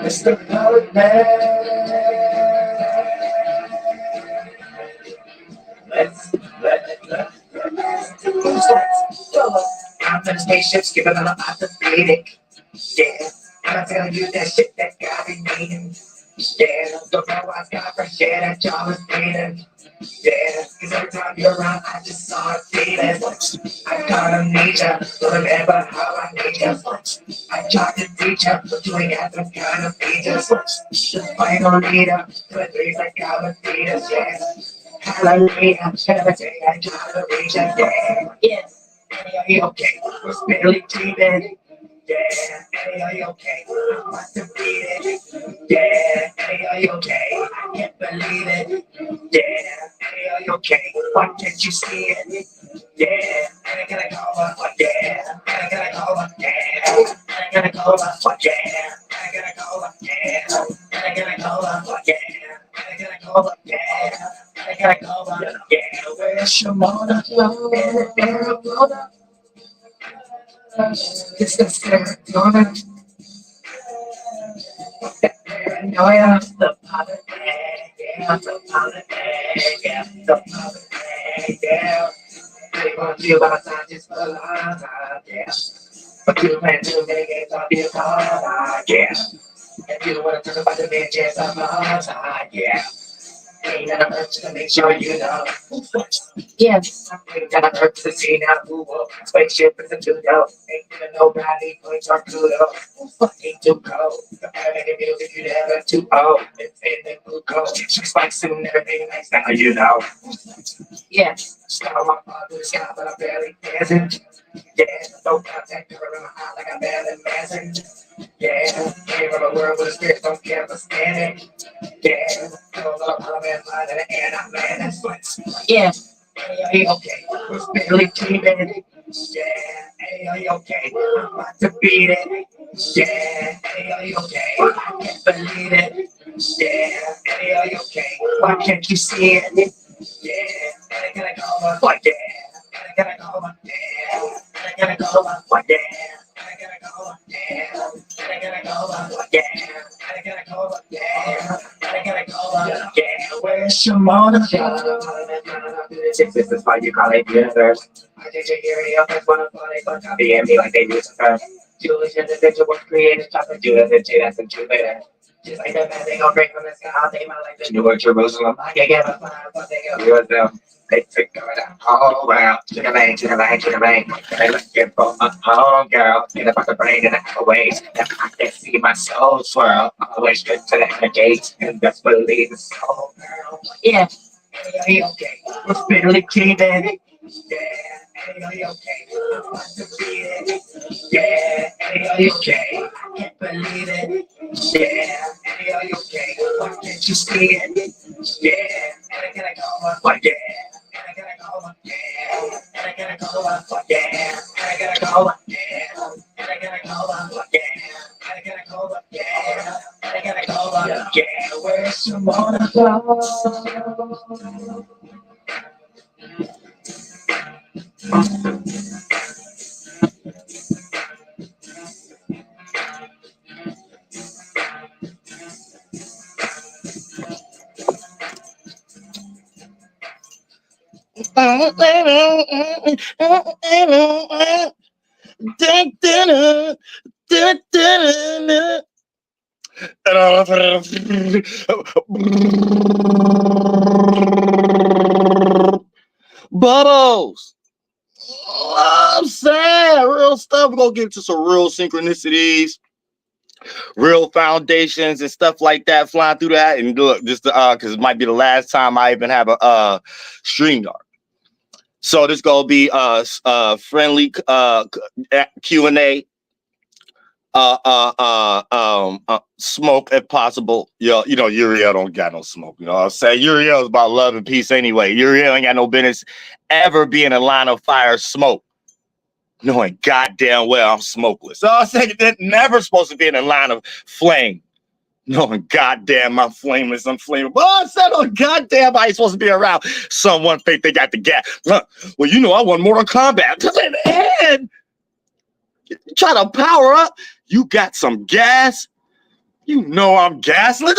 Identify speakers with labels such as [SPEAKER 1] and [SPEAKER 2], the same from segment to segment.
[SPEAKER 1] Mr. Pilotman. Let's go. I'm to the spaceship, skipping on the orthopedic. Yeah, I'm telling you that shit that got me meaning. Yeah, the robots got fresh air that y'all was breathing. Yeah, cause every time you're around, I just saw it feeling. I gotta need ya, don't remember how I need ya. I tried to teach ya, but you ain't had some kind of features. The final leader, the things I gotta feed us, yeah. Hallelujah, everything I try to reach ya, yeah. Yeah, are you okay? We're barely breathing. Yeah, hey, are you okay? I'm about to beat it. Yeah, hey, are you okay? I can't believe it. Yeah, hey, are you okay? Why can't you see it? Yeah, and I gotta go up, yeah, and I gotta go up, yeah, and I gotta go up, yeah, and I gotta go up, yeah, and I gotta go up, yeah, and I gotta go up, yeah, and I gotta go up, yeah. Where's your mother? In the air, it's the serotonin. Paranoia, the politics, yeah, the politics, yeah, the politics, yeah. They want you outside just for a long time, yeah. But you plan too many games on your card, yeah. And you wanna talk about the bitches of all time, yeah. Ain't that hurt to make sure you know. Yes, ain't that hurt to see now who will. Spaceship is a two-door. Ain't gonna nobody points or kudo. Ain't too cold. The automated music you never too old. It's in the glucose. She spikes soon, everything nice now you know. Yes, star walk all through the sky, but I'm barely dancing. Yeah, no contact, cover in my eye like I'm barely messing. Yeah, came from a world where the spirits don't care for standing. Yeah, goes up on man line in the air, not man and splits. Yeah, hey, okay, we're barely teaming. Yeah, hey, are you okay? I'm about to beat it. Yeah, hey, are you okay? I can't believe it. Yeah, hey, are you okay? Why can't you see it? Yeah, and I gotta go up, like yeah, and I gotta go up, yeah, and I gotta go up, like yeah, and I gotta go up, yeah, and I gotta go up, like yeah, and I gotta go up, yeah, and I gotta go up, yeah. Where's your mother? This is why you call it universe. I think you're hearing up as one of they gonna copy me like they do some first. Jewish individual creators try to do it, that's a Jew later. Just like that man, they gon' break from the sky. I'll take my life to New Jerusalem. I can't get my fire, but they go use them. They took over the whole world. To the lane, to the lane, to the lane. They looking for a home girl. Get up out the brain and the ways. That I can see my soul swirl. Always straight to the gates. And best believe the soul girl. Yeah. Hey, okay. We're barely keeping. Yeah. Hey, are you okay? I'm about to beat it. Yeah. Hey, are you okay? I can't believe it. Yeah. Hey, are you okay? Why can't you see it? Yeah. And I gotta go up. Like, yeah. And I gotta go up. Yeah. And I gotta go up. Like, yeah. And I gotta go up. Yeah. And I gotta go up. Like, yeah. And I gotta go up. Yeah. And I gotta go up. Yeah. Where's your mother? Bubbles. I'm saying real stuff. We're gonna get into some real synchronicities, real foundations, and stuff like that flying through that. And look, just because it might be the last time I even have a stream yard. So this gonna be friendly Q&A. Smoke if possible. Yo, you know, Uriel don't got no smoke. You know what I'm saying? Uriel's about love and peace anyway. Uriel ain't got no business ever being a line of fire smoke. Knowing goddamn well I'm smokeless. So I said that never supposed to be in a line of flame. Knowing goddamn I'm flameless, unflammable. Oh, I said, oh goddamn, I ain't supposed to be around someone think they got the gap. Well, you know, I want Mortal Kombat. And
[SPEAKER 2] Try to power up. You got some gas. You know I'm gaslit.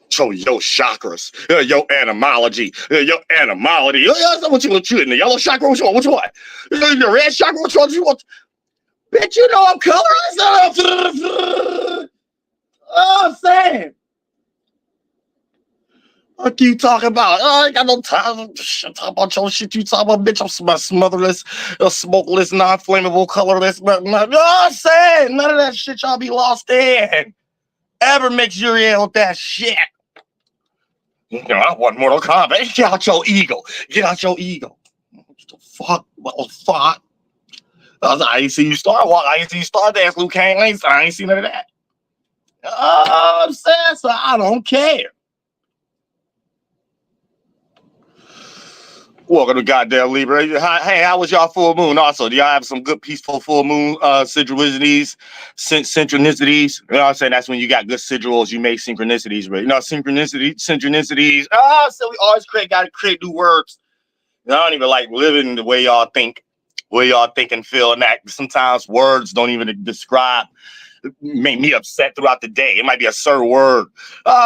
[SPEAKER 2] Show your chakras, your etymology, your animality. What you in the yellow chakra? What you want? What you want? The red chakra? What you want? Bitch, you know I'm colorless. Oh, I'm saying. What you talking about? Oh, I ain't got no time. Talk about your shit. You talk about, bitch. I'm smotherless, smokeless, non-flammable, colorless. I'm saying none of that shit y'all be lost in. Ever mix Uriel with that shit? You know, I want Mortal Kombat. Get out your ego. Get out your ego. What the fuck? What the fuck? I ain't see you start. I ain't see you start dance, Luke Kane. I ain't seen none of that. I'm saying, so I don't care. Welcome to goddamn Libra. Hey, how was y'all full moon? Also, do y'all have some good peaceful full moon synchronicities? Synchronicities. You know what I'm saying? That's when you got good sigils, you make synchronicities, but you know, synchronicities. So we always gotta create new words. I don't even like living the way y'all think, and feel, and act. Sometimes words don't even describe, make me upset throughout the day. It might be a certain word.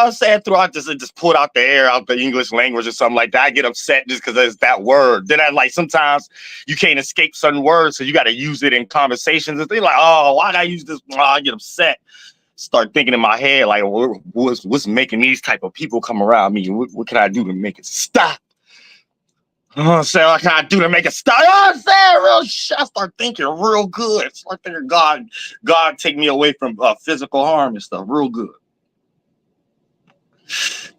[SPEAKER 2] Sad throughout this, just pulled out the air out the English language or something like that. I get upset just because it's that word. Then I like sometimes you can't escape certain words, so you got to use it in conversations. And they're like, oh, why did I use this? I get upset. Start thinking in my head like, what's making these type of people come around me? What can I do to make it stop? Say what can I do to make it stop? Real shit. I start thinking real good. Start thinking God take me away from physical harm and stuff real good.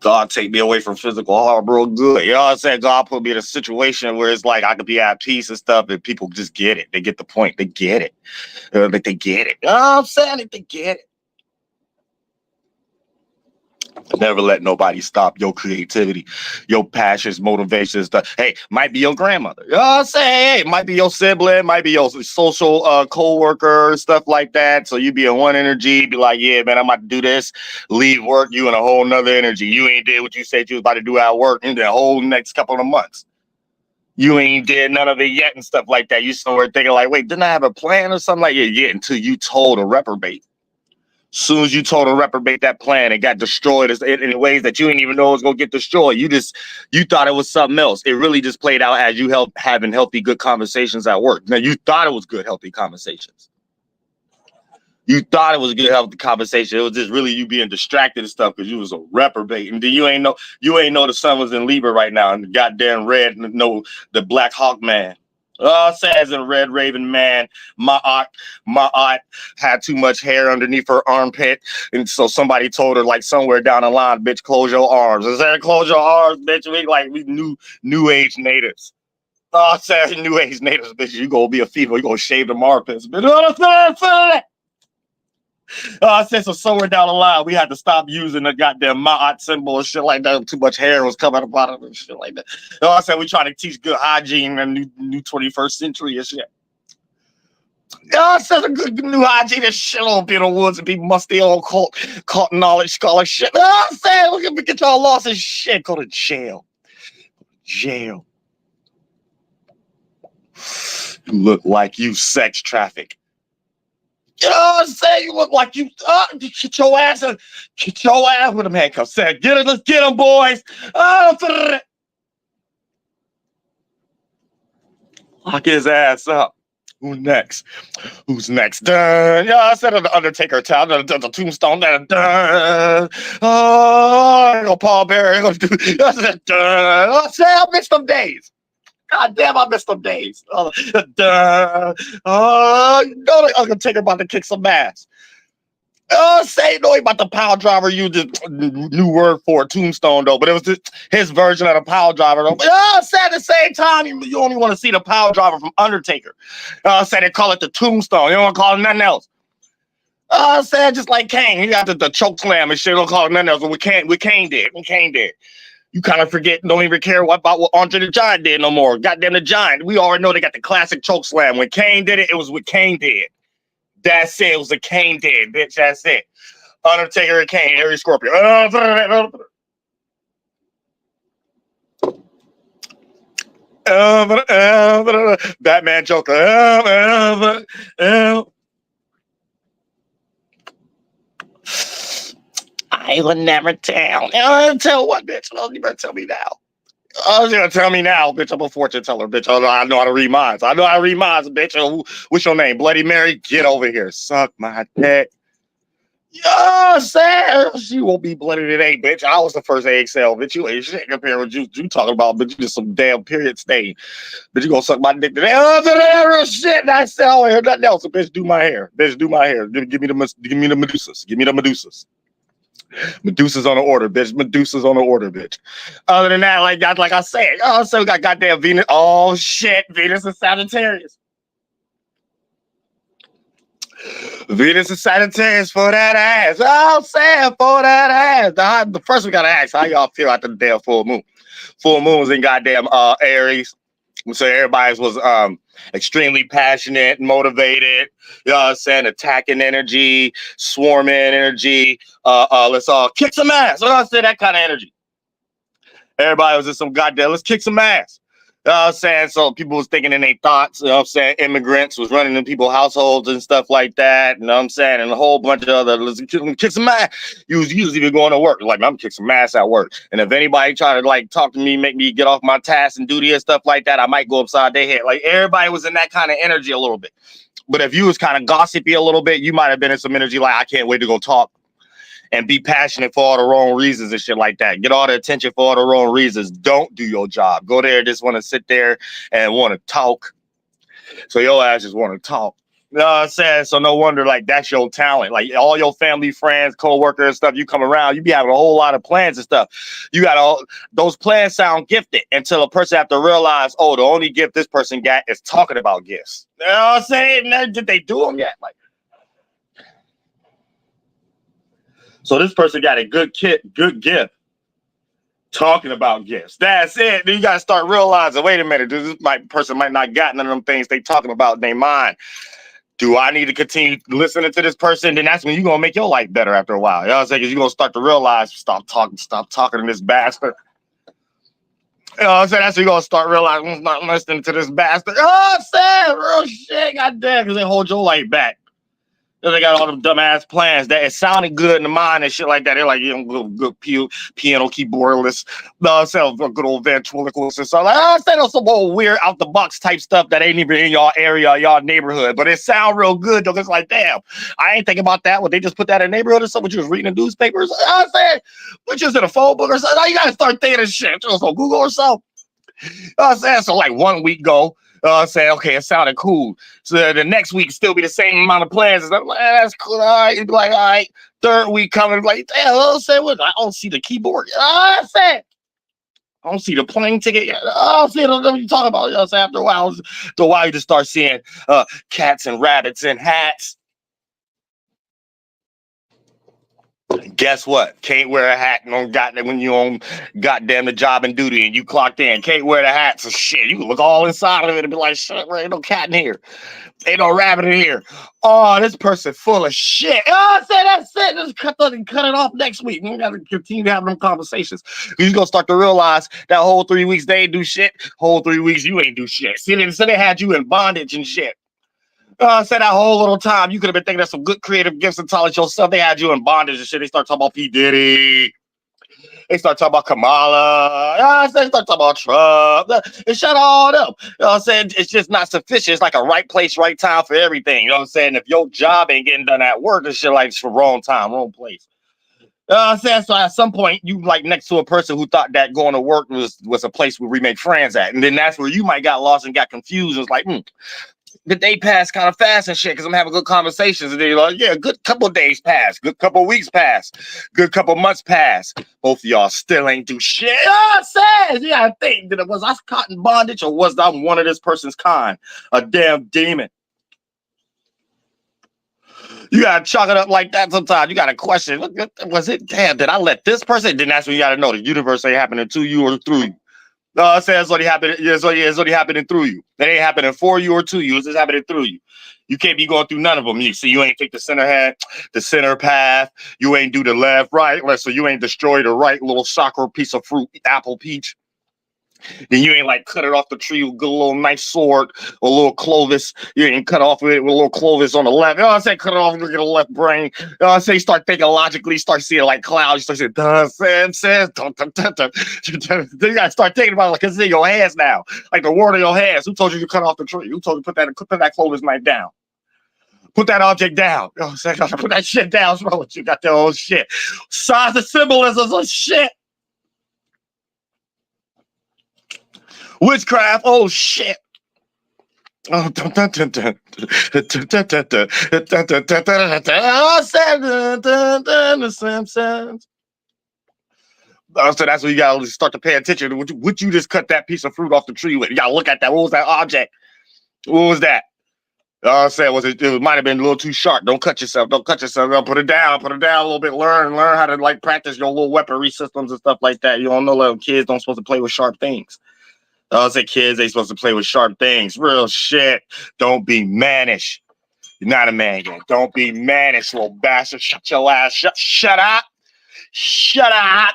[SPEAKER 2] God take me away from physical harm real good. You know what I'm saying? God put me in a situation where it's like I could be at peace and stuff, and people just get it. They get the point. They get it. But they get it. You know what I'm saying? They get it. Never let nobody stop your creativity, your passions, motivations. Stuff. Hey, might be your grandmother. You know what I'm saying? Hey, might be your sibling, might be your social co-worker, stuff like that. So you be in one energy, be like, yeah, man, I'm about to do this. Leave work, you in a whole nother energy. You ain't did what you said you was about to do at work in the whole next couple of months. You ain't did none of it yet and stuff like that. You somewhere thinking like, wait, didn't I have a plan or something like that? Yeah, until you told a reprobate. Soon as you told to reprobate that plan, it got destroyed in ways that you didn't even know it was gonna get destroyed. You thought it was something else. It really just played out as you having healthy, good conversations at work. Now you thought it was good, healthy conversations. You thought it was a good, healthy conversation. It was just really you being distracted and stuff because you was a reprobate. And then you ain't know the sun was in Libra right now and the goddamn red, the Black Hawk man. Says in Red Raven man, my aunt had too much hair underneath her armpit, and so somebody told her like somewhere down the line, bitch, close your arms. I said, close your arms, bitch. We new age natives. Says new age natives, bitch. You gonna be a female, you gonna shave them armpits, bitch. I said, so somewhere down the line, we had to stop using the goddamn Ma'at symbol and shit like that. Too much hair was coming out of it and shit like that. I said, we trying to teach good hygiene in the new 21st century and shit. I said, a good new hygiene and shit on in the woods and be musty old cult knowledge scholar shit. I said, look at me, get y'all lost and shit. Go to jail. Jail. You look like you sex traffic. You know what I'm saying? You look like you get your ass with them handcuffs. Say, get it, let's get them, boys. Lock his ass up. Who's next? Dun. Yeah, I said the Undertaker town, the tombstone. Dun. Oh, Paul Bearer. I said, dun. I said, I missed them days. God damn, I missed them days. Dun. You know the Undertaker about to kick some ass. Say no about the power driver. Used a new word for a tombstone though, but it was his version of the power driver though. But say at the same time, you only want to see the power driver from Undertaker. Say they call it the tombstone. You don't want to call it nothing else. Say just like Kane, he got the choke slam and shit. Don't call it nothing else. What Kane did. You kind of forget, don't even care about what Andre the Giant did no more. Goddamn the Giant. We already know they got the classic choke slam. When Kane did it, it was what Kane did. That's it. It was a Kane did, bitch. That's it. Undertaker and Kane, Aries Scorpio. Batman Joker. I would never tell. Tell what, bitch? You better tell me now. Oh, you're gonna tell me now, bitch. I'm a fortune teller, bitch. I know how to read minds. Bitch. What's your name? Bloody Mary? Get over here. Suck my dick. Yo, Sam. She won't be bloody today, bitch. I was the first egg cell, bitch. You ain't shit compared with you talking about, bitch. You just some damn period stain. Bitch, you gonna suck my dick today? Oh, real shit. That's all here. Nothing else. So, bitch, do my hair. Bitch, do my hair. Give me the Medusas. Give me the Medusas. Medusa's on the order, bitch. Medusa's on the order, bitch. Other than that, like I said, so we got goddamn Venus. Oh shit, Venus and Sagittarius. Venus and Sagittarius for that ass. Oh, Sam, for that ass. The first we gotta ask, how y'all feel after the damn full moon? Full moon was in goddamn Aries. So everybody was extremely passionate, motivated, you know what I'm saying, attacking energy, swarming energy, let's all kick some ass. So I said that kind of energy. Everybody was in some goddamn, let's kick some ass. You know what I'm saying? So people was thinking in their thoughts, you know what I'm saying? Immigrants was running in people's households and stuff like that, you know what I'm saying? And a whole bunch of other, let's kick some ass. You was usually be going to work, like, I'm kick some ass at work. And if anybody try to, like, talk to me, make me get off my task and duty and stuff like that, I might go upside their head. Like, everybody was in that kind of energy a little bit. But if you was kind of gossipy a little bit, you might have been in some energy like, I can't wait to go talk and be passionate for all the wrong reasons and shit like that. Get all the attention for all the wrong reasons. Don't do your job. Go there, just want to sit there and want to talk. So your ass just want to talk. You know what I'm saying? So no wonder, like, that's your talent. Like, all your family, friends, co-workers and stuff, you come around, you be having a whole lot of plans and stuff. You got all those plans sound gifted until a person have to realize, oh, the only gift this person got is talking about gifts. You know what I'm saying? Did they do them yet? Like, so this person got a good gift, talking about gifts. That's it. Then you got to start realizing, wait a minute, this person might not got none of them things they talking about in their mind. Do I need to continue listening to this person? Then that's when you're going to make your life better after a while. You know what I'm saying? Because you're going to start to realize, stop talking to this bastard. You know what I'm saying? That's when you're going to start realizing, I'm not listening to this bastard. Oh, I'm saying, real shit. Goddamn, because they hold your life back. They got all them dumbass plans that it sounded good in the mind and shit like that. They're like, you know, good piano keyboardless, good old ventriloquist and stuff. Like, I said some old weird out the box type stuff that ain't even in y'all area, y'all neighborhood, but it sound real good. Though it's like, damn, I ain't thinking about that. Would they just put that in the neighborhood or something? You was reading the newspapers? I said, but just in a phone book or something. No, you gotta start thinking of shit. Just on Google or something. I said, so like 1 week go. I said, okay, it sounded cool. So the next week still be the same amount of plans. I'm like, that's cool. All right. You'd be like, all right. Third week coming, like, damn, I said, what? I don't see the keyboard. I said, I don't see the plane ticket yet. I don't see what you talking about. You know what I'm saying? After a while, you just start seeing cats and rabbits and hats. Guess what? Can't wear a hat when you on goddamn the job and duty and you clocked in. Can't wear the hat. So shit, you can look all inside of it and be like, shit, there ain't no cat in here. Ain't no rabbit in here. Oh, this person full of shit. Oh, I said that's it. Just cut it off next week. We gotta continue having them conversations. You're gonna start to realize that whole 3 weeks they ain't do shit. Whole 3 weeks you ain't do shit. See, they had you in bondage and shit. I said that whole little time you could have been thinking of some good creative gifts and talent yourself. They had you in bondage and shit. They start talking about P. Diddy. They start talking about Kamala. I said, they start talking about Trump. It shut all up. You know what I'm saying? It's just not sufficient. It's like a right place, right time for everything. You know what I'm saying? If your job ain't getting done at work, it's shit like it's for wrong time, wrong place. You know what I'm saying? So at some point, you like next to a person who thought that going to work was a place where we make friends at. And then that's where you might got lost and got confused. It's like, the day passed kind of fast and shit because I'm having good conversations. And then you're like, yeah, good couple of days pass, good couple of weeks pass, good couple of months pass. Both of y'all still ain't do shit. I said, yeah, I think that was I caught in bondage or was I one of this person's kind? A damn demon. You gotta chalk it up like that sometimes. You gotta question, was it, damn, did I let this person? Then that's when you gotta know the universe ain't happening to you or through you. No, I say it's only happening. It's only happening through you. That ain't happening for you or to you. It's just happening through you. You can't be going through none of them. You see, you ain't take the center path. You ain't do the left, right. So you ain't destroy the right little soccer piece of fruit, apple, peach. Then you ain't like cut it off the tree with a little nice sword or a little Clovis. You ain't cut off with it with a little Clovis on the left. You know what I'm saying? Cut it off with the left brain. You know what I'm saying? Start thinking logically, start seeing like clouds. You start saying, then you gotta start thinking about it like it's in your hands now. Like the word in your hands. Who told you to cut off the tree? Who told you to put that Clovis knife down? Put that object down. You know what I'm saying? Put that shit down. What's wrong with you? Got that old shit. Signs and symbolisms of shit. Witchcraft, oh shit. Oh, Simpsons. So that's what you gotta start to pay attention to. Would you just cut that piece of fruit off the tree with? You gotta look at that. What was that object? What was that? I said it might have been a little too sharp. Don't cut yourself. Don't cut yourself. Put it down a little bit. Learn how to like practice your little weaponry systems and stuff like that. You don't know, little kids don't supposed to play with sharp things. I say kids ain't supposed to play with sharp things. Real shit. Don't be mannish. You're not a man yet. Don't be mannish, little bastard. Shut your ass. Shut up. Shut up.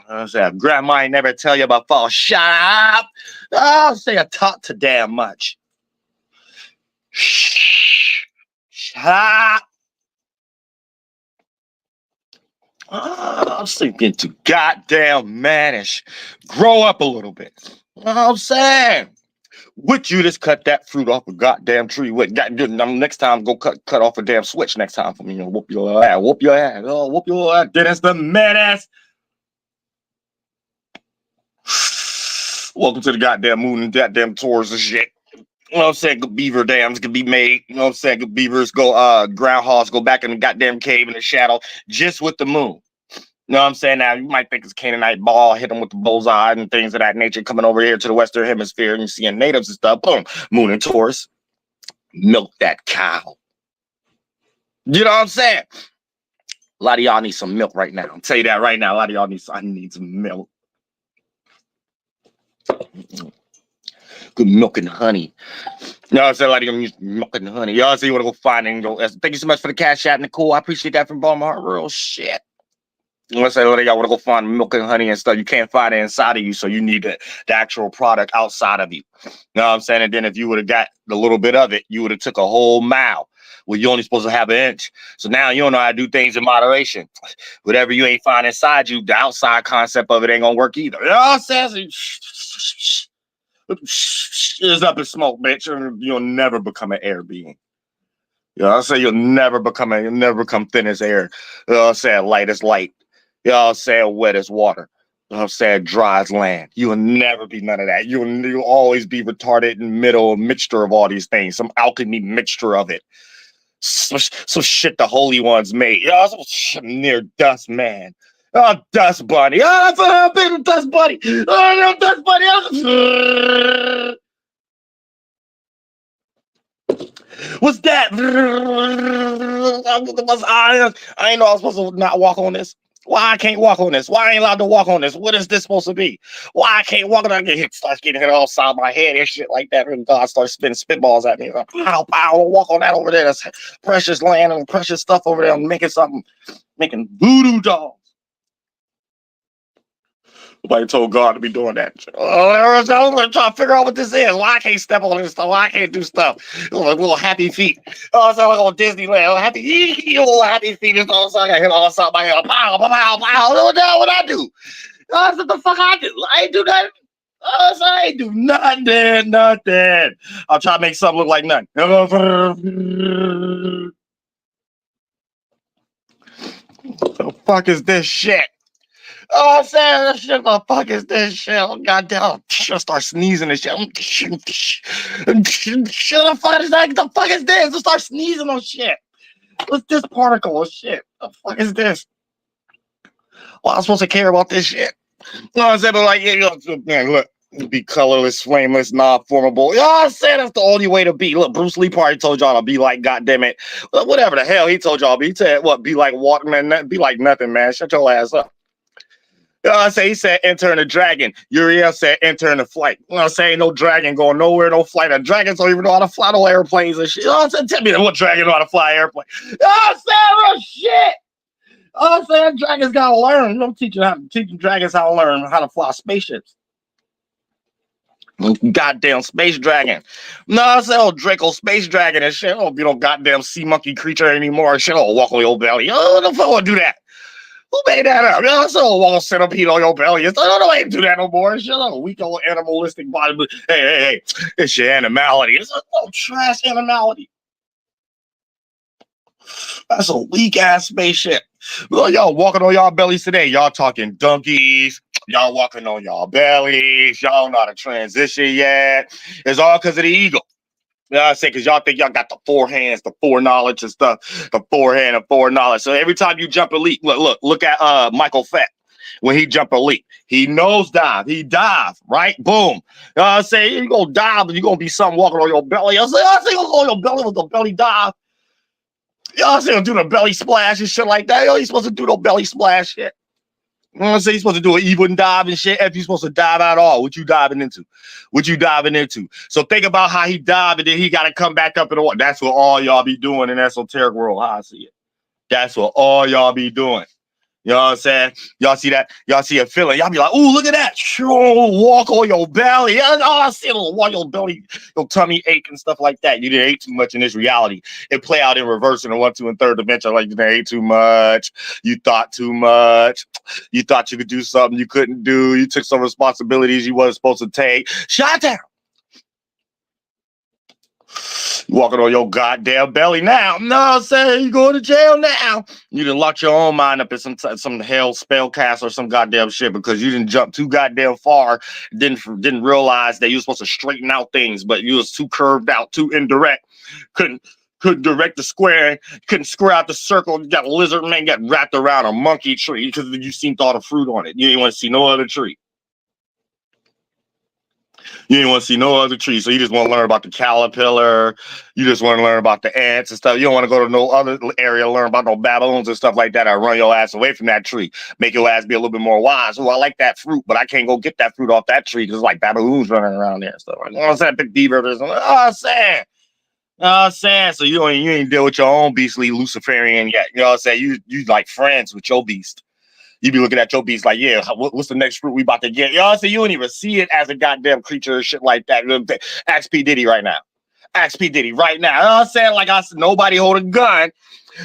[SPEAKER 2] I said, grandma ain't never tell you about fall. Shut up. Oh, say I talk too damn much. Shh. Shut up. Oh, I'm thinking too goddamn mannish. Grow up a little bit. You know what I'm saying? Would you just cut that fruit off a goddamn tree? Next time, go cut off a damn switch next time for me. You know, whoop your ass. Whoop your ass. Oh, whoop your ass. Dennis the Menace. Welcome to the goddamn moon and goddamn tours and shit. You know what I'm saying? Good beaver dams can be made. You know what I'm saying? Good beavers go, groundhogs go back in the goddamn cave in the shadow just with the moon. You know what I'm saying? Now, you might think it's Canaanite ball, hit them with the bullseye and things of that nature coming over here to the Western Hemisphere and you seeing natives and stuff. Boom. Moon and Taurus. Milk that cow. You know what I'm saying? A lot of y'all need some milk right now. I'll tell you that right now. A lot of y'all need some milk. Good milk and honey. You know what I'm saying? A lot of y'all need milk and honey. Y'all see you want to go find and go. Thank you so much for the Cashapp, Nicole. I appreciate that from bottom of my heart. Real shit. Let's say y'all want to go find milk and honey and stuff. You can't find it inside of you, so you need the actual product outside of you. You know what I'm saying? And then if you would have got the little bit of it, you would have took a whole mile. Well, you're only supposed to have an inch. So now you don't know how to do things in moderation. Whatever you ain't find inside you, the outside concept of it ain't gonna work either. You know what I'm saying? It's up in smoke, bitch. You'll never become an air being. You know what I'm saying? You'll never become thin as air. You know what I'm saying? Light as light. You know what I'm saying? Wet as water. You know what I'm saying? Dry as land. You'll never be none of that. You'll always be retarded in middle, a mixture of all these things. Some alchemy mixture of it. Some shit the holy ones made. You know, some shit near dust man. Oh, dust bunny. Oh, I've been a dust bunny. Oh, no, dust bunny. What's that? I ain't know I was supposed to not walk on this. Why I can't walk on this? Why I ain't allowed to walk on this? What is this supposed to be? Why I can't walk on it? Starts getting hit all side of my head and shit like that. And God starts spitting spitballs at me. Like, pow, pow, walk on that over there. That's precious land and precious stuff over there. I'm making voodoo dolls. Nobody told God to be doing that. I'm trying to figure out what this is. Why I can't step on this stuff? Why I can't do stuff? Little happy feet. Oh, it's like on Disneyland. Little happy feet. It's all I got hit all inside my head. Pow, pow, pow, pow. What I do? Oh, what the fuck I do? I ain't do nothing. Oh, so I ain't do nothing. I'll try to make something look like nothing. What the fuck is this shit? Oh, I'm saying, shit, the fuck is this shit? Oh, goddamn, I'll start sneezing and shit. Shit, the fuck is that? The fuck is this? I'll start sneezing on shit. What's this particle of shit? The fuck is this? Well, I'm supposed to care about this shit. You know what I'm saying? But like, man, look, be colorless, flameless, non-formable. You know what I'm saying? That's the only way to be. Look, Bruce Lee probably told y'all to be like, goddamn it. Whatever the hell he told y'all to be. He said, what, be like water, man? Be like nothing, man. Shut your ass up. You know what I'm saying? He said, enter in a dragon. Uriel said, enter in a flight. You know what I'm saying? No dragon going nowhere, no flight. The dragons don't even know how to fly no airplanes and shit. You know what I'm saying? Tell me what dragon know how to fly an airplane. You know what I'm saying? Real shit. You know what I'm saying? Dragons gotta learn. I'm teaching dragons how to learn how to fly spaceships. Goddamn space dragon. No, I said, oh, Draco space dragon and shit. Oh, you don't goddamn sea monkey creature anymore. Shit, oh, walk on your belly. Oh, the fuck would do that? Who made that up? I said, oh, walk centipede on your belly. I don't ain't do that no more. Shit, oh, weak old animalistic body. Hey, it's your animality. It's a little trash animality. That's a weak ass spaceship. Well, y'all walking on y'all bellies today. Y'all talking donkeys. Y'all walking on y'all bellies. Y'all don't know how to transition yet. It's all because of the ego. You know what I'm saying? Because y'all think y'all got the four hands, the foreknowledge and stuff, the forehand and foreknowledge. So every time you jump a leap, look at Michael Phelps. When he jump a leap, he nose dive, he dive, right? Boom. You know what I'm saying? You're going to dive and you're going to be something walking on your belly. I say, go on your belly with the belly dive. Y'all see him do the belly splash and shit like that. Yo, you supposed to do no belly splash shit. You know what I'm saying? You're supposed to do an even dive and shit. If you're supposed to dive at all, what you diving into? What you diving into? So think about how he dived and then he got to come back up in the water. That's what all y'all be doing in esoteric world. How I see it. That's what all y'all be doing. You know what I'm saying? Y'all see that? Y'all see a feeling. Y'all be like, ooh, look at that. Sure, walk on your belly. Oh, I see a little walk your belly, your tummy ache and stuff like that. You didn't ate too much in this reality. It play out in reverse in the 1, 2, and 3rd dimension. Like you didn't ate too much. You thought too much. You thought you could do something you couldn't do. You took some responsibilities you wasn't supposed to take. Shut down. Walking on your goddamn belly now. No, I'm saying you going to jail now. You done locked your own mind up in some hell spell cast or some goddamn shit because you didn't jump too goddamn far. Didn't realize that you were supposed to straighten out things, but you was too curved out, too indirect. Couldn't direct the square. Couldn't square out the circle. You got a lizard man got wrapped around a monkey tree because you seen all the fruit on it. You didn't want to see no other tree. You didn't want to see no other trees, so you just want to learn about the caterpillar. You just want to learn about the ants and stuff. You don't want to go to no other area to learn about no baboons and stuff like that. Or run your ass away from that tree, make your ass be a little bit more wise. Oh, I like that fruit, but I can't go get that fruit off that tree because it's like baboons running around there and stuff. You know what I'm saying? Big beavers. I'm saying. So you ain't deal with your own beastly Luciferian yet. You know what I'm saying? You like friends with your beast. You be looking at your beast like, yeah, what's the next fruit we about to get? You know what I'm saying? You don't even see it as a goddamn creature or shit like that. Ask P. Diddy right now. Ask P. Diddy right now. You know what I'm saying? Like I said, nobody hold a gun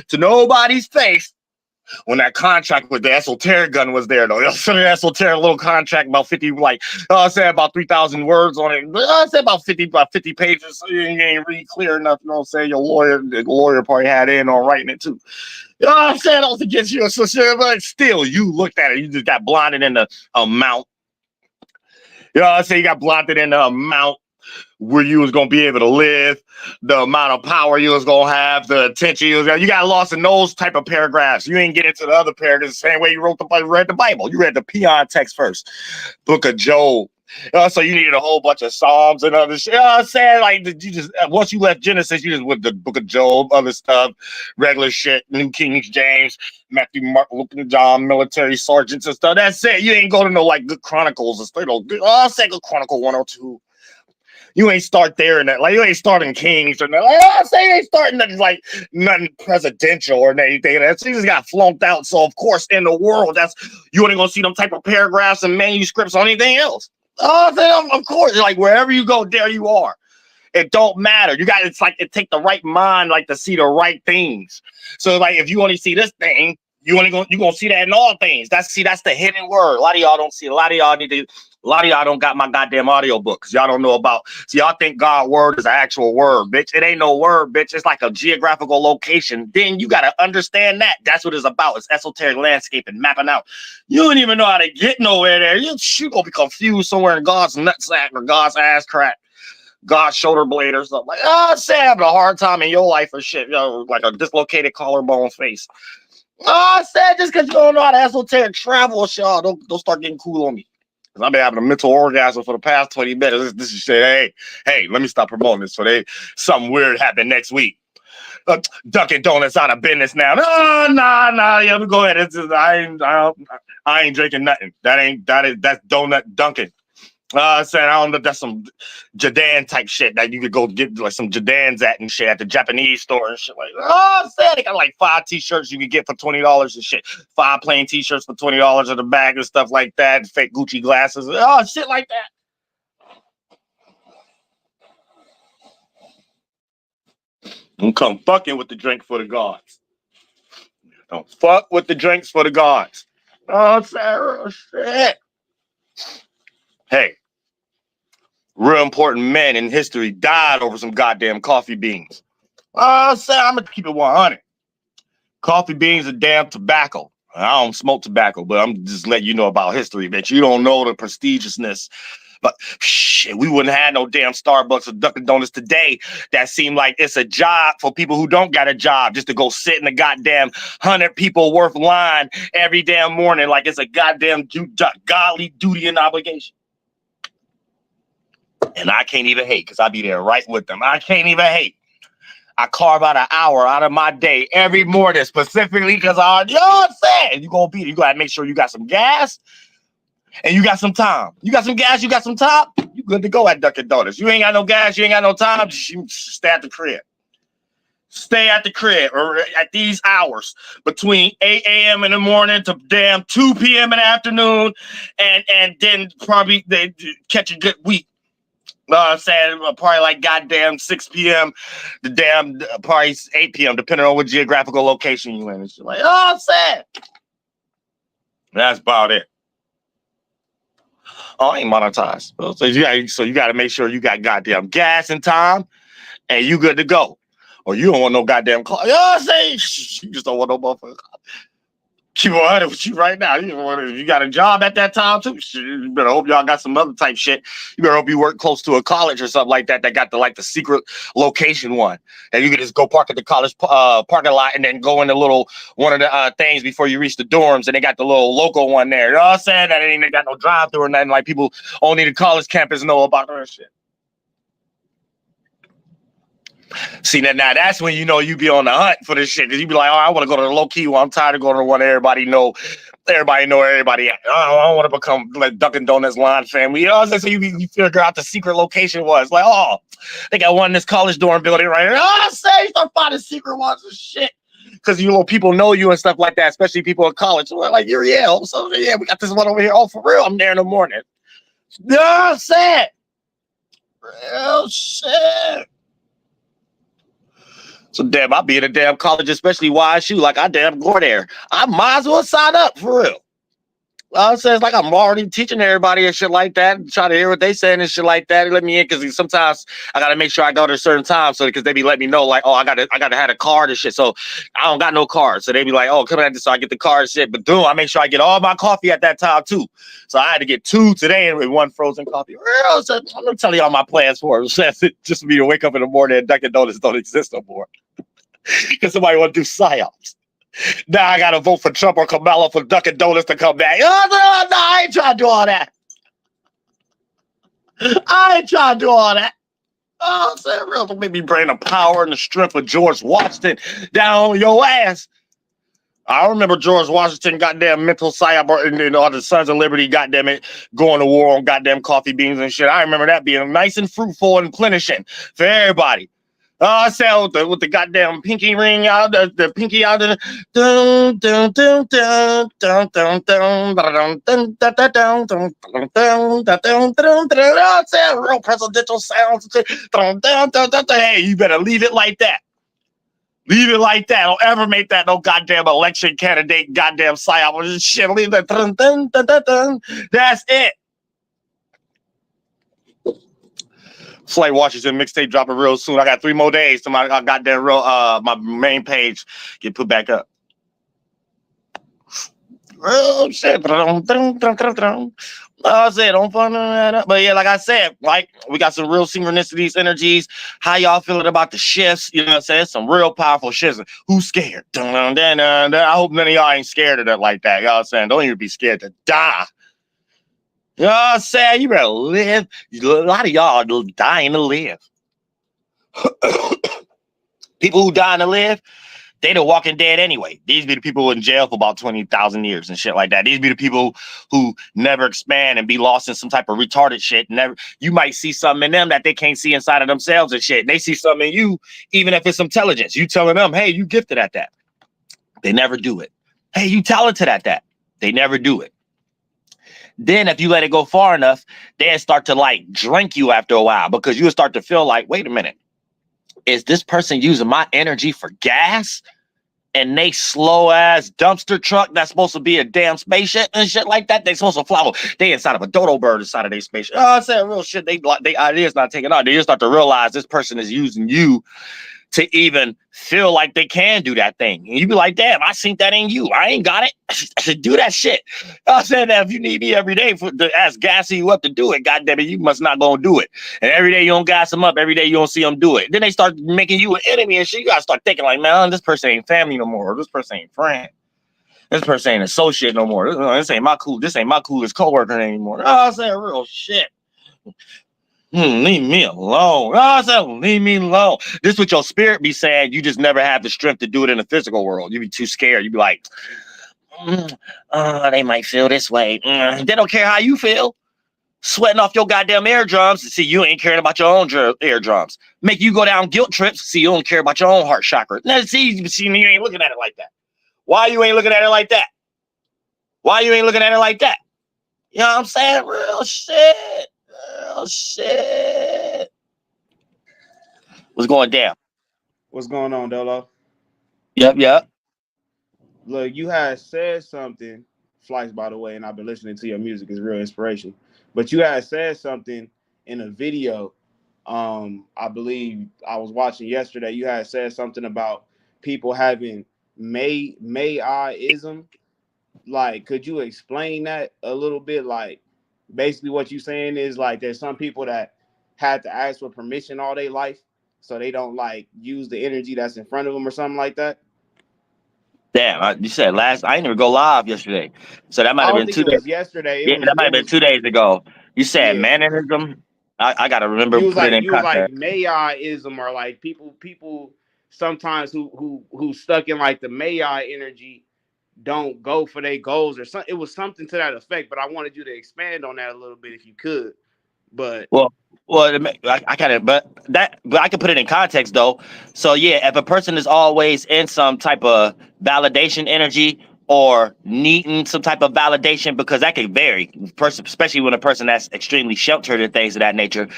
[SPEAKER 2] to nobody's face when that contract with the esoteric gun was there, though. You know, the esoteric little contract, about 50, like, I said about 3,000 words on it. I said about 50 pages. So you ain't really clear enough. You know what I'm saying? The lawyer probably had in on writing it too. You know what I'm saying? I was against you, but still, you looked at it. You just got blinded in the amount. You know what I'm saying? You got blinded in the amount where you was going to be able to live, the amount of power you was going to have, the attention you was going to. You got lost in those type of paragraphs. You ain't get into the other paragraphs the same way you read the Bible. You read the peon text first. Book of Job. So you needed a whole bunch of Psalms and other shit. You know what I'm saying? Like, you just, once you left Genesis, you just went the Book of Job, other stuff, regular shit, New King James, Matthew, Mark, Luke, and John, military sergeants and stuff. That's it. You ain't go to no, like, Good Chronicles and stuff. I'll say Good Chronicle 102. You ain't start there and that. Like, you ain't starting Kings or nothing. Like, I say you ain't starting nothing like nothing presidential or anything. That's you just got flunked out. So, of course, in the world, you ain't gonna see them type of paragraphs and manuscripts on anything else. Of course, like wherever you go, there you are. It don't matter. It's like it take the right mind, like to see the right things. So, like, if you only see this thing, you gonna see that in all things. That's the hidden word. A lot of y'all don't see. A lot of y'all don't got my goddamn audio book because y'all don't know about. See, y'all think God word is an actual word, bitch. It ain't no word, bitch. It's like a geographical location. Then you gotta understand that. That's what it's about. It's esoteric landscape and mapping out. You don't even know how to get nowhere there. You gonna be confused somewhere in God's nutsack or God's ass crack. God's shoulder blade or something. Like, say having a hard time in your life or shit. You know, like a dislocated collarbone face. I said just because you don't know how to esoteric travel, y'all, don't start getting cool on me. Because I've been having a mental orgasm for the past 20 minutes. This is shit. Hey, let me stop promoting this. So something weird happened next week. Dunkin' Donuts out of business now. Nah. Yeah, go ahead. I ain't drinking nothing. That's donut Dunkin'. Saying I don't know, that's some Jadan type shit that you could go get like some Jadans and shit at the Japanese store and shit. Like, they got like 5 t-shirts you could get for $20 and shit. 5 plain t-shirts for $20 in the bag and stuff like that. Fake Gucci glasses. Shit like that. Don't come fucking with the drink for the gods. Don't fuck with the drinks for the gods. Oh, Sarah, shit. Hey, real important men in history died over some goddamn coffee beans. Oh, Sarah, I'm gonna keep it 100. Coffee beans are damn tobacco. I don't smoke tobacco, but I'm just letting you know about history, bitch. You don't know the prestigiousness. But shit, we wouldn't have no damn Starbucks or Dunkin' Donuts today. That seem like it's a job for people who don't got a job, just to go sit in a goddamn 100 people worth line every damn morning like it's a goddamn godly duty and obligation. And I can't even hate because I be there right with them. I can't even hate. I carve out an hour out of my day every morning specifically because you know what I'm saying? You gotta make sure you got some gas and you got some time. You got some gas, you got some time, you good to go at Dunkin' Donuts. You ain't got no gas, you ain't got no time, you stay at the crib. Stay at the crib or at these hours between 8 a.m. in the morning to damn 2 p.m. in the afternoon, and then probably they catch a good week. I'm saying probably like goddamn 6 p.m. the damn probably 8 p.m. depending on what geographical location you in. It's like, oh, I'm saying. That's about it. Oh, I ain't monetized. So you got to make sure you got goddamn gas and time, and you good to go. Or you don't want no goddamn car. You know what I'm saying? You just don't want no motherfucker. Keep on hunting with you right now. You got a job at that time too. You better hope y'all got some other type shit. You better hope you work close to a college or something like that. That got the secret location one, and you can just go park at the college parking lot and then go in the little one of the things before you reach the dorms, and they got the little local one there. You know what I'm saying? That ain't got no drive through or nothing. Like people only the college campus know about that shit. See, now that's when you know you be on the hunt for this shit. Because you be like, oh, I want to go to the low key one. I'm tired of going to the one everybody know everybody at. I don't want to become like Dunkin' Donuts line family. You know what I'm saying? So you figure out the secret location was. Like, oh, they got one in this college dorm building right here. Oh, I say, you start finding secret ones and shit. Because people know you and stuff like that, especially people in college. So like Uriel. So yeah, we got this one over here. Oh, for real, I'm there in the morning. You know what I'm saying? Real shit. So damn, I'll be in a damn college, especially YSU, like I damn go there. I might as well sign up for real. It says like I'm already teaching everybody and shit like that, and try to hear what they saying and shit like that. Let me in because sometimes I gotta make sure I go to a certain time, so because they be letting me know like, oh, I gotta have a card and shit. So I don't got no card, so they be like, oh, come on, so I get the card and shit. But I make sure I get all my coffee at that time too. So I had to get 2 today and with 1 frozen coffee. So I'm gonna tell you all my plans for it. Just for me to wake up in the morning and Dunkin' Donuts don't exist no more because somebody want to do psyops. Now I gotta vote for Trump or Kamala for Dunkin' Donuts to come back. Oh, no, I ain't trying to do all that. I ain't trying to do all that. Oh, I'm saying real. Don't make me bring the power and the strength of George Washington down on your ass. I remember George Washington, goddamn mental psyop, and all the Sons of Liberty, goddamn it, going to war on goddamn coffee beans and shit. I remember that being nice and fruitful and plenishing for everybody. I said with the goddamn pinky ring out, the pinky out, dun dun dun dun dun dun dun dun dun dun dun dun dun. I said real presidential sounds. Hey, you better leave it like that. Leave it like that. Don't ever make that no goddamn election candidate, goddamn psyop shit. Leave that. Dun dun dun dun dun. That's it. Slate Washington mixtape dropping real soon. I got 3 more days to my goddamn my main page get put back up. Real shit. I said, don't fun that up. But yeah, like I said, like we got some real synchronicities, energies. How y'all feeling about the shifts? You know what I'm saying? Some real powerful shifts. Who's scared? I hope none of y'all ain't scared of that like that. Y'all saying, don't even be scared to die. You know what I'm saying? You better live. A lot of y'all are dying to live. People who dying to live, they the walking dead anyway. These be the people in jail for about 20,000 years and shit like that. These be the people who never expand and be lost in some type of retarded shit. You might see something in them that they can't see inside of themselves and shit. And they see something in you, even if it's some intelligence. You telling them, hey, you gifted at that. They never do it. Hey, you talented at that. They never do it. Then if you let it go far enough, they'll start to like drink you after a while because you'll start to feel like, wait a minute. is this person using my energy for gas? And they slow ass dumpster truck that's supposed to be a damn spaceship and shit like that. They supposed to fly. They inside of a dodo bird inside of their spaceship. Oh, I said real shit. They ideas not taking out. They just start to realize this person is using you to even feel like they can do that thing. And you be like, damn, I seen that in you. I ain't got it. I should do that shit. I said that if you need me every day to ask gassing you up to do it, goddamn it, you must not gonna do it. And every day you don't gas them up, every day you don't see them do it. Then they start making you an enemy and shit. You gotta start thinking like, man, this person ain't family no more. This person ain't friend. This person ain't associate no more. This ain't my coolest coworker anymore. Oh, I said real shit. Leave me alone. Oh, I said, leave me alone. This is what your spirit be saying. You just never have the strength to do it in the physical world. You be too scared. You be like, they might feel this way. They don't care how you feel. Sweating off your goddamn eardrums. See, you ain't caring about your own eardrums. Make you go down guilt trips. See, you don't care about your own heart chakra. Now, see, you ain't looking at it like that. Why you ain't looking at it like that? Why you ain't looking at it like that? You know what I'm saying? Real shit. Real shit. What's going down?
[SPEAKER 3] What's going on, Dolo?
[SPEAKER 2] Yep.
[SPEAKER 3] Look, you had said something, Flights, by the way, and I've been listening to your music. It's real inspiration. But you had said something in a video, I believe I was watching yesterday. You had said something about people having may-I-ism. Like, could you explain that a little bit? Like, basically what you're saying is, like, there's some people that had to ask for permission all their life, so they don't, like, use the energy that's in front of them or something like that.
[SPEAKER 2] Damn, you said last. I didn't even go live yesterday, so that might
[SPEAKER 3] I
[SPEAKER 2] have
[SPEAKER 3] don't
[SPEAKER 2] been
[SPEAKER 3] think
[SPEAKER 2] 2
[SPEAKER 3] it
[SPEAKER 2] days.
[SPEAKER 3] was yesterday.
[SPEAKER 2] Yeah, that might have been 2 days ago. You said
[SPEAKER 3] Yeah.
[SPEAKER 2] mannerism. I gotta remember
[SPEAKER 3] You was
[SPEAKER 2] put it
[SPEAKER 3] like
[SPEAKER 2] in context.
[SPEAKER 3] may-I-ism, or like people sometimes who stuck in like the may-I energy don't go for their goals or something. It was something to that effect, but I wanted you to expand on that a little bit if you could. But
[SPEAKER 2] Well, I kind of, but I can put it in context though. So yeah, if a person is always in some type of validation energy or needing some type of validation, because that can vary, person, especially when a person that's extremely sheltered and things of that nature.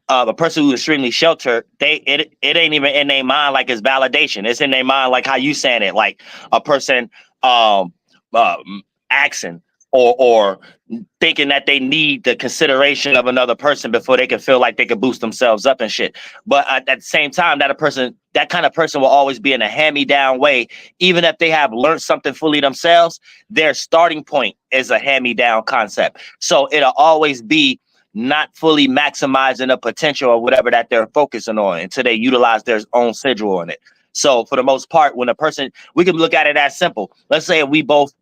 [SPEAKER 2] A person who's extremely sheltered, it ain't even in their mind like it's validation. It's in their mind like how you saying it, like a person uh, asking or thinking that they need the consideration of another person before they can feel like they can boost themselves up and shit. But at the same time, that kind of person will always be in a hand-me-down way. Even if they have learned something fully themselves, their starting point is a hand-me-down concept. So it'll always be not fully maximizing the potential or whatever that they're focusing on until they utilize their own sigil in it. So for the most part, when a person, we can look at it as simple. Let's say we both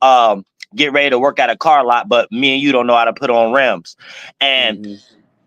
[SPEAKER 2] get ready to work at a car lot, but me and you don't know how to put on rims. And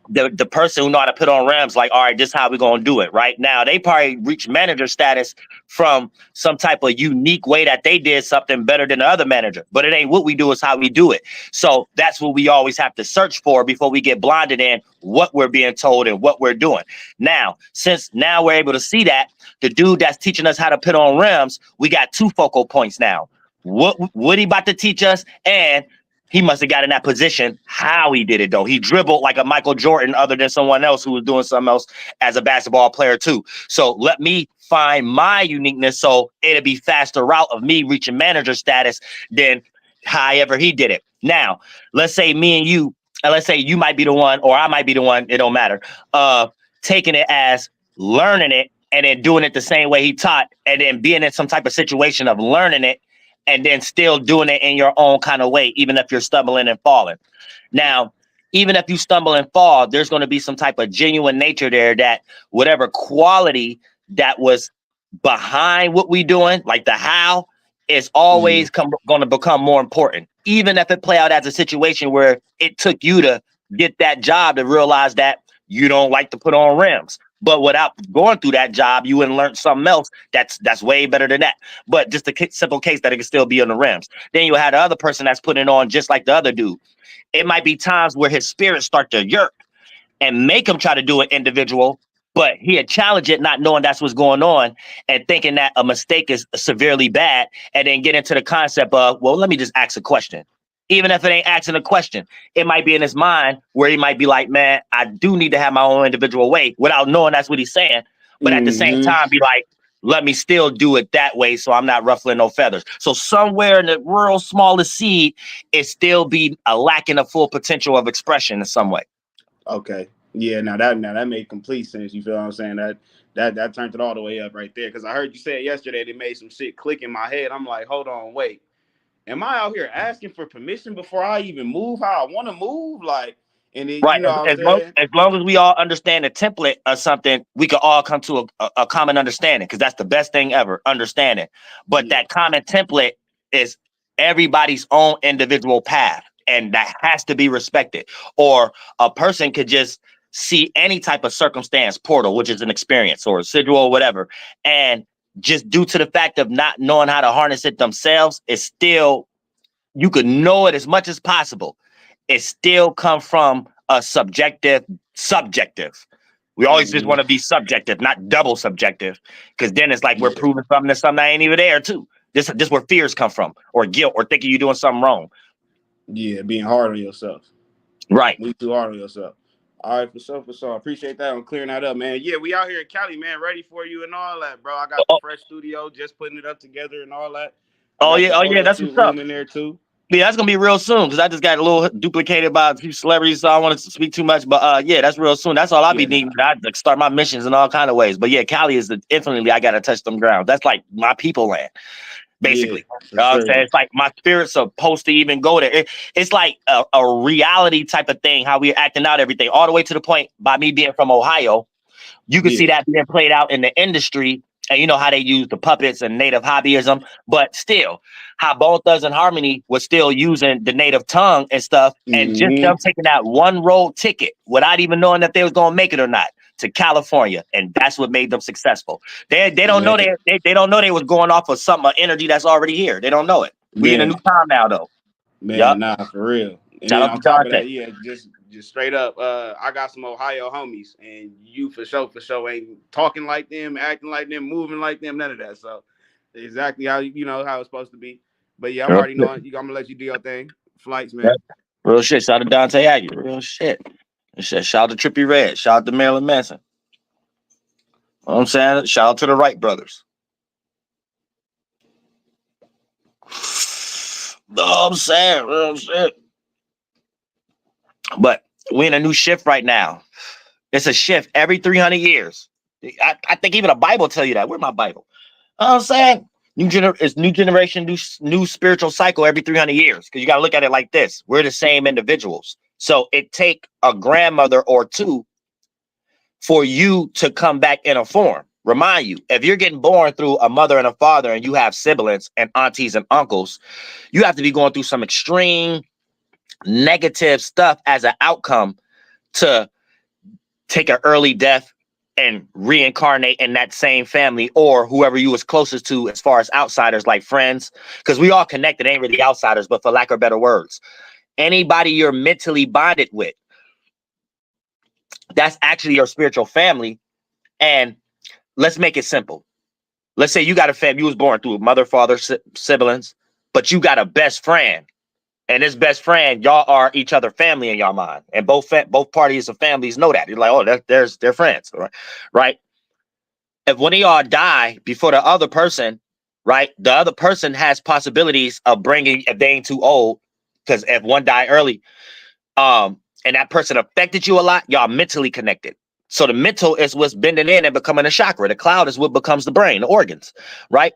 [SPEAKER 2] the person who know how to put on rims, like, all right, this is how we're going to do it right now. They probably reach manager status from some type of unique way that they did something better than the other manager, but it ain't what we do, is how we do it. So that's what we always have to search for before we get blinded in what we're being told and what we're doing. Now, since now we're able to see that the dude that's teaching us how to put on rims, we got two focal points now. What he about to teach us, and he must have got in that position. How he did it, though. He dribbled like a Michael Jordan, other than someone else who was doing something else as a basketball player, too. So let me find my uniqueness so it'll be faster route of me reaching manager status than however he did it. Now, let's say me and you, and let's say you might be the one, or I might be the one, it don't matter, taking it as learning it and then doing it the same way he taught, and then being in some type of situation of learning it and then still doing it in your own kind of way, even if you're stumbling and falling. Now, even if you stumble and fall, there's going to be some type of genuine nature there that whatever quality that was behind what we doing, like the how, is always going to become more important. Even if it play out as a situation where it took you to get that job to realize that you don't like to put on rims. But without going through that job, you wouldn't learn something else that's way better than that. But just a simple case that it can still be on the rims. Then you had the other person that's putting on just like the other dude. It might be times where his spirits start to yerk and make him try to do it individual, but he had challenged it, not knowing that's what's going on and thinking that a mistake is severely bad, and then get into the concept of, well, let me just ask a question. Even if it ain't asking a question, it might be in his mind where he might be like, man, I do need to have my own individual way, without knowing that's what he's saying. but at the same time be like, let me still do it that way so I'm not ruffling no feathers. So somewhere in the real smallest seed, it still be a lacking of full potential of expression in some way.
[SPEAKER 3] Okay. Yeah, now that made complete sense. You feel what I'm saying? That turned it all the way up right there. Because I heard you say it yesterday, it made some shit click in my head. I'm like, hold on, wait. Am I out here asking for permission before I even move how I want to move? Like, and it,
[SPEAKER 2] Right.
[SPEAKER 3] you know what I'm
[SPEAKER 2] As long
[SPEAKER 3] saying?
[SPEAKER 2] as long as we all understand the template of something, we could all come to a common understanding, because that's the best thing ever, understanding. But
[SPEAKER 3] Yeah.
[SPEAKER 2] that common template is everybody's own individual path, and that has to be respected. Or a person could just see any type of circumstance portal, which is an experience or residual or whatever, and just due to the fact of not knowing how to harness it themselves, it's still, you could know it as much as possible. It still come from a subjective. We always just want to be subjective, not double subjective, because then it's like we're proving something that something that ain't even there too. This where fears come from, or guilt, or thinking you're doing something wrong.
[SPEAKER 3] Yeah, being hard on yourself.
[SPEAKER 2] Right.
[SPEAKER 3] We too hard on yourself. All right, for sure. Appreciate that on clearing that up, man. Yeah, we out here in Cali, man, ready for you and all that, bro. I got the fresh studio, just putting it up together and all that. I got the photo
[SPEAKER 2] That's what's
[SPEAKER 3] shoot
[SPEAKER 2] up.
[SPEAKER 3] room in there too.
[SPEAKER 2] Yeah, that's gonna be real soon, because I just got a little duplicated by a few celebrities, so I don't want to speak too much. But yeah, that's real soon. That's all I'll be needing. I like start my missions in all kind of ways. But yeah, Cali is infinitely, I gotta touch them grounds. That's like my people land, basically.
[SPEAKER 3] Yeah,
[SPEAKER 2] You know what I'm saying? It's like my spirit's supposed to even go there. It's like a reality type of thing, how we're acting out everything, all the way to the point, by me being from Ohio, you can see that being played out in the industry. And you know how they use the puppets and native hobbyism, but still, how Bone Thugs and Harmony was still using the native tongue and stuff, and just them taking that one road ticket without even knowing if they was gonna make it or not to California, and that's what made them successful. They don't know they don't know they was going off of some energy that's already here. They don't know it. We in a new time now, though.
[SPEAKER 3] Man, nah, for real. And
[SPEAKER 2] Shout
[SPEAKER 3] then
[SPEAKER 2] out to
[SPEAKER 3] on top of
[SPEAKER 2] Dante.
[SPEAKER 3] that, yeah, just straight up, I got some Ohio homies, and you for sure ain't talking like them, acting like them, moving like them, none of that. So exactly how you know how it's supposed to be. But yeah, I'm already knowing. I'm gonna let you do your thing. Flights, man.
[SPEAKER 2] Real shit. Shout out to Dante Aggie. Real shit. Shout out to Trippie Redd. Shout out to Marilyn Manson. You know what I'm saying? Shout out to the Wright brothers. No, I'm saying real shit. But we're in a new shift right now. It's a shift every 300 years. I think even the Bible tell you that. Where's my Bible? You know what I'm saying? It's new generation, new spiritual cycle every 300 years. Because you got to look at it like this. We're the same individuals. So it take a grandmother or two for you to come back in a form. Remind you, if you're getting born through a mother and a father and you have siblings and aunties and uncles, you have to be going through some extreme negative stuff as an outcome to take an early death and reincarnate in that same family, or whoever you was closest to as far as outsiders, like friends, because we all connected, ain't really outsiders, but for lack of better words, anybody you're mentally bonded with, that's actually your spiritual family. And let's make it simple. Let's say you got a family, you was born through mother, father, siblings, but you got a best friend. And this best friend, y'all are each other family in y'all mind. And both parties of families know that. You're like, oh, they're friends, right? If one of y'all die before the other person, right, the other person has possibilities of bringing, if they ain't too old, because if one died early, and that person affected you a lot, y'all mentally connected. So the mental is what's bending in and becoming a chakra. The cloud is what becomes the brain, the organs, right?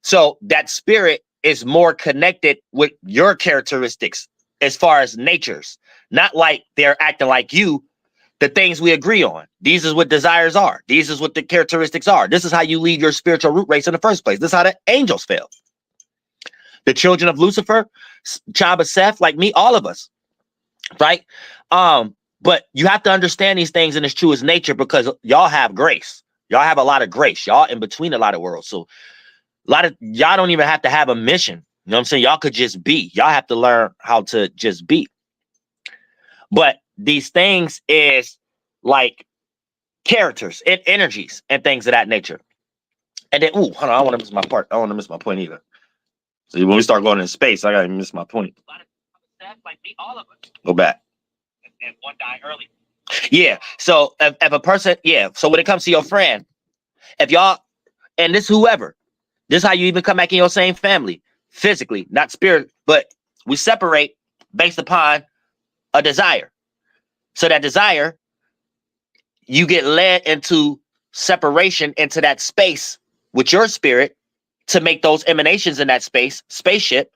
[SPEAKER 2] So that spirit is more connected with your characteristics as far as natures, not like they're acting like you. The things we agree on. These is what desires are. These is what the characteristics are. This is how you lead your spiritual root race in the first place. This is how the angels fail. The children of Lucifer, child of Seth, like me, all of us, right? But you have to understand these things in its truest nature, because y'all have grace. Y'all have a lot of grace. Y'all in between a lot of worlds. So a lot of y'all don't even have to have a mission. You know what I'm saying? Y'all could just be. Y'all have to learn how to just be. But these things is like characters and energies and things of that nature. And then, hold on, I don't want to miss my part. I don't want to miss my point either. So when we start going in space, I gotta miss my point. Like me, all of us. Go back. And one died early. Yeah. So if a person, so when it comes to your friend,
[SPEAKER 4] if y'all, and this whoever, this is how you even come back in your same family, physically, not spirit, but we separate based upon a desire. So that desire, you get led into separation into that space with your spirit to make those emanations in that spaceship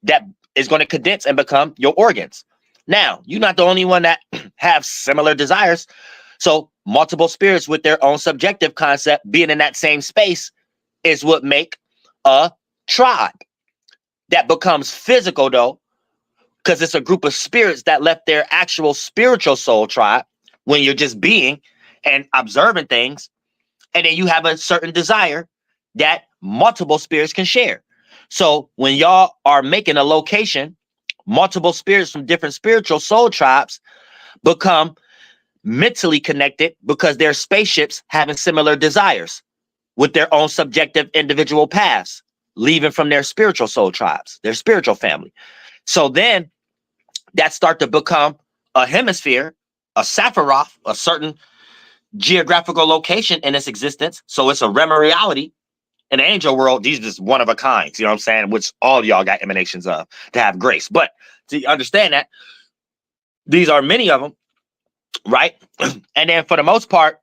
[SPEAKER 4] that is going to condense and become your organs. Now, you're not the only one that have similar desires. So multiple spirits with their own subjective concept being in that same space is what make a tribe that becomes physical, though, because it's a group of spirits that left their actual spiritual soul tribe when you're just being and observing things. And then you have a certain desire that multiple spirits can share. So when y'all are making a location, multiple spirits from different spiritual soul tribes become mentally connected because they're spaceships having similar desires with their own subjective individual paths, leaving from their spiritual soul tribes, their spiritual family. So then that start to become a hemisphere, a Sephiroth, a certain geographical location in its existence. So it's a realm of reality. In the angel world, these are just one of a kind, you know what I'm saying? Which all y'all got emanations of to have grace. But to understand that, these are many of them, right? And then for the most part,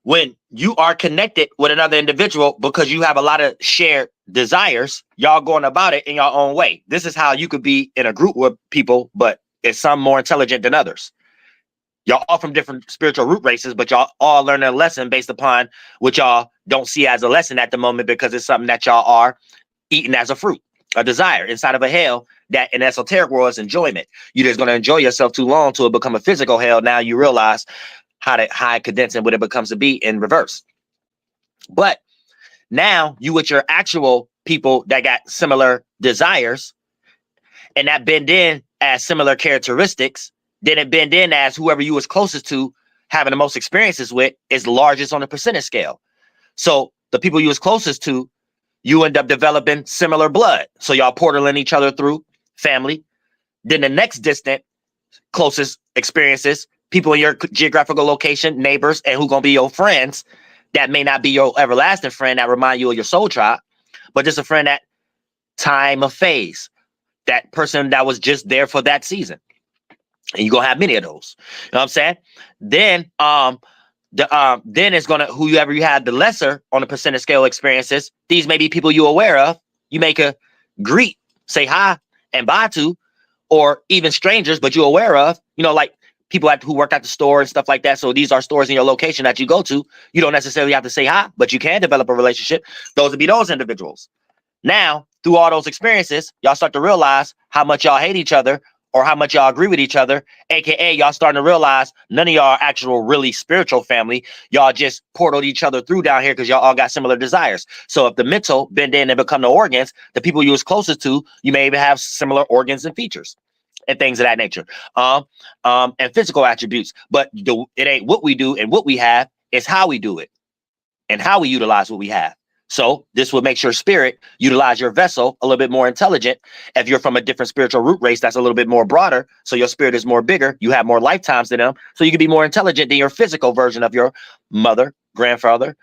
[SPEAKER 4] when you are connected with another individual because you have a lot of shared desires, y'all going about it in your own way. This is how you could be in a group with people, but it's some more intelligent than others. Y'all all from different spiritual root races, but y'all all learn a lesson based upon what y'all don't see as a lesson at the moment because it's something that y'all are eating as a fruit, a desire inside of a hell that in esoteric world is enjoyment. You're just going to enjoy yourself too long till it become a physical hell. Now you realize how it condenses and what it becomes to be in reverse. But now you with your actual people that got similar desires and that bend in as similar characteristics, then it bend in as whoever you was closest to having the most experiences with is largest on the percentage scale. So the people you was closest to, you end up developing similar blood. So y'all portaling each other through family. Then the next distant closest experiences, people in your geographical location, neighbors, and who gonna be your friends that may not be your everlasting friend that remind you of your soul tribe, but just a friend that time of phase, that person that was just there for that season. And you're gonna have many of those. You know what I'm saying? Then then it's gonna whoever you have the lesser on the percentage scale experiences, these may be people you're aware of. You make a greet, say hi and bye to, or even strangers, but you're aware of, you know, like people who work at the store and stuff like that. So these are stores in your location that you go to. You don't necessarily have to say hi, but you can develop a relationship. Those would be those individuals. Now, through all those experiences, y'all start to realize how much y'all hate each other or how much y'all agree with each other, aka y'all starting to realize none of y'all are actual really spiritual family. Y'all just portaled each other through down here because y'all all got similar desires. So if the mental bend in and become the organs, the people you was closest to, you may even have similar organs and features and things of that nature, and physical attributes. But it ain't what we do and what we have, it's how we do it and how we utilize what we have. So this will make your spirit utilize your vessel a little bit more intelligent. If you're from a different spiritual root race, that's a little bit more broader. So your spirit is more bigger. You have more lifetimes than them. So you can be more intelligent than your physical version of your mother, grandfather,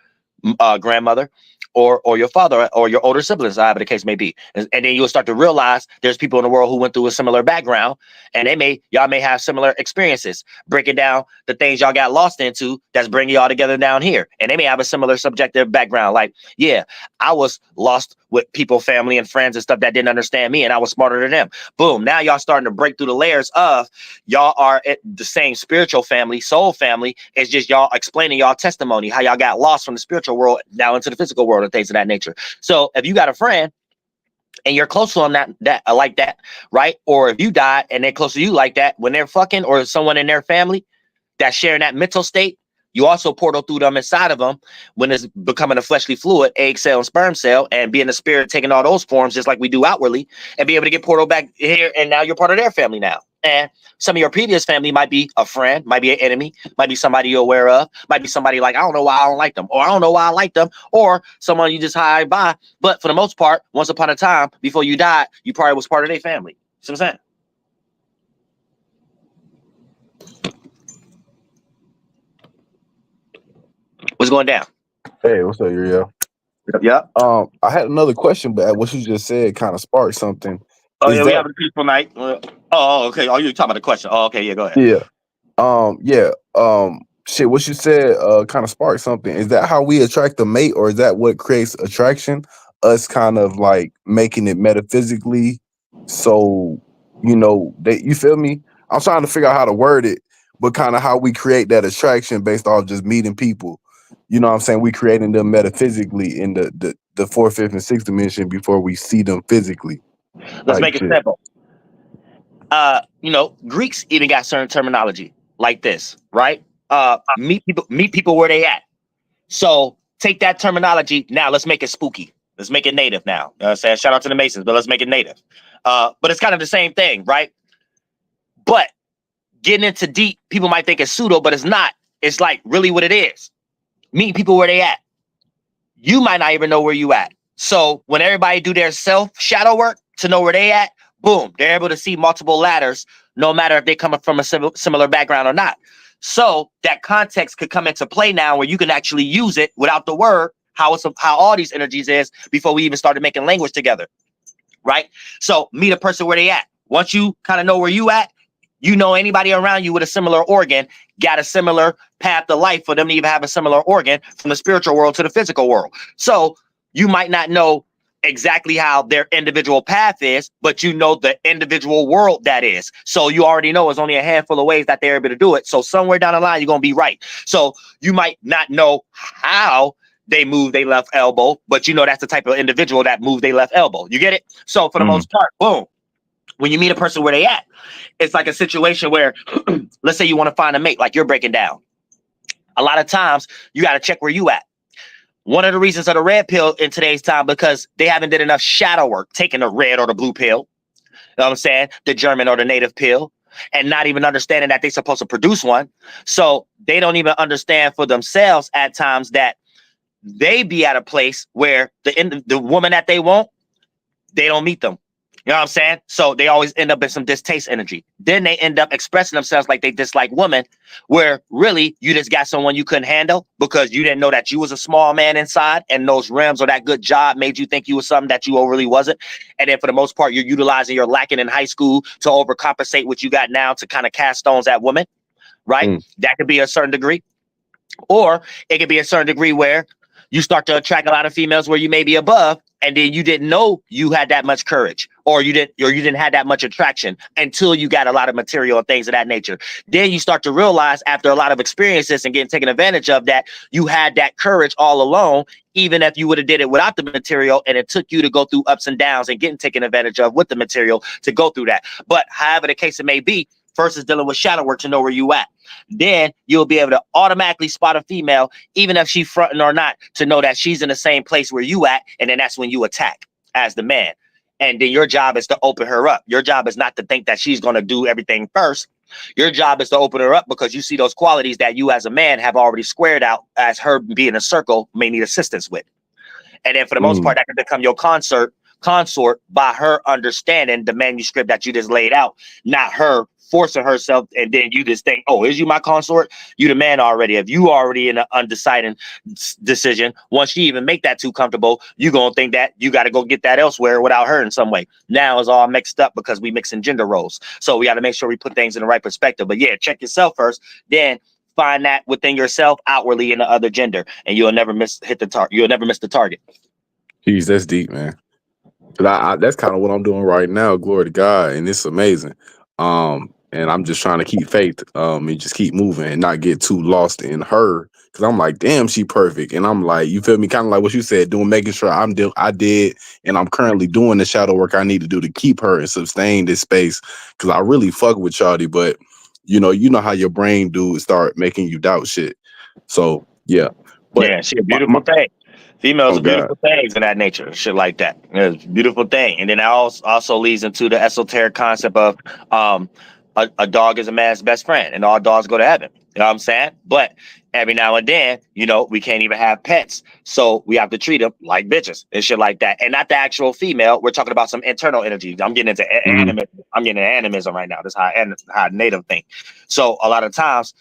[SPEAKER 4] grandmother, or your father or your older siblings, however the case may be. And then you'll start to realize there's people in the world who went through a similar background, and y'all may have similar experiences, breaking down the things y'all got lost into that's bringing y'all together down here. And they may have a similar subjective background. Like, yeah, I was lost with people, family, and friends and stuff that didn't understand me, and I was smarter than them. Boom. Now y'all starting to break through the layers of y'all are at the same spiritual family, soul family. It's just y'all explaining y'all testimony, how y'all got lost from the spiritual world now into the physical world and things of that nature. So if you got a friend and you're close to them that like that, right? Or if you died and they're close to you like that, when they're fucking, or someone in their family that's sharing that mental state, you also portal through them inside of them when it's becoming a fleshly fluid, egg cell and sperm cell, and being the spirit taking all those forms just like we do outwardly, and be able to get portal back here, and now you're part of their family now. And some of your previous family might be a friend, might be an enemy, might be somebody you're aware of, might be somebody like, I don't know why I don't like them, or I don't know why I like them, or someone you just hide by. But for the most part, once upon a time, before you died, you probably was part of their family. See what I'm saying? What's going down?
[SPEAKER 5] Hey, what's up, Uriel?
[SPEAKER 4] Yeah.
[SPEAKER 5] I had another question, but what you just said kind of sparked something.
[SPEAKER 4] Oh
[SPEAKER 5] Is
[SPEAKER 4] yeah, we
[SPEAKER 5] that
[SPEAKER 4] have a peaceful night. Okay. Oh, you talking about the question? Oh, okay. Yeah, go ahead.
[SPEAKER 5] yeah? Yeah. Shit, what you said kind of sparked something. Is that how we attract a mate, or is that what creates attraction? Us kind of like making it metaphysically, so that you feel me? I'm trying to figure out how to word it, but kind of how we create that attraction based off just meeting people. You know what I'm saying? We creating them metaphysically in the fourth, fifth, and sixth dimension before we see them physically.
[SPEAKER 4] Let's
[SPEAKER 5] Type
[SPEAKER 4] make it
[SPEAKER 5] shit.
[SPEAKER 4] simple. Greeks even got certain terminology like this, right? Meet people where they at. So take that terminology. Now let's make it spooky. Let's make it native now. You know what I'm saying? Shout out to the Masons, but let's make it native. But it's kind of the same thing, right? But getting into deep, people might think it's pseudo, but it's not. It's like really what it is. Meeting people where they at. You might not even know where you at. So when everybody do their self shadow work to know where they at, boom, they're able to see multiple ladders, no matter if they come from a similar background or not. So that context could come into play now, where you can actually use it without the word, how all these energies is before we even started making language together, right? So meet a person where they at. Once you kind of know where you at, you know anybody around you with a similar organ got a similar path to life for them to even have a similar organ from the spiritual world to the physical world. So you might not know exactly how their individual path is, but you know the individual world that is. So you already know it's only a handful of ways that they're able to do it. So somewhere down the line, you're going to be right. So you might not know how they move their left elbow, but you know that's the type of individual that moves their left elbow. You get it? So for the most part, boom. When you meet a person where they at, it's like a situation where, let's say you want to find a mate, like you're breaking down. A lot of times you got to check where you at. One of the reasons of the red pill in today's time, because they haven't did enough shadow work, taking the red or the blue pill, you know what I'm saying? The German or the native pill, and not even understanding that they're supposed to produce one. So they don't even understand for themselves at times that they be at a place where the woman that they want, they don't meet them. You know what I'm saying? So they always end up in some distaste energy. Then they end up expressing themselves like they dislike women, where really you just got someone you couldn't handle because you didn't know that you was a small man inside, and those rims or that good job made you think you was something that you really wasn't. And then for the most part, you're utilizing your lacking in high school to overcompensate what you got now to kind of cast stones at women, right? That could be a certain degree. Or it could be a certain degree where you start to attract a lot of females where you may be above, and then you didn't know you had that much courage, or you didn't have that much attraction until you got a lot of material and things of that nature. Then you start to realize after a lot of experiences and getting taken advantage of that you had that courage all alone, even if you would have did it without the material, and it took you to go through ups and downs and getting taken advantage of with the material to go through that. But however the case it may be, first is dealing with shadow work to know where you at. Then you'll be able to automatically spot a female, even if she's fronting or not, to know that she's in the same place where you at. And then that's when you attack as the man. And then your job is to open her up. Your job is not to think that she's going to do everything first. Your job is to open her up because you see those qualities that you as a man have already squared out as her being a circle may need assistance with. And then for the most part, that can become your consort by her understanding the manuscript that you just laid out, not her forcing herself, and then you just think, oh, is you my consort? You the man already. If you already in an undecided decision, once you even make that too comfortable, you gonna think that you got to go get that elsewhere without her in some way. Now it's all mixed up because we mixing gender roles. So we got to make sure we put things in the right perspective. But yeah, check yourself first, then find that within yourself outwardly in the other gender, and you'll never miss the target.
[SPEAKER 5] Jeez, that's deep, man. That's kind of what I'm doing right now. Glory to God, and it's amazing. And I'm just trying to keep faith, and just keep moving and not get too lost in her. Cause I'm like, damn, she perfect, and I'm like, you feel me? Kind of like what you said, making sure I did, and I'm currently doing the shadow work I need to do to keep her and sustain this space. Cause I really fuck with Shawty, but you know how your brain do start making you doubt shit. So yeah, but
[SPEAKER 4] yeah, she a beautiful thing. Females
[SPEAKER 5] oh
[SPEAKER 4] are beautiful things of that nature, shit like that. It's a beautiful thing. And then that also leads into the esoteric concept of a dog is a man's best friend, and all dogs go to heaven. You know what I'm saying? But every now and then, we can't even have pets. So we have to treat them like bitches and shit like that. And not the actual female. We're talking about some internal energy. I'm getting into animism. I'm getting into animism right now. That's how native think. So a lot of times,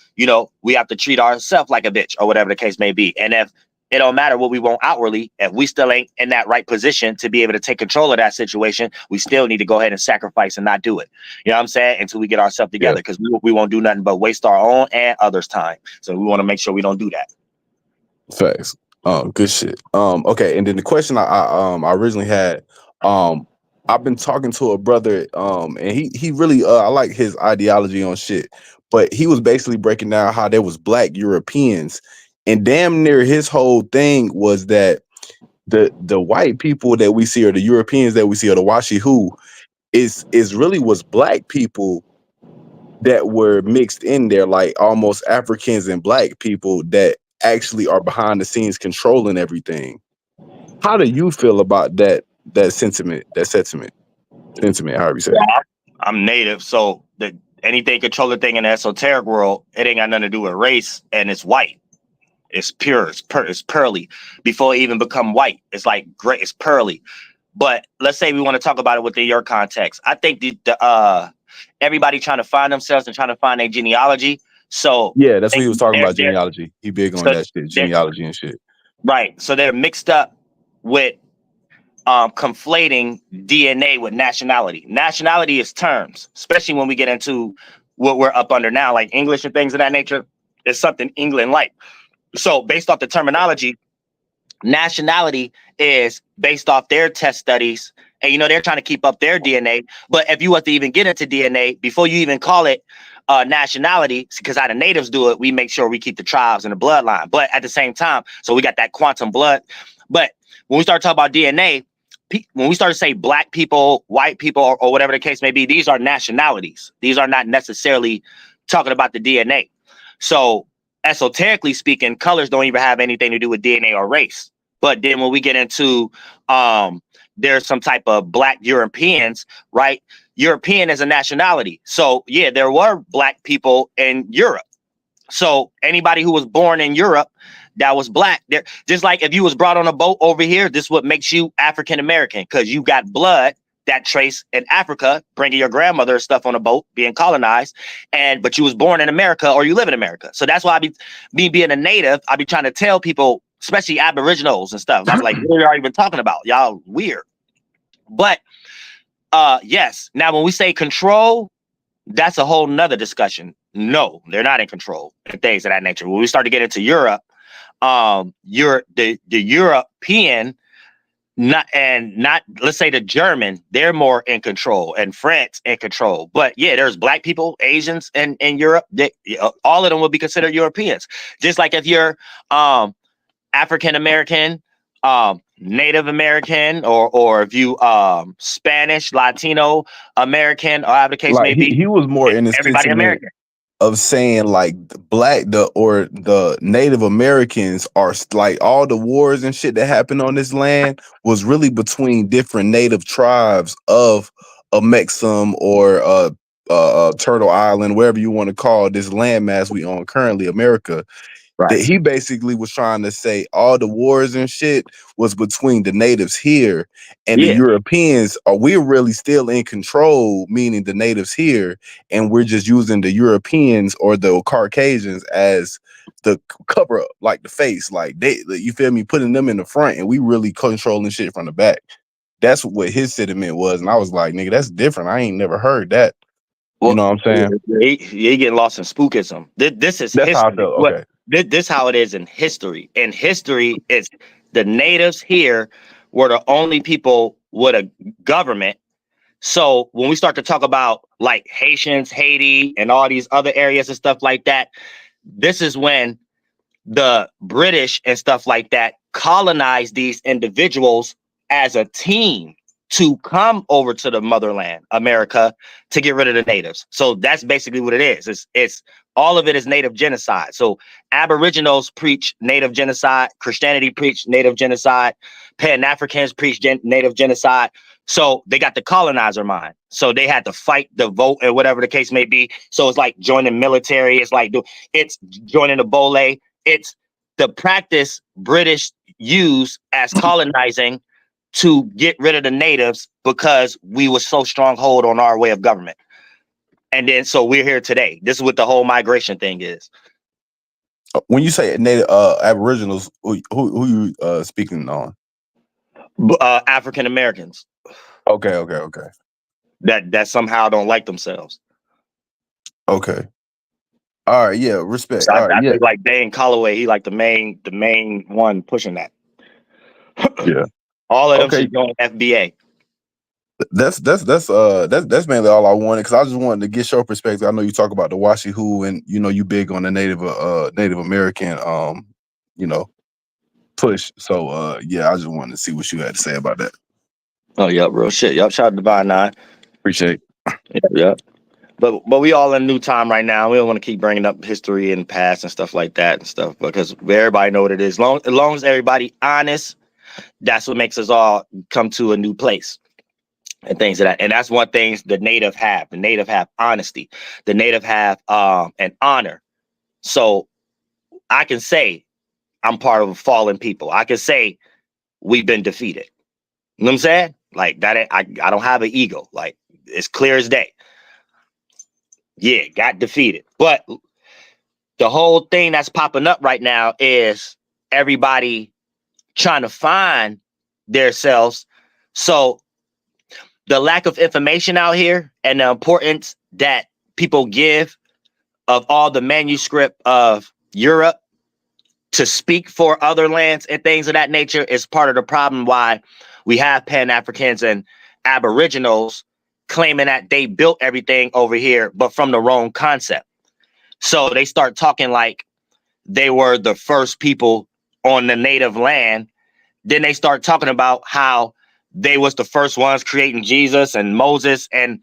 [SPEAKER 4] we have to treat ourselves like a bitch or whatever the case may be. And if it don't matter what we want outwardly. If we still ain't in that right position to be able to take control of that situation, we still need to go ahead and sacrifice and not do it. You know what I'm saying? Until we get ourselves together, because we won't do nothing but waste our own and others' time. So we want to make sure we don't do that.
[SPEAKER 5] Facts. Good shit. Okay, and then the question I originally had, I've been talking to a brother, and he really I like his ideology on shit, but he was basically breaking down how there was black Europeans, and damn near his whole thing was that the white people that we see, or the Europeans that we see, or the Washi who is really was black people that were mixed in there, like almost Africans and black people that actually are behind the scenes controlling everything. How do you feel about that sentiment, however you say it?
[SPEAKER 4] I'm native, so anything controller thing in the esoteric world, it ain't got nothing to do with race, and it's white. It's pure, it's pearly. Before it even become white, it's like gray, it's pearly. But let's say we want to talk about it within your context. I think the everybody trying to find themselves and trying to find their genealogy. So
[SPEAKER 5] yeah, that's what he was talking about, genealogy. He big on that shit, genealogy and shit.
[SPEAKER 4] Right. So they're mixed up with conflating DNA with nationality. Nationality is terms, especially when we get into what we're up under now, like English and things of that nature. It's something England like. So based off the terminology, nationality is based off their test studies. And, you know, they're trying to keep up their DNA. But if you want to even get into DNA, before you even call it nationality, because how the natives do it, we make sure we keep the tribes and the bloodline. But at the same time, so we got that quantum blood. But when we start talking about DNA, when we start to say black people, white people, or whatever the case may be, these are nationalities. These are not necessarily talking about the DNA. So esoterically speaking, colors don't even have anything to do with DNA or race. But then when we get into there's some type of black Europeans, right? European is a nationality. So yeah, there were black people in Europe. So anybody who was born in Europe that was black, there, just like if you was brought on a boat over here, this is what makes you African American, because you got blood that trace in Africa, bringing your grandmother stuff on a boat, being colonized, but you was born in America or you live in America. So that's why me being a native, I be trying to tell people, especially Aboriginals and stuff. I'm like, what are you even talking about? Y'all weird. But yes, now when we say control, that's a whole nother discussion. No, they're not in control and things of that nature. When we start to get into Europe, the European, not let's say the German, they're more in control, and France in control. But yeah, there's black people, Asians in Europe. All of them will be considered Europeans. Just like if you're African American, Native American, or if you Spanish, Latino American, or however the case may be.
[SPEAKER 5] He was more in the
[SPEAKER 4] everybody American
[SPEAKER 5] of saying like the Native Americans are like all the wars and shit that happened on this land was really between different native tribes of a Mexum or Turtle Island, wherever you want to call this landmass we own currently, America. That he basically was trying to say all the wars and shit was between the natives here and the Europeans. Are we really still in control, meaning the natives here, and we're just using the Europeans or the Caucasians as the cover up, like the face, like you feel me, putting them in the front, and we really controlling shit from the back. That's what his sentiment was, and I was like, nigga, that's different. I ain't never heard that. You know what I'm saying?
[SPEAKER 4] He getting lost in spookism. This is
[SPEAKER 5] that's
[SPEAKER 4] history.
[SPEAKER 5] How I felt. Okay.
[SPEAKER 4] This how it is in history. In history, it's the natives here were the only people with a government. So when we start to talk about like Haitians, Haiti, and all these other areas and stuff like that, this is when the British and stuff like that colonized these individuals as a team to come over to the motherland, America, to get rid of the natives. So that's basically what it is. It's all of it is native genocide. So Aboriginals preach native genocide, Christianity preach native genocide, Pan-Africans preach native genocide. So they got the colonizer mind. So they had to fight the vote and whatever the case may be. So it's like joining military. It's like it's joining the Bole. It's the practice British use as colonizing to get rid of the natives because we were so stronghold on our way of government. And then so we're here today. This is what the whole migration thing is.
[SPEAKER 5] When you say native Aboriginals, who you speaking on?
[SPEAKER 4] African Americans
[SPEAKER 5] Okay.
[SPEAKER 4] that somehow don't like themselves.
[SPEAKER 5] Okay. All right. Yeah. Respect.
[SPEAKER 4] So
[SPEAKER 5] All right.
[SPEAKER 4] I
[SPEAKER 5] Yeah.
[SPEAKER 4] think like Dane Calloway, he like the main one pushing that.
[SPEAKER 5] Yeah.
[SPEAKER 4] All of them
[SPEAKER 5] Okay.
[SPEAKER 4] should go in FBA.
[SPEAKER 5] That's mainly all I wanted, because I just wanted to get your perspective. I know you talk about the Washi Who, and you big on the Native American push. So yeah, I just wanted to see what you had to say about that.
[SPEAKER 4] Oh, yep, real shit. Yep, shout out to Divine Nine.
[SPEAKER 5] Appreciate it.
[SPEAKER 4] Yep. But we all in a new time right now. We don't want to keep bringing up history and past and stuff like that and stuff, because everybody know what it is. As long as everybody honest, that's what makes us all come to a new place and things of that. And that's one thing the native have. The native have honesty. The native have an honor. So I can say I'm part of a fallen people. I can say we've been defeated. You know what I'm saying? Like that. I don't have an ego. Like, it's clear as day. Yeah, got defeated. But the whole thing that's popping up right now is everybody trying to find themselves. So the lack of information out here and the importance that people give of all the manuscript of Europe to speak for other lands and things of that nature is part of the problem why we have Pan-Africans and Aboriginals claiming that they built everything over here, but from the wrong concept. So they start talking like they were the first people on the native land. Then they start talking about how they was the first ones creating Jesus and Moses and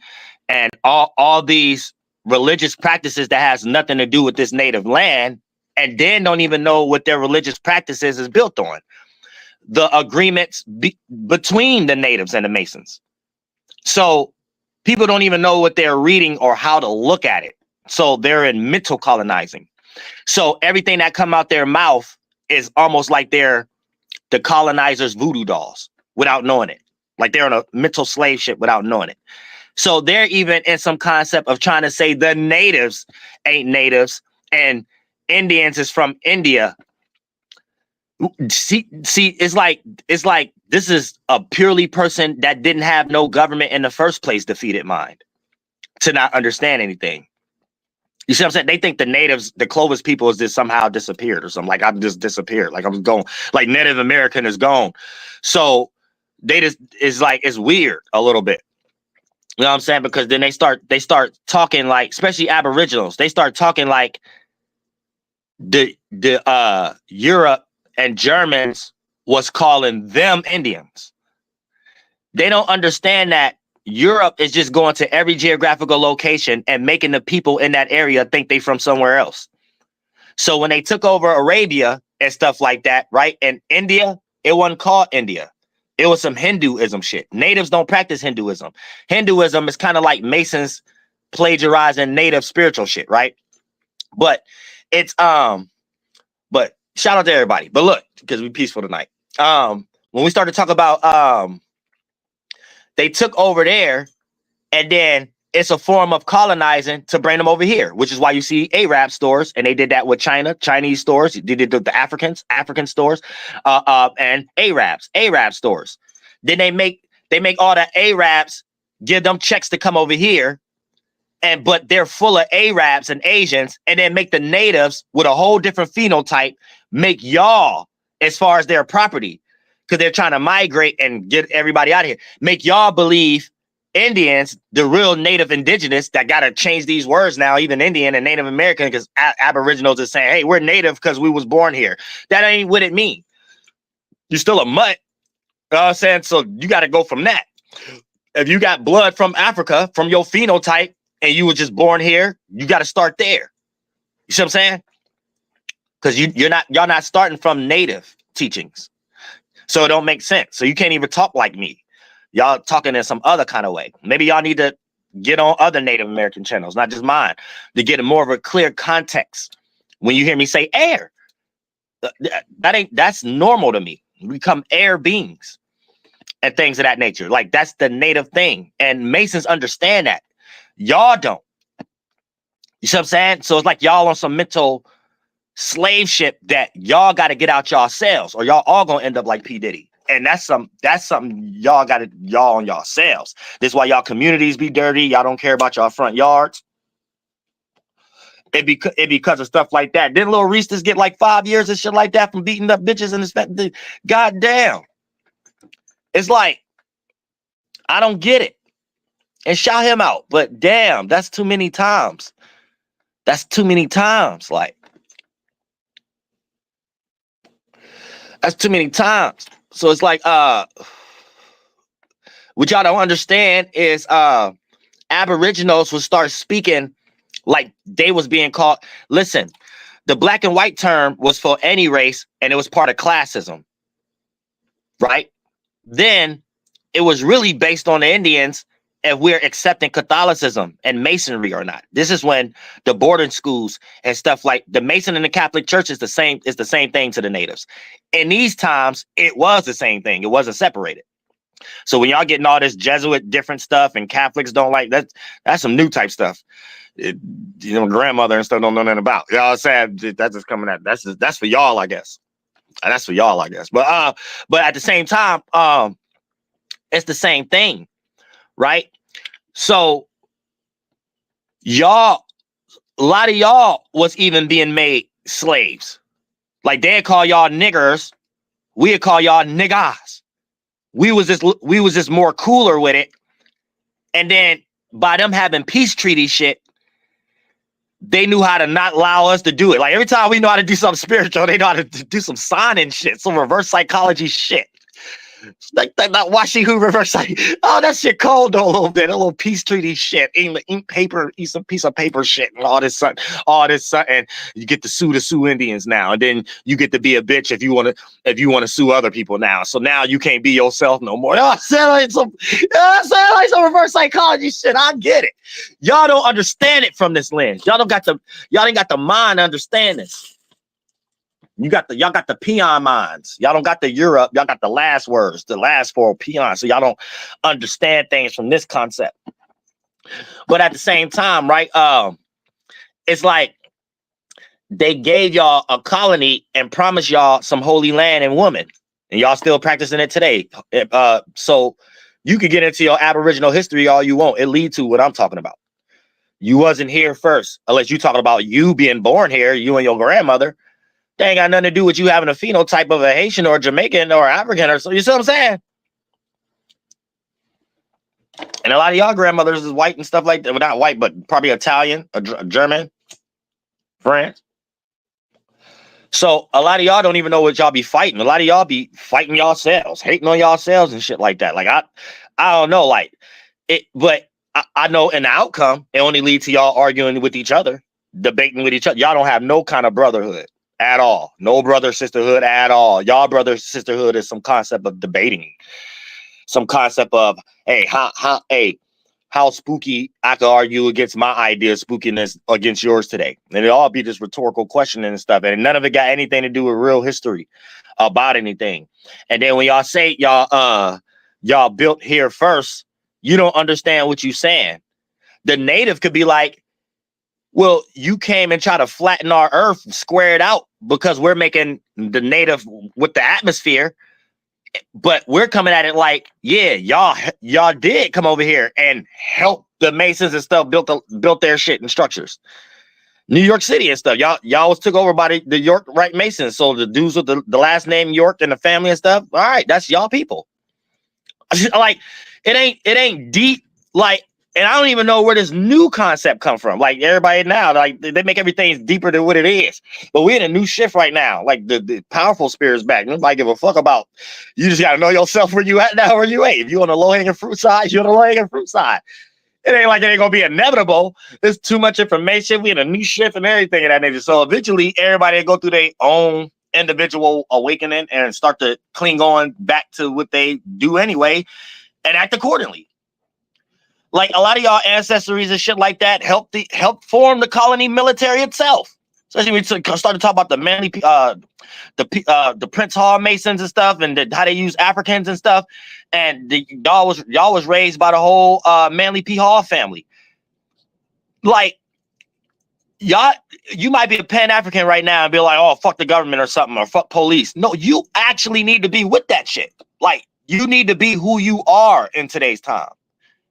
[SPEAKER 4] all these religious practices that has nothing to do with this native land, and then don't even know what their religious practices is built on. The agreements between the natives and the Masons. So people don't even know what they're reading or how to look at it. So they're in mental colonizing. So everything that come out their mouth is almost like they're the colonizers' voodoo dolls without knowing it. Like they're on a mental slave ship without knowing it. So they're even in some concept of trying to say the natives ain't natives and Indians is from India. See, it's like this is a purely person that didn't have no government in the first place defeated mind to not understand anything. You see what I'm saying? They think the natives, the Clovis people, is just somehow disappeared or something. Like I'm just disappeared. Like I'm gone. Like Native American is gone. So they just it's weird a little bit. You know what I'm saying? Because then they start talking like, especially Aboriginals, they start talking like the Europe and Germans was calling them Indians. They don't understand that Europe is just going to every geographical location and making the people in that area think they from somewhere else. So when they took over Arabia and stuff like that, right? And India, it wasn't called India. It was some Hinduism shit. Natives don't practice Hinduism. Hinduism is kind of like Masons plagiarizing native spiritual shit, right? But it's but shout out to everybody. But look, because we peaceful tonight. When we started to talk about they took over there, and then it's a form of colonizing to bring them over here, which is why you see Arab stores, and they did that with China, Chinese stores. They did the African stores, and Arab stores. Then they make all the Arabs give them checks to come over here, but they're full of Arabs and Asians, and then make the natives with a whole different phenotype make y'all as far as their property, because they're trying to migrate and get everybody out of here. Make y'all believe Indians, the real native indigenous, that got to change these words now, even Indian and Native American, because Aboriginals is saying, hey, we're native because we was born here. That ain't what it means. You're still a mutt. You know what I'm saying? So you got to go from that. If you got blood from Africa, from your phenotype, and you were just born here, you got to start there. You see what I'm saying? Because y'all not starting from native teachings. So it don't make sense. So you can't even talk like me. Y'all talking in some other kind of way. Maybe y'all need to get on other Native American channels, not just mine, to get a more of a clear context. When you hear me say air, that's normal to me. We become air beings and things of that nature. Like that's the native thing. And Masons understand that. Y'all don't. You see what I'm saying? So it's like y'all on some mental slave ship that y'all got to get out yourselves, or y'all all gonna end up like P. Diddy. And that's something y'all got to y'all on yourselves. This is why y'all communities be dirty. Y'all don't care about y'all front yards. It because of stuff like that. Didn't Lil Reese just get like 5 years and shit like that from beating up bitches and this? Goddamn. It's like, I don't get it. And shout him out. But damn, that's too many times. That's too many times. Like, that's too many times. So it's like, what y'all don't understand is Aboriginals will start speaking like they was being called. Listen, the black and white term was for any race, and it was part of classism, right? Then it was really based on the Indians, if we're accepting Catholicism and Masonry or not. This is when the boarding schools and stuff like the Mason and the Catholic Church is the same thing to the natives. In these times, it was the same thing. It wasn't separated. So when y'all getting all this Jesuit different stuff and Catholics don't like that, that's some new type stuff. Grandmother and stuff don't know nothing about. You know what I'm saying? That's just coming at that's for y'all, I guess. That's for y'all, I guess. But at the same time, it's the same thing, right? So y'all, a lot of y'all was even being made slaves. Like they'd call y'all niggers, we'd call y'all niggas. We was just more cooler with it. And then by them having peace treaty shit, they knew how to not allow us to do it. Like every time we know how to do something spiritual, they know how to do some signing shit, some reverse psychology shit. Like that Washi Who reverse psych. Oh, that shit cold though a little bit. A little peace treaty shit. Ink paper, some piece of paper shit and all this and you get to sue Indians now. And then you get to be a bitch if you want to sue other people now. So now you can't be yourself no more. Oh, sound like some reverse psychology shit. I get it. Y'all don't understand it from this lens. Y'all ain't got the mind to understand this. Y'all got the peon minds. Y'all don't got the Europe. Y'all got the last words, the last four peon. So y'all don't understand things from this concept. But at the same time, right? It's like they gave y'all a colony and promised y'all some holy land and woman, and y'all still practicing it today. So you could get into your Aboriginal history all you want. It leads to what I'm talking about. You wasn't here first, unless you talking about you being born here, you and your grandmother. They ain't got nothing to do with you having a phenotype of a Haitian or Jamaican or African or so. You see what I'm saying? And a lot of y'all grandmothers is white and stuff like that. Well, not white, but probably Italian, German, French. So a lot of y'all don't even know what y'all be fighting. A lot of y'all be fighting yourselves, hating on yourselves and shit like that. Like I don't know, like it, but I know in the outcome, it only leads to y'all arguing with each other, debating with each other. Y'all don't have no kind of brotherhood. At all. No brother sisterhood at all. Y'all brother sisterhood is some concept of debating. Some concept of, hey, how spooky I could argue against my idea of spookiness against yours today. And it all be just rhetorical questioning and stuff. And none of it got anything to do with real history about anything. And then when y'all say y'all built here first, you don't understand what you're saying. The native could be like, well, you came and tried to flatten our earth, square it out because we're making the native with the atmosphere. But we're coming at it like, yeah, y'all did come over here and help the Masons and stuff built their shit and structures. New York City and stuff. Y'all was took over by the York Right Masons. So the dudes with the last name York and the family and stuff. All right, that's y'all people. Like it ain't deep. Like, and I don't even know where this new concept come from. Like everybody now, like they make everything deeper than what it is. But we're in a new shift right now. Like the powerful spirit's back. Nobody give a fuck about. You just gotta know yourself where you at now, where you ain't. If you on the low hanging fruit side, you're on the low hanging fruit side. It ain't like it ain't gonna be inevitable. There's too much information. We in a new shift and everything of that nature. So eventually, everybody go through their own individual awakening and start to cling on back to what they do anyway and act accordingly. Like a lot of y'all ancestries and shit like that help form the colony military itself. Especially when we started talking about the manly, the Prince Hall Masons and stuff, and how they use Africans and stuff. And y'all was raised by the whole Manly P Hall family. Like y'all, you might be a Pan-African right now and be like, oh, fuck the government or something, or fuck police. No, you actually need to be with that shit. Like, you need to be who you are in today's time.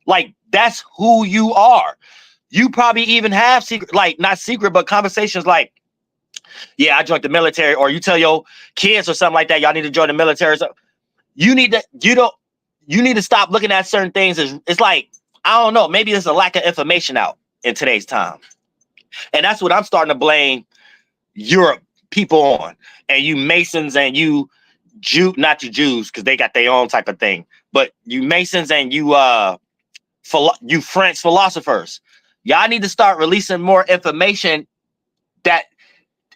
[SPEAKER 4] Like, that's who you are. You probably even have secret, like, not secret, but conversations like, yeah, I joined the military, or you tell your kids or something like that, y'all need to join the military. So you need to stop looking at certain things as, it's like, I don't know, maybe there's a lack of information out in today's time. And that's what I'm starting to blame Europe people on, and you Masons and you not you Jews, because they got their own type of thing, but you Masons and you French philosophers, y'all need to start releasing more information. That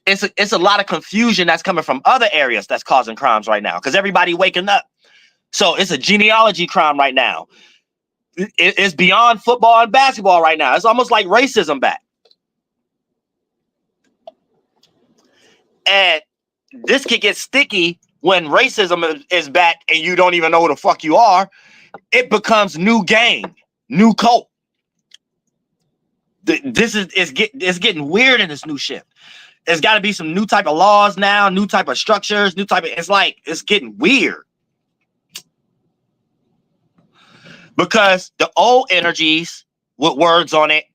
[SPEAKER 4] it's a lot of confusion that's coming from other areas that's causing crimes right now, because everybody waking up. So it's a genealogy crime right now. It's beyond football and basketball right now. It's almost like racism back. And this could get sticky when racism is back and you don't even know who the fuck you are. It becomes new gang, new cult. This is getting weird in this new shift. There's got to be some new type of laws now, new type of structures, new type of, it's getting weird. Because the old energies with words on it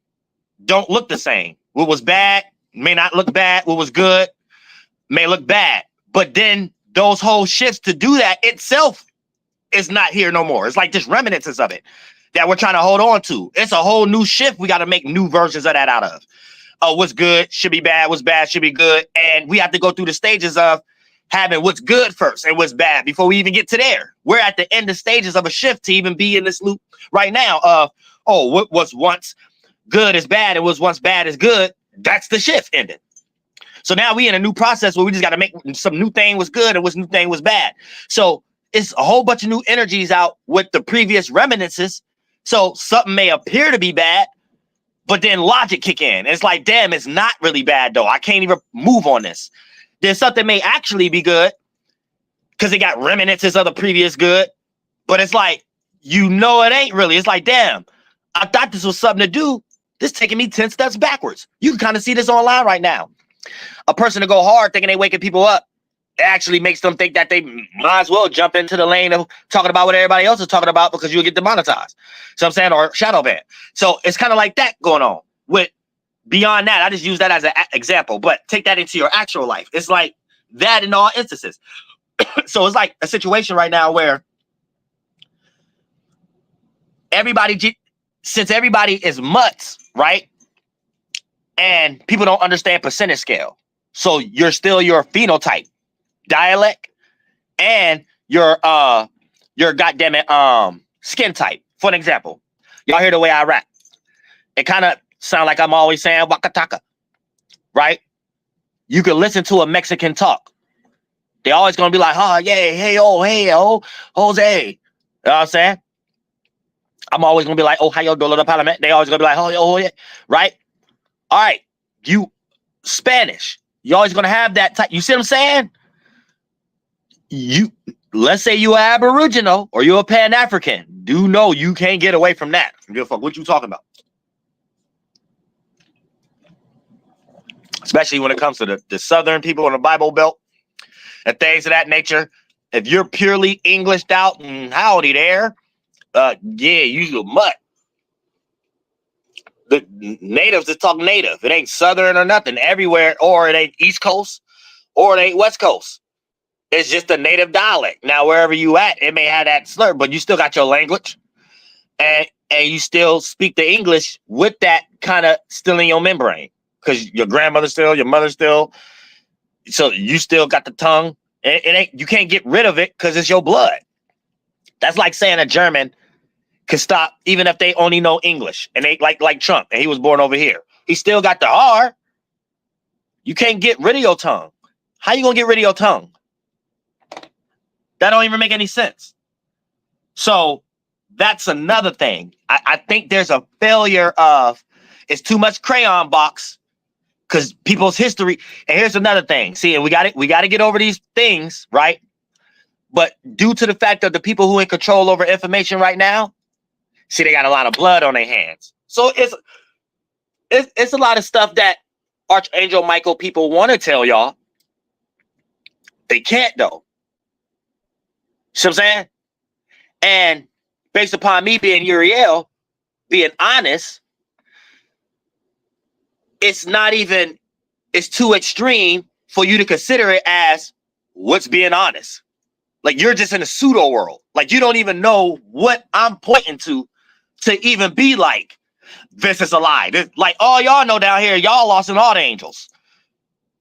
[SPEAKER 4] don't look the same. What was bad may not look bad. What was good may look bad. But then those whole shifts to do that itself is not here no more. It's like just reminiscences of it that we're trying to hold on to. It's a whole new shift. We got to make new versions of that out of. What's good should be bad. What's bad should be good. And we have to go through the stages of having what's good first and what's bad before we even get to there. We're at the end of stages of a shift to even be in this loop right now of, what was once good is bad and was once bad is good. That's the shift ended. So now we in a new process where we just got to make some new thing was good and what's new thing was bad. So it's a whole bunch of new energies out with the previous reminiscences. So something may appear to be bad, but then logic kick in. It's like, damn, it's not really bad though. I can't even move on this. Then something may actually be good because it got reminiscences of the previous good, but it's like, it ain't really. It's like, damn, I thought this was something to do. This taking me 10 steps backwards. You can kind of see this online right now. A person to go hard thinking they waking people up, it actually makes them think that they might as well jump into the lane of talking about what everybody else is talking about because you'll get demonetized. So I'm saying, or shadow ban. So it's kind of like that going on. With beyond that, I just use that as an example, but take that into your actual life. It's like that in all instances. So it's like a situation right now where since everybody is mutts, right? And people don't understand percentage scale. So you're still your phenotype, dialect, and your goddamn skin type. For an example, y'all hear the way I rap. It kind of sound like I'm always saying wakataka, right? You can listen to a Mexican talk. They always gonna be like, oh yeah, hey, Jose. You know what I'm saying? I'm always gonna be like, oh, how y'all DoelowDaPilotman? They always gonna be like, oh yeah, right? All right, you Spanish. You always gonna have that type. You see what I'm saying? Let's say you are Aboriginal or you're a Pan-African. Do know you can't get away from that. Give a fuck what you talking about. Especially when it comes to the Southern people in the Bible Belt and things of that nature. If you're purely Englished out and howdy there, yeah, you a mutt. The natives just talk native. It ain't Southern or nothing everywhere, or it ain't East Coast, or it ain't West Coast. It's just a native dialect. Now, wherever you at, it may have that slur, but you still got your language, and you still speak the English with that kind of still in your membrane, because your grandmother still, your mother still, so you still got the tongue. It ain't, you can't get rid of it because it's your blood. That's like saying a German can stop even if they only know English, and they like Trump, and he was born over here. He still got the R. You can't get rid of your tongue. How you gonna get rid of your tongue? That don't even make any sense. So that's another thing. I think there's a failure of, it's too much crayon box because people's history. And here's another thing. See, and we got to get over these things, right? But due to the fact of the people who are in control over information right now, see, they got a lot of blood on their hands. So it's a lot of stuff that Archangel Michael people want to tell y'all, they can't though. See what I'm saying? And based upon me being Uriel, being honest, it's too extreme for you to consider it as what's being honest. Like you're just in a pseudo world. Like you don't even know what I'm pointing to even be like, this is a lie. Like all y'all know down here, y'all lost in all the angels,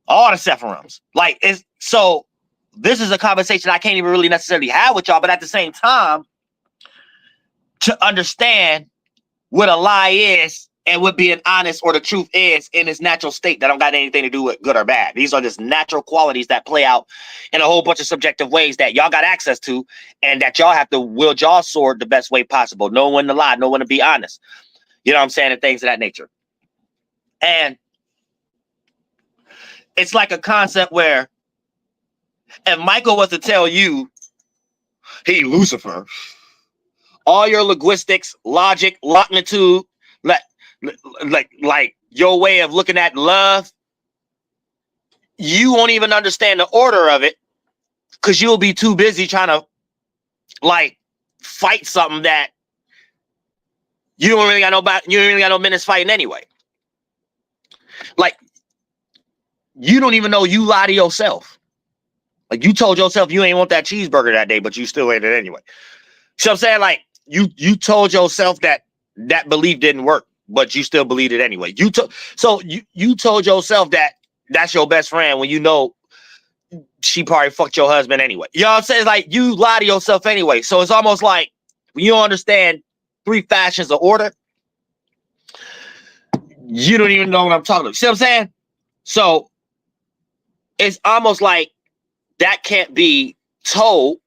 [SPEAKER 4] all the Sephiroms. Like so this is a conversation I can't even really necessarily have with y'all, but at the same time, to understand what a lie is and what being honest or the truth is in its natural state that don't got anything to do with good or bad. These are just natural qualities that play out in a whole bunch of subjective ways that y'all got access to and that y'all have to wield y'all sword the best way possible. Know when to lie, know when to be honest. You know what I'm saying? And things of that nature. And it's like a concept where if Michael was to tell you, hey, Lucifer, all your linguistics, logic, longitude, like your way of looking at love, you won't even understand the order of it because you'll be too busy trying to like fight something that you don't really got no business fighting anyway. Like you don't even know you lie to yourself. Like you told yourself you ain't want that cheeseburger that day, but you still ate it anyway. So I'm saying, like you told yourself that belief didn't work, but you still believed it anyway. You told yourself that that's your best friend when you know she probably fucked your husband anyway. You know what I'm saying? Like you lie to yourself anyway. So it's almost like when you don't understand 3 fashions of order, you don't even know what I'm talking about. See what I'm saying? So it's almost like that can't be told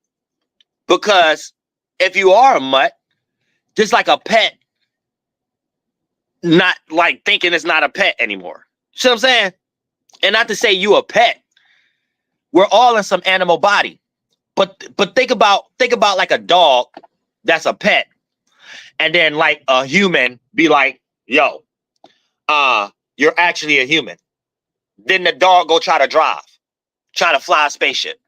[SPEAKER 4] because if you are a mutt, just like a pet, not like thinking it's not a pet anymore. See what I'm saying? And not to say you a pet. We're all in some animal body. But think about like a dog that's a pet. And then like a human be like, yo, you're actually a human. Then the dog go try to fly a spaceship.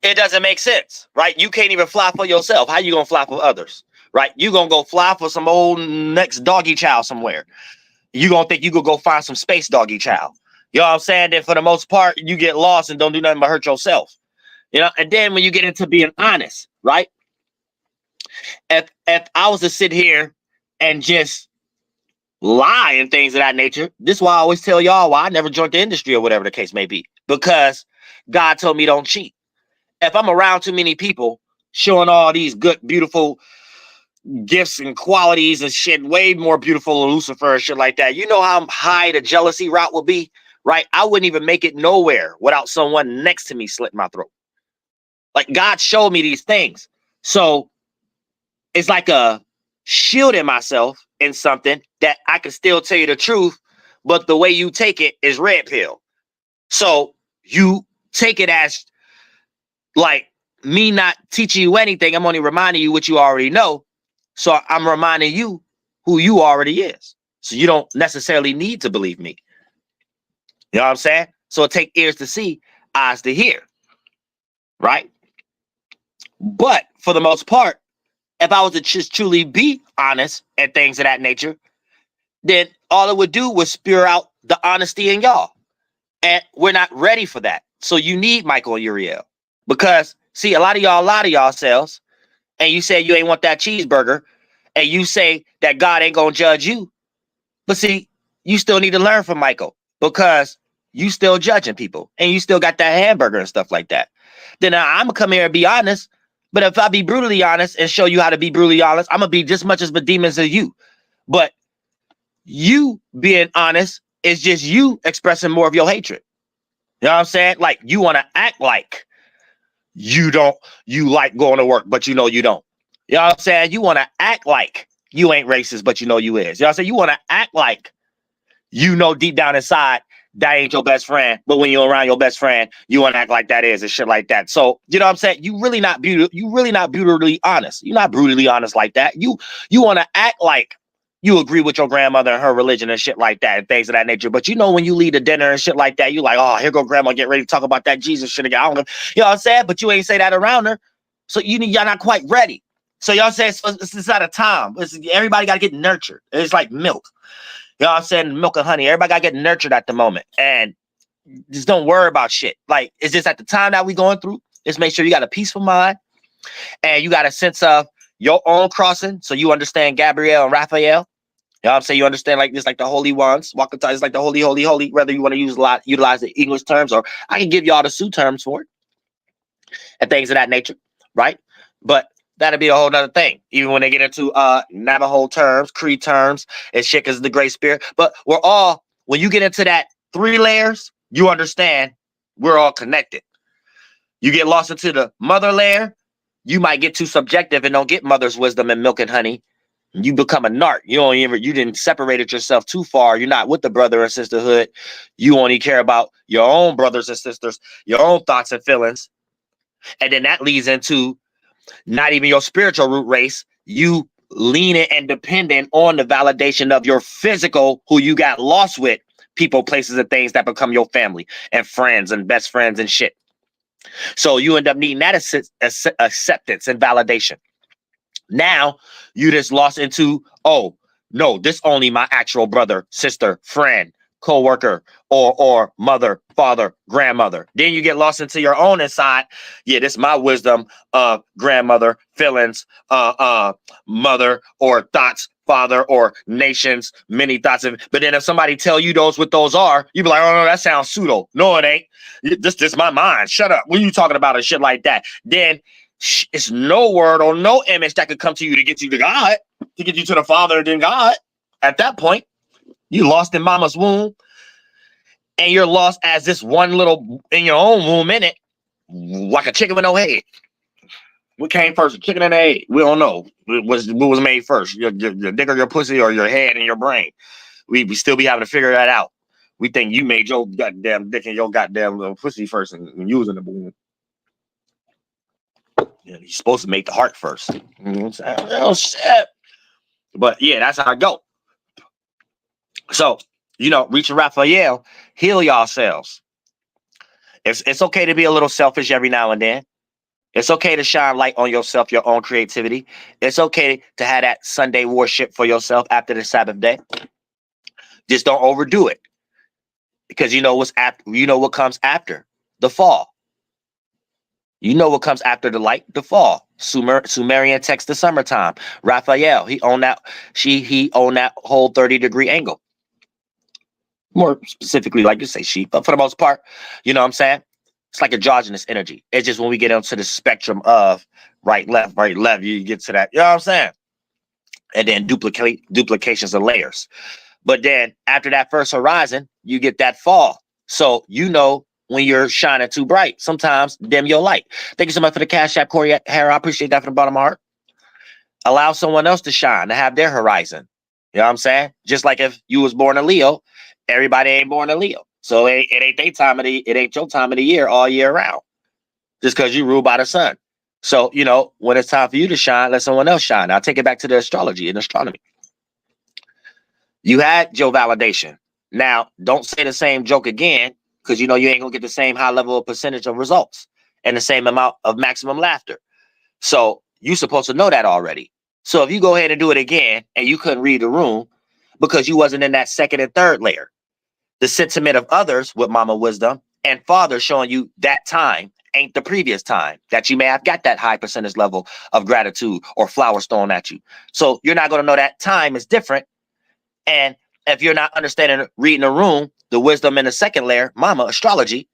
[SPEAKER 4] It doesn't make sense, right? You can't even fly for yourself. How you gonna fly for others, right? You gonna go fly for some old next doggy child somewhere. You gonna think you could go find some space doggy child. You know what I'm saying? Then for the most part, you get lost and don't do nothing but hurt yourself. You know, and then when you get into being honest, right? If I was to sit here and just lie and things of that nature, this is why I always tell y'all why I never joined the industry or whatever the case may be. Because God told me don't cheat. If I'm around too many people showing all these good, beautiful gifts and qualities and shit, way more beautiful than Lucifer and shit like that, you know how high the jealousy route will be, right? I wouldn't even make it nowhere without someone next to me slitting my throat. Like God showed me these things. So it's like a shielding myself in something that I can still tell you the truth, but the way you take it is red pill. So you take it as like me not teaching you anything. I'm only reminding you what you already know. So I'm reminding you who you already is. So you don't necessarily need to believe me. You know what I'm saying? So it take ears to see, eyes to hear. Right? But for the most part, if I was to just truly be honest and things of that nature, then all it would do was spew out the honesty in y'all. And we're not ready for that. So you need Michael and Uriel. Because, see, a lot of y'all lie to yourselves, and you say you ain't want that cheeseburger, and you say that God ain't going to judge you. But see, you still need to learn from Michael because you still judging people, and you still got that hamburger and stuff like that. Then I'm going to come here and be honest. But if I be brutally honest and show you how to be brutally honest, I'm going to be just much as the demons as you. But you being honest is just you expressing more of your hatred. You know what I'm saying? Like you want to act like you like going to work, but you know you don't. You know what I'm saying? You want to act like you ain't racist, but you know you is. You know what I'm saying? You want to act like you know deep down inside that ain't your best friend, but when you're around your best friend, you want to act like that is and shit like that. So, you know what I'm saying? You really not brutally honest. You're not brutally honest like that. You want to act like you agree with your grandmother and her religion and shit like that and things of that nature. But you know, when you lead a dinner and shit like that, you like, oh, here go grandma, get ready to talk about that Jesus shit again. I don't know, you know what I'm saying? But you ain't say that around her. So y'all not quite ready. So y'all say it's not a time. Everybody got to get nurtured. It's like milk. You know what I'm saying? Milk and honey. Everybody got to get nurtured at the moment. And just don't worry about shit. Like, it's just at the time that we going through, just make sure you got a peaceful mind and you got a sense of your own crossing. So you understand Gabriel and Raphael. You know what I'm saying? You understand like this, like the holy ones. It's like the holy, holy, holy, whether you want to utilize the English terms, or I can give you all the Sioux terms for it and things of that nature, right? But that'll be a whole nother thing. Even when they get into Navajo terms, Cree terms, and shit, because the Great Spirit. But we're all, when you get into that 3 layers, you understand we're all connected. You get lost into the mother layer, you might get too subjective and don't get mother's wisdom and milk and honey. You become a narc. You didn't separate yourself too far. You're not with the brother and sisterhood. You only care about your own brothers and sisters, your own thoughts and feelings. And then that leads into not even your spiritual root race. You leaning and dependent on the validation of your physical, who you got lost with, people, places, and things that become your family and friends and best friends and shit. So you end up needing that acceptance and validation. Now you just lost into, oh no, this only my actual brother, sister, friend, co-worker, or mother, father, grandmother. Then you get lost into your own inside. Yeah, this is my wisdom of grandmother, feelings, mother, or thoughts, father, or nations, many thoughts of. But then if somebody tell you what those are, you be like, oh no, that sounds pseudo. No, it ain't. This my mind. Shut up. What are you talking about and shit like that? Then it's no word or no image that could come to you to get you to God, to get you to the Father and then God. At that point, you lost in mama's womb, and you're lost as this one little in your own womb in it, like a chicken with no head. What came first, a chicken and an egg? We don't know. What was made first, your dick or your pussy, or your head and your brain? We still be having to figure that out. We think you made your goddamn dick and your goddamn pussy first, and you was in the womb. Yeah, you're supposed to make the heart first. You know what I'm saying? Oh shit. But yeah, that's how I go. So, reaching Raphael, heal yourselves. It's okay to be a little selfish every now and then. It's okay to shine light on yourself, your own creativity. It's okay to have that Sunday worship for yourself after the Sabbath day. Just don't overdo it, because you know what comes after the fall. You know what comes after the light, the fall. Sumerian text, the summertime. Raphael, he owned that whole 30-degree angle. More specifically, like you say, sheep, but for the most part, you know what I'm saying? It's like androgynous energy. It's just when we get onto the spectrum of right, left, you get to that, you know what I'm saying? And then duplications of layers. But then after that first horizon, you get that fall. So when you're shining too bright, sometimes dim your light. Thank you so much for the Cashapp, Corey Harry. I appreciate that from the bottom of my heart. Allow someone else to shine, to have their horizon. You know what I'm saying? Just like if you was born a Leo, everybody ain't born a Leo. So it ain't your time of the year all year round. Just because you ruled by the sun. So, when it's time for you to shine, let someone else shine. I'll take it back to the astrology and astronomy. You had your validation. Now, don't say the same joke again, because you ain't gonna get the same high level of percentage of results and the same amount of maximum laughter. So you're supposed to know that already. So if you go ahead and do it again and you couldn't read the room because you wasn't in that second and third layer, the sentiment of others with mama wisdom and father showing you that time ain't the previous time that you may have got that high percentage level of gratitude or flowers thrown at you. So you're not going to know that time is different. And if you're not understanding, reading the room, the wisdom in the second layer, mama astrology,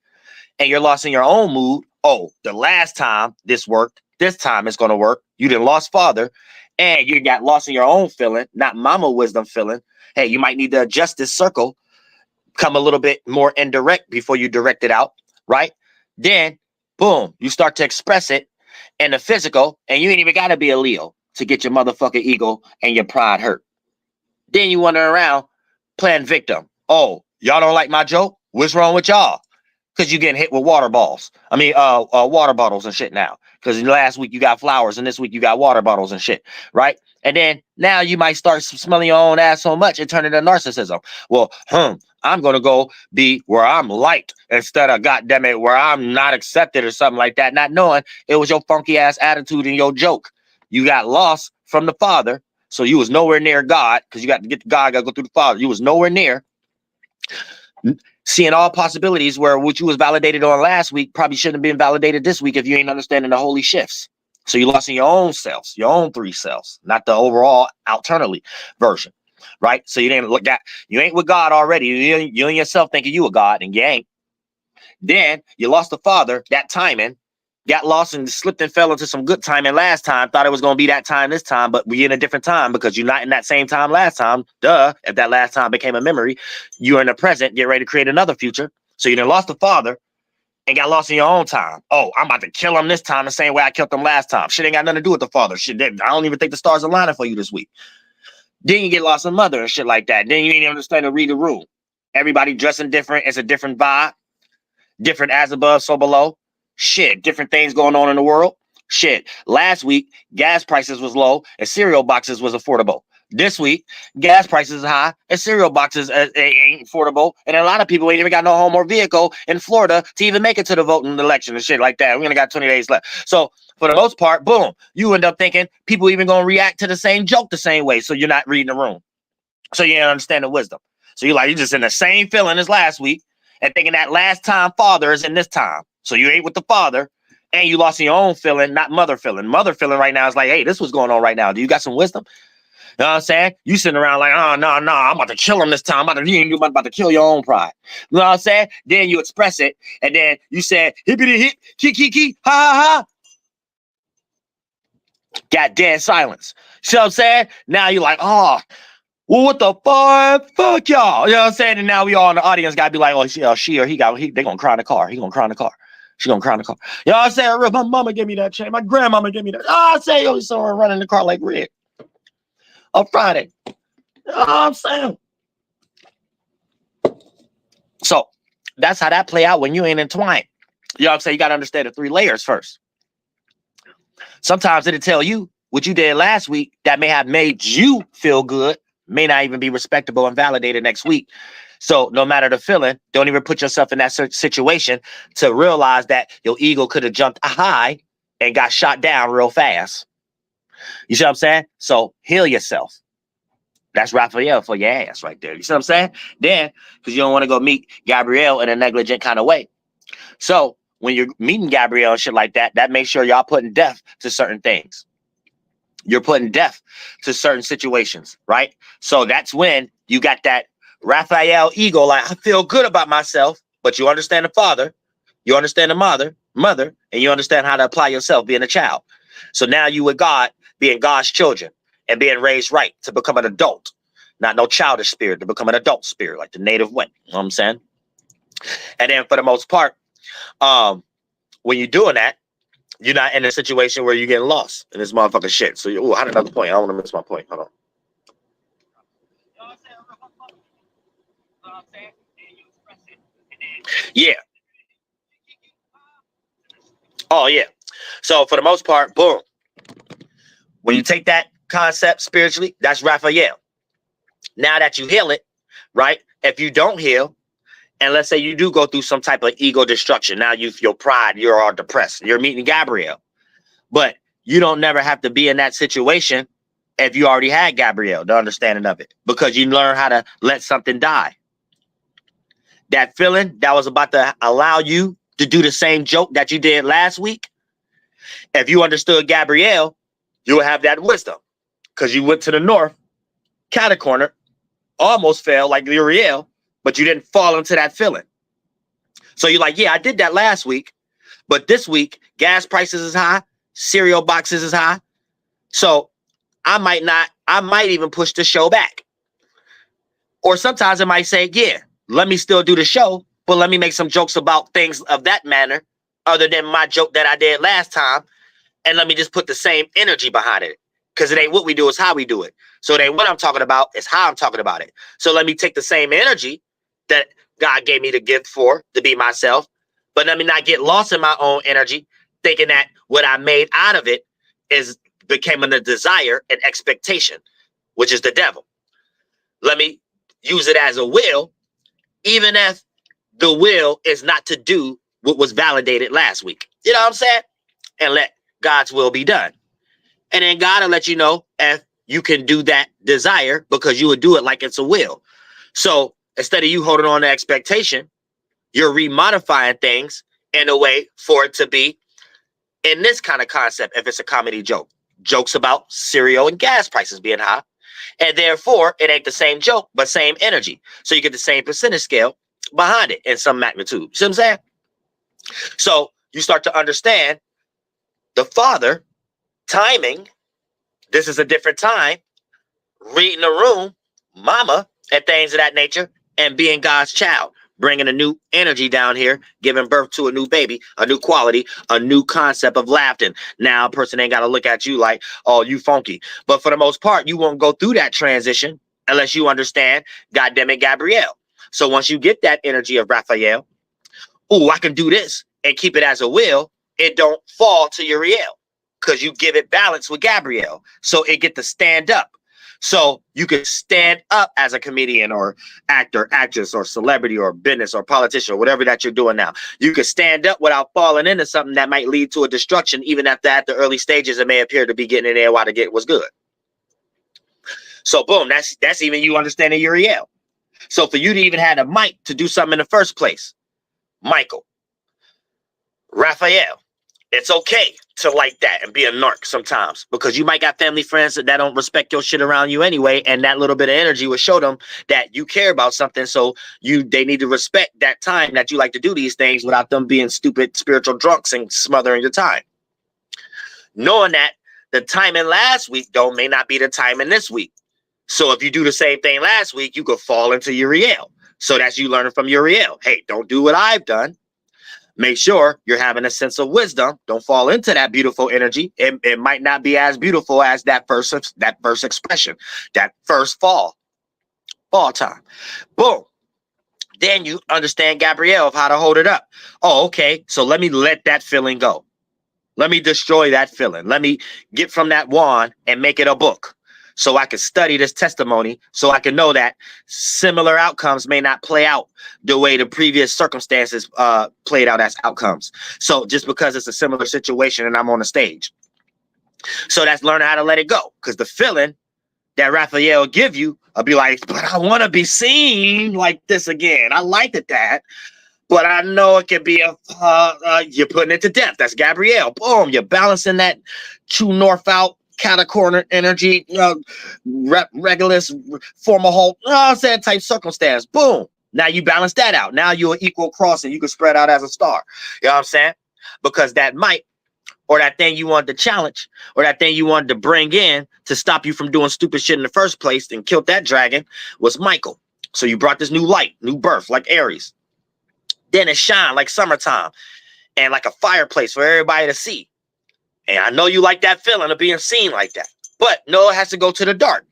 [SPEAKER 4] and you're lost in your own mood. Oh, the last time this worked, this time it's going to work. You didn't lost father, and you got lost in your own feeling, not mama wisdom feeling. Hey, you might need to adjust this circle, come a little bit more indirect before you direct it out, right? Then, boom, you start to express it in the physical, and you ain't even got to be a Leo to get your motherfucking ego and your pride hurt. Then you wander around playing victim. Oh, y'all don't like my joke? What's wrong with y'all? because you're getting hit with water balls. I mean, water bottles and shit now. Because last week you got flowers and this week you got water bottles and shit, right? And then now you might start smelling your own ass so much and turn into narcissism. Well, I'm gonna go be where I'm liked instead of goddamn it where I'm not accepted or something like that. Not knowing it was your funky ass attitude and your joke. You got lost from the Father, so you was nowhere near God because you got to get to God, got to go through the Father. You was nowhere near. Seeing all possibilities where what you was validated on last week probably shouldn't have been validated this week if you ain't understanding the holy shifts. So you lost in your own selves, your own 3 selves, not the overall alternately version, right? So you didn't look at, you ain't with God already. You and yourself thinking you a God and you ain't. Then you lost the Father, that timing, got lost and slipped and fell into some good timing last time. Thought it was going to be that time this time, but we're in a different time because you're not in that same time last time. Duh. If that last time became a memory, you're in the present, get ready to create another future. So you done lost the Father and got lost in your own time. Oh, I'm about to kill him this time the same way I killed him last time. Shit ain't got nothing to do with the Father. Shit, I don't even think the stars are lining for you this week. Then you get lost in Mother and shit like that. Then you ain't even understand to read the room. Everybody dressing different. It's a different vibe. Different as above, so below. Shit, different things going on in the world. Shit, last week, gas prices was low and cereal boxes was affordable. This week, gas prices are high and cereal boxes ain't affordable. And a lot of people ain't even got no home or vehicle in Florida to even make it to the voting election and shit like that. We only got 20 days left. So for the most part, boom, you end up thinking people even going to react to the same joke the same way. So you're not reading the room. So you don't understand the wisdom. So you're just in the same feeling as last week and thinking that last time Father is in this time. So you ain't with the Father and you lost your own feeling, not Mother feeling. Mother feeling right now is like, hey, this was going on right now. Do you got some wisdom? You know what I'm saying? You sitting around like, oh, no, I'm about to kill him this time. You about to kill your own pride. You know what I'm saying? Then you express it and then you said, hippity hip, kiki, ha, ha, ha. Got dead silence. See what I'm saying? Now you're like, oh, well, what the fuck y'all? You know what I'm saying? And now we all in the audience got to be like, oh, she or he they going to cry in the car. He going to cry in the car. She going to cry in the car. You know what I'm saying? My mama gave me that chain. My grandmama gave me that. Oh, I say, you saw her running in the car like red on Friday. You know what I'm saying? So that's how that play out when you ain't entwined. You know what I'm saying? You got to understand the 3 layers first. Sometimes it'll tell you what you did last week that may have made you feel good, may not even be respectable and validated next week. So no matter the feeling, don't even put yourself in that situation to realize that your ego could have jumped high and got shot down real fast. You see what I'm saying? So heal yourself. That's Raphael for your ass right there. You see what I'm saying? Then, because you don't want to go meet Gabrielle in a negligent kind of way. So when you're meeting Gabrielle and shit like that, that makes sure y'all putting death to certain things. You're putting death to certain situations, right? So that's when you got that Raphael ego, like, I feel good about myself, but you understand the Father, you understand the mother, and you understand how to apply yourself being a child. So now you with God, being God's children and being raised right to become an adult, not no childish spirit, to become an adult spirit, like the native went. You know what I'm saying? And then for the most part, when you're doing that, you're not in a situation where you're getting lost in this motherfucking shit. So, I had another point. I don't want to miss my point. Hold on. Yeah. Oh, yeah. So, for the most part, boom. When you take that concept spiritually, that's Raphael. Now that you heal it, right? If you don't heal, and let's say you do go through some type of ego destruction, now your pride, you're all depressed. You're meeting Gabrielle. But you don't never have to be in that situation if you already had Gabrielle, the understanding of it, because you learn how to let something die. That feeling that was about to allow you to do the same joke that you did last week, if you understood Gabrielle, you would have that wisdom because you went to the north, corner, almost fell like Uriel, but you didn't fall into that feeling. So you're like, yeah, I did that last week, but this week, gas prices is high, cereal boxes is high. So I might even push the show back. Or sometimes it might say, yeah, let me still do the show, but let me make some jokes about things of that manner other than my joke that I did last time. And let me just put the same energy behind it. Because it ain't what we do, it's how we do it. So it ain't what I'm talking about, it's how I'm talking about it. So let me take the same energy that God gave me the gift for to be myself But let me not get lost in my own energy, thinking that what I made out of it became a desire and expectation, which is the devil. Let me use it as a will, even if the will is not to do what was validated last week. You know what I'm saying? And let God's will be done. And then God will let you know if you can do that desire, because you would do it like it's a will. So instead of you holding on to expectation, you're remodifying things in a way for it to be in this kind of concept. If it's a comedy joke, jokes about cereal and gas prices being high, and therefore it ain't the same joke, but same energy. So you get the same percentage scale behind it in some magnitude. See what I'm saying? So you start to understand the Father timing. This is a different time. Reading the room, mama, and things of that nature, and being God's child, bringing a new energy down here, giving birth to a new baby, a new quality, a new concept of laughter. Now a person ain't got to look at you like, oh, you funky. But for the most part, you won't go through that transition unless you understand, goddamn it, Gabrielle. So once you get that energy of Raphael, oh, I can do this and keep it as a will, it don't fall to Uriel, because you give it balance with Gabrielle. So it get to stand up. So you could stand up as a comedian or actor, actress, or celebrity, or business, or politician, or whatever that you're doing now. You could stand up without falling into something that might lead to a destruction, even after at the early stages it may appear to be getting in there while the get was good. So boom, that's even you understanding Uriel. So for you to even have the mic to do something in the first place, Michael, Raphael, it's okay to like that and be a narc sometimes, because you might got family friends that don't respect your shit around you anyway, and that little bit of energy will show them that you care about something. So they need to respect that time that you like to do these things without them being stupid spiritual drunks and smothering your time. Knowing that the timing last week though may not be the timing this week. So if you do the same thing last week, you could fall into Uriel. So that's you learning from Uriel. Hey, don't do what I've done. Make sure you're having a sense of wisdom. Don't fall into that beautiful energy. It might not be as beautiful as that first expression, that first fall time. Boom. Then you understand Gabrielle of how to hold it up. Oh, okay. So let me let that feeling go. Let me destroy that feeling. Let me get from that wand and make it a book, so I can study this testimony, so I can know that similar outcomes may not play out the way the previous circumstances played out as outcomes. So just because it's a similar situation and I'm on the stage. So that's learning how to let it go, because the feeling that Raphael give you, I'll be like, but I want to be seen like this again. I liked it that, but I know it can be you're putting it to death. That's Gabrielle. Boom, you're balancing that true north out, catacorner energy, Regulus, formal halt, that type circumstance. Boom. Now you balance that out. Now you're equal crossing. You can spread out as a star. You know what I'm saying? Because that might, or that thing you wanted to challenge, or that thing you wanted to bring in to stop you from doing stupid shit in the first place and kill that dragon, was Michael. So you brought this new light, new birth, like Aries. Then it shine like summertime and like a fireplace for everybody to see. And I know you like that feeling of being seen like that, but no, it has to go to the dark.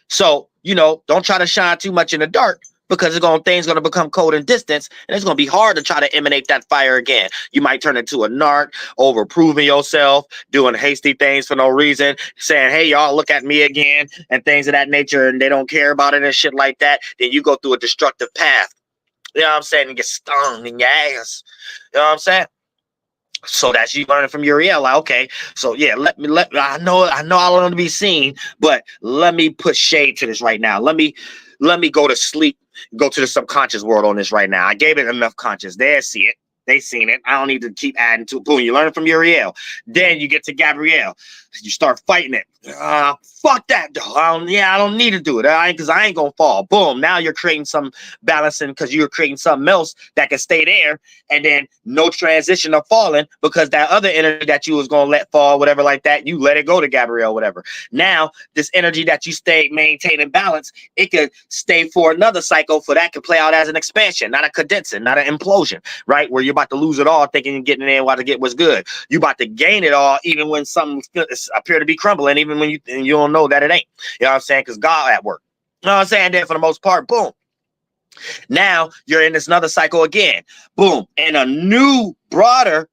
[SPEAKER 4] So, don't try to shine too much in the dark, because things going to become cold and distance, and it's going to be hard to try to emanate that fire again. You might turn into a narc, over-proving yourself, doing hasty things for no reason, saying, hey, y'all, look at me again, and things of that nature, and they don't care about it and shit like that. Then you go through a destructive path. You know what I'm saying? And get stung in your ass. You know what I'm saying? So that's you learning from Uriel. Like, okay, so yeah, I know I want to be seen, but let me put shade to this right now. Let me go to sleep, go to the subconscious world on this right now. I gave it enough conscious. They see it. They seen it. I don't need to keep adding to it. Boom, you learn it from Uriel. Then you get to Gabrielle. You start fighting it. Fuck that, though. I don't need to do it. Because I ain't going to fall. Boom. Now you're creating some balancing, because you're creating something else that can stay there. And then no transition of falling, because that other energy that you was going to let fall, whatever like that, you let it go to Gabrielle, whatever. Now, this energy that you stay maintaining balance, it could stay for another cycle, for that could play out as an expansion, not a condensing, not an implosion, right? Where you're about to lose it all, thinking you're getting in there while to get what's good. You about to gain it all, even when something appear to be crumbling, even when you don't know that it ain't. You know what I'm saying? Because God at work. You know what I'm saying? Then for the most part, boom. Now you're in this another cycle again. Boom. And a new, broader,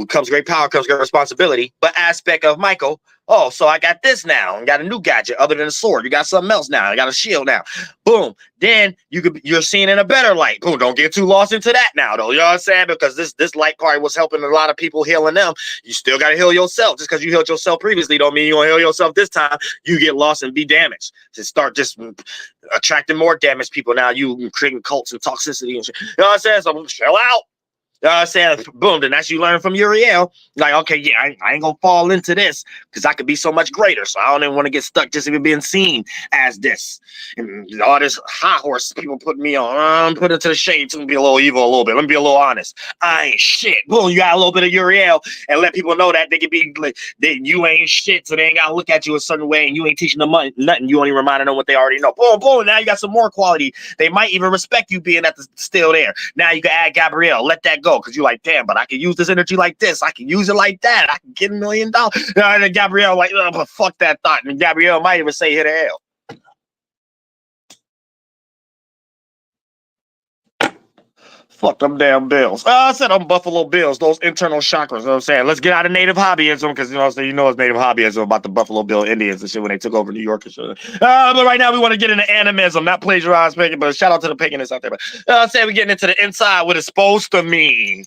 [SPEAKER 4] comes great power, comes great responsibility, but aspect of Michael. Oh, so I got this now. I got a new gadget other than a sword. You got something else now. I got a shield now. Boom. Then you're seeing in a better light. Boom. Don't get too lost into that now, though. You know what I'm saying? Because this light part was helping a lot of people, healing them. You still got to heal yourself. Just because you healed yourself previously don't mean you're going to heal yourself this time. You get lost and be damaged. To start just attracting more damaged people. Now you creating cults and toxicity and shit. You know what I'm saying? So chill out. Saying, boom, then that's you learn from Uriel. Like, okay, yeah, I ain't gonna fall into this because I could be so much greater. So I don't even want to get stuck just even being seen as this. And all this high horse people put me on, put it to the shade to be a little evil a little bit. Let me be a little honest. I ain't shit. Boom, you got a little bit of Uriel and let people know that they can be like, that you ain't shit. So they ain't gotta look at you a certain way and you ain't teaching them nothing. You only reminding them what they already know. Boom, boom. Now you got some more quality. They might even respect you being still there. Now you can add Gabrielle. Let that go. Because you're like, damn, but I can use this energy like this. I can use it like that. I can get $1 million. And then Gabrielle like, oh, but fuck that thought. And Gabrielle might even say, here to hell. Fuck them damn bills. I said I'm Buffalo Bills, those internal chakras. You know what I'm saying? Let's get out of native hobbyism because, you know what I'm saying? You know it's native hobbyism about the Buffalo Bill Indians and shit when they took over New York and shit. But right now we want to get into animism, not plagiarized pagan, but shout out to the paganists out there. But I'm saying we're getting into the inside, what it's supposed to mean.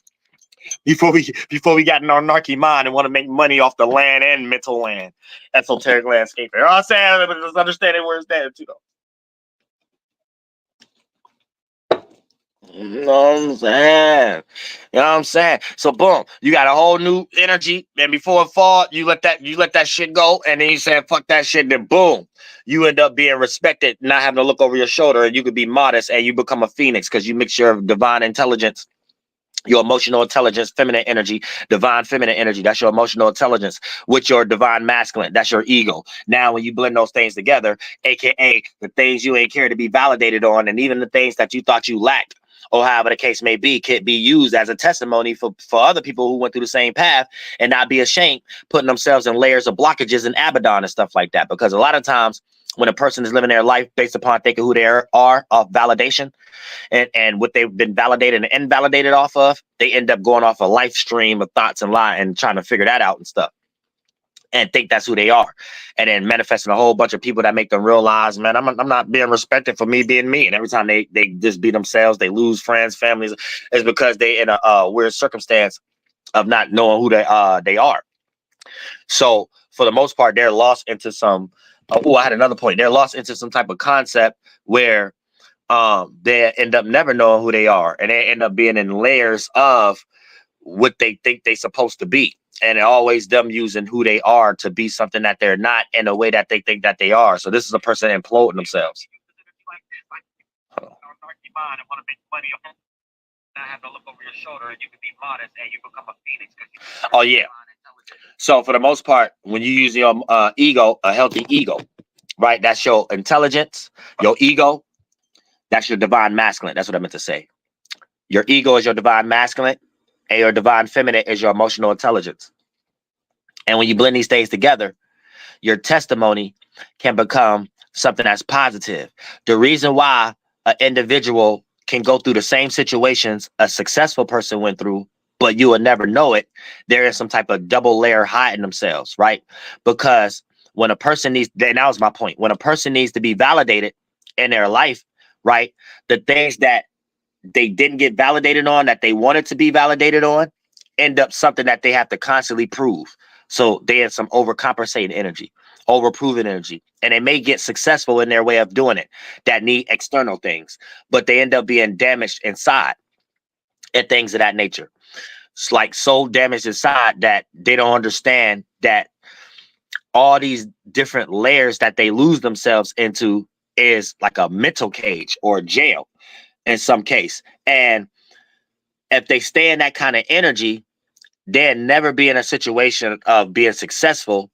[SPEAKER 4] Before we got an anarchy mind and want to make money off the land and mental land, esoteric landscape. You know what I'm saying? But just understanding where it's at too, though. You know what I'm saying? You know what I'm saying? So boom, you got a whole new energy, and before it fall, you let that shit go, and then you say fuck that shit, then boom, you end up being respected, not having to look over your shoulder, and you could be modest, and you become a phoenix because you mix your divine intelligence, your emotional intelligence, feminine energy, divine feminine energy. That's your emotional intelligence with your divine masculine. That's your ego. Now, when you blend those things together, AKA the things you ain't care to be validated on, and even the things that you thought you lacked, or however the case may be, can be used as a testimony for other people who went through the same path and not be ashamed, putting themselves in layers of blockages and Abaddon and stuff like that. Because a lot of times when a person is living their life based upon thinking who they are of validation, and what they've been validated and invalidated off of, they end up going off a life stream of thoughts and lie and trying to figure that out and stuff and think that's who they are, and then manifesting a whole bunch of people that make them realize, man, I'm not being respected for me being me. And every time they just be themselves, they lose friends, families, is because they in a weird circumstance of not knowing who they are. So for the most part, they're lost into some I had another point. They're lost into some type of concept where they end up never knowing who they are, and they end up being in layers of what they think they're supposed to be, and always them using who they are to be something that they're not in a way that they think that they are. So this is a person imploding themselves. Oh yeah. So for the most part, when you use your ego, a healthy ego, right? That's your intelligence, your ego. That's your divine masculine. That's what I meant to say. Your ego is your divine masculine, and your divine feminine is your emotional intelligence. And when you blend these things together, your testimony can become something that's positive. The reason why an individual can go through the same situations a successful person went through, but you will never know it, there is some type of double layer hiding themselves, right? Because when a person needs, and that was my point, when a person needs to be validated in their life, right, the things that they didn't get validated on, that they wanted to be validated on, end up something that they have to constantly prove. So they have some overcompensating energy, overproven energy, and they may get successful in their way of doing it that need external things, but they end up being damaged inside and things of that nature. It's like so damaged inside that they don't understand that all these different layers that they lose themselves into is like a mental cage or a jail in some case. And if they stay in that kind of energy, they'll never be in a situation of being successful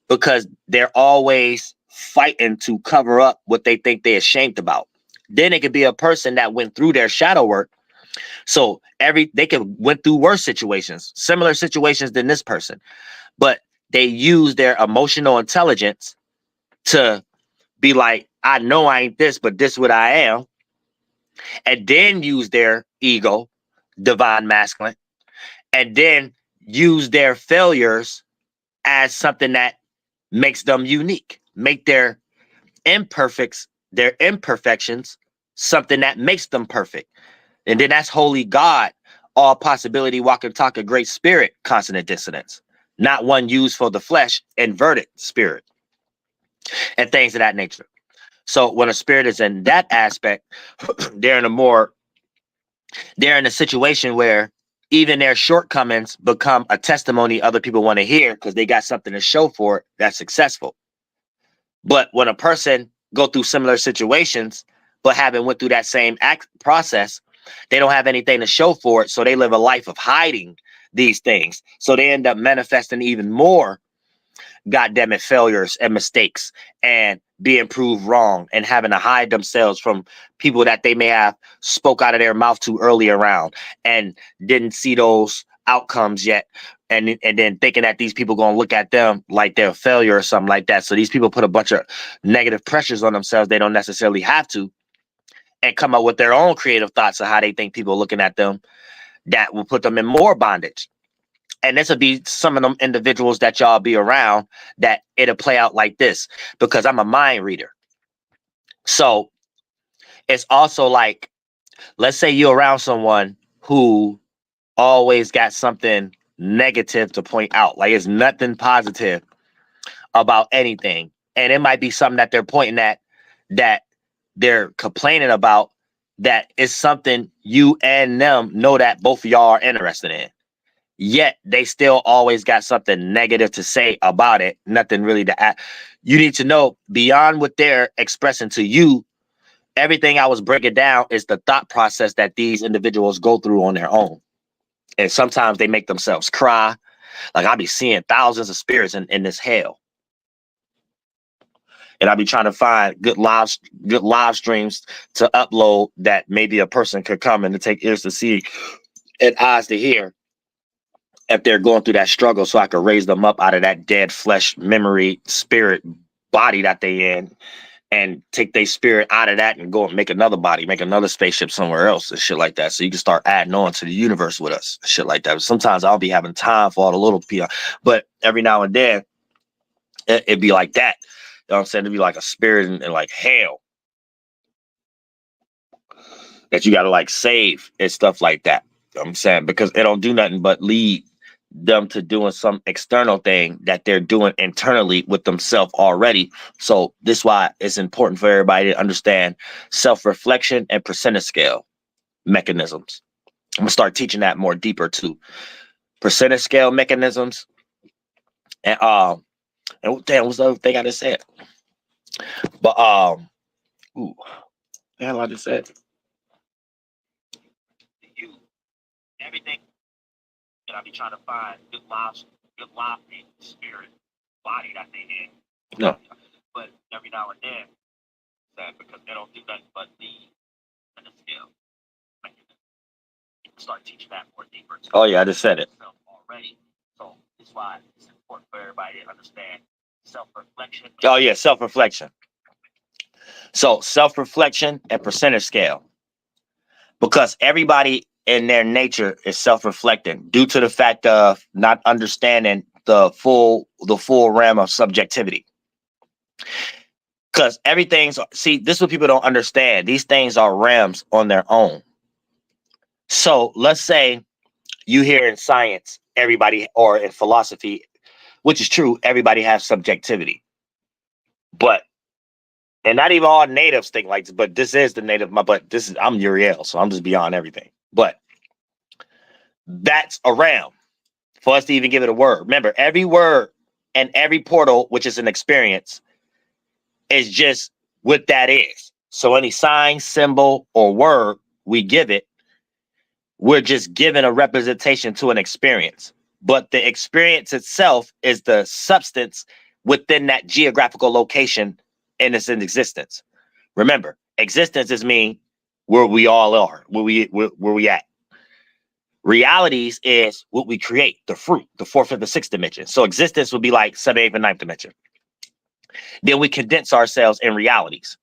[SPEAKER 4] because they're always fighting to cover up what they think they're ashamed about. Then it could be a person that went through their shadow work. So they could went through worse situations, similar situations than this person, but they use their emotional intelligence to be like, I know I ain't this, but this what I am. and then use their ego, divine masculine, and then use their failures as something that makes them unique, make their imperfections, something that makes them perfect. And then that's holy God, all possibility, walk and talk, a great spirit, consonant dissonance, not one used for the flesh, inverted spirit, and things of that nature. So when a spirit is in that aspect, they're in a situation where even their shortcomings become a testimony other people want to hear because they got something to show for it that's successful. But when a person go through similar situations, but haven't went through that same process, they don't have anything to show for it. So they live a life of hiding these things. So they end up manifesting even more goddamn it failures and mistakes and being proved wrong and having to hide themselves from people that they may have spoke out of their mouth too early around and didn't see those outcomes yet, and then thinking that these people gonna look at them like they're a failure or something like that. So these people put a bunch of negative pressures on themselves they don't necessarily have to, and come up with their own creative thoughts of how they think people are looking at them that will put them in more bondage. And this will be some of them individuals that y'all be around that it'll play out like this, because I'm a mind reader. So it's also like, let's say you're around someone who always got something negative to point out. Like it's nothing positive about anything. And it might be something that they're pointing at that they're complaining about that is something you and them know that both of y'all are interested in. Yet they still always got something negative to say about it. Nothing really to add. You need to know beyond what they're expressing to you, everything I was breaking down is the thought process that these individuals go through on their own. And sometimes they make themselves cry. Like I'll be seeing thousands of spirits in this hell. And I'll be trying to find good live streams to upload that maybe a person could come and to take ears to see and eyes to hear if they're going through that struggle, so I could raise them up out of that dead flesh, memory, spirit, body that they in, and take their spirit out of that and go and make another body, make another spaceship somewhere else and shit like that. So you can start adding on to the universe with us, shit like that. Sometimes I'll be having time for all the little PR, but every now and then it'd be like that. You know what I'm saying? It'd be like a spirit in like hell that you got to like save and stuff like that. You know what I'm saying? Because it don't do nothing but lead them to doing some external thing that they're doing internally with themselves already. So this is why it's important for everybody to understand self-reflection and percentage scale mechanisms. I'm gonna start teaching that more deeper too. Percentage scale mechanisms and damn, what's the other thing I just said? But ooh, the hell I just said. You everything. And I'll be trying to find good live spirit body that they in. No. But every now and then, because they don't do nothing but the skill. Start teaching that more deeper. Oh yeah, I just said it already. So that's why it's important for everybody to understand self-reflection. Oh yeah, self-reflection. So self-reflection and percentage scale. Because everybody in their nature is self-reflecting due to the fact of not understanding the full realm of subjectivity. Because everything's, see, this is what people don't understand. These things are realms on their own. So let's say you hear in science, everybody, or in philosophy, which is true, everybody has subjectivity. But, and not even all natives think like this, but this is the native, I'm Uriel, so I'm just beyond everything. But that's a realm for us to even give it a word. Remember, every word and every portal, which is an experience, is just what that is. So any sign, symbol, or word we give it, we're just giving a representation to an experience. But the experience itself is the substance within that geographical location in its existence. Remember, existence is mean where we all are, where we at. Realities is what we create, the fruit, the fourth and the sixth dimension. So existence would be like 7th, 8th, and 9th dimension. Then we condense ourselves in realities.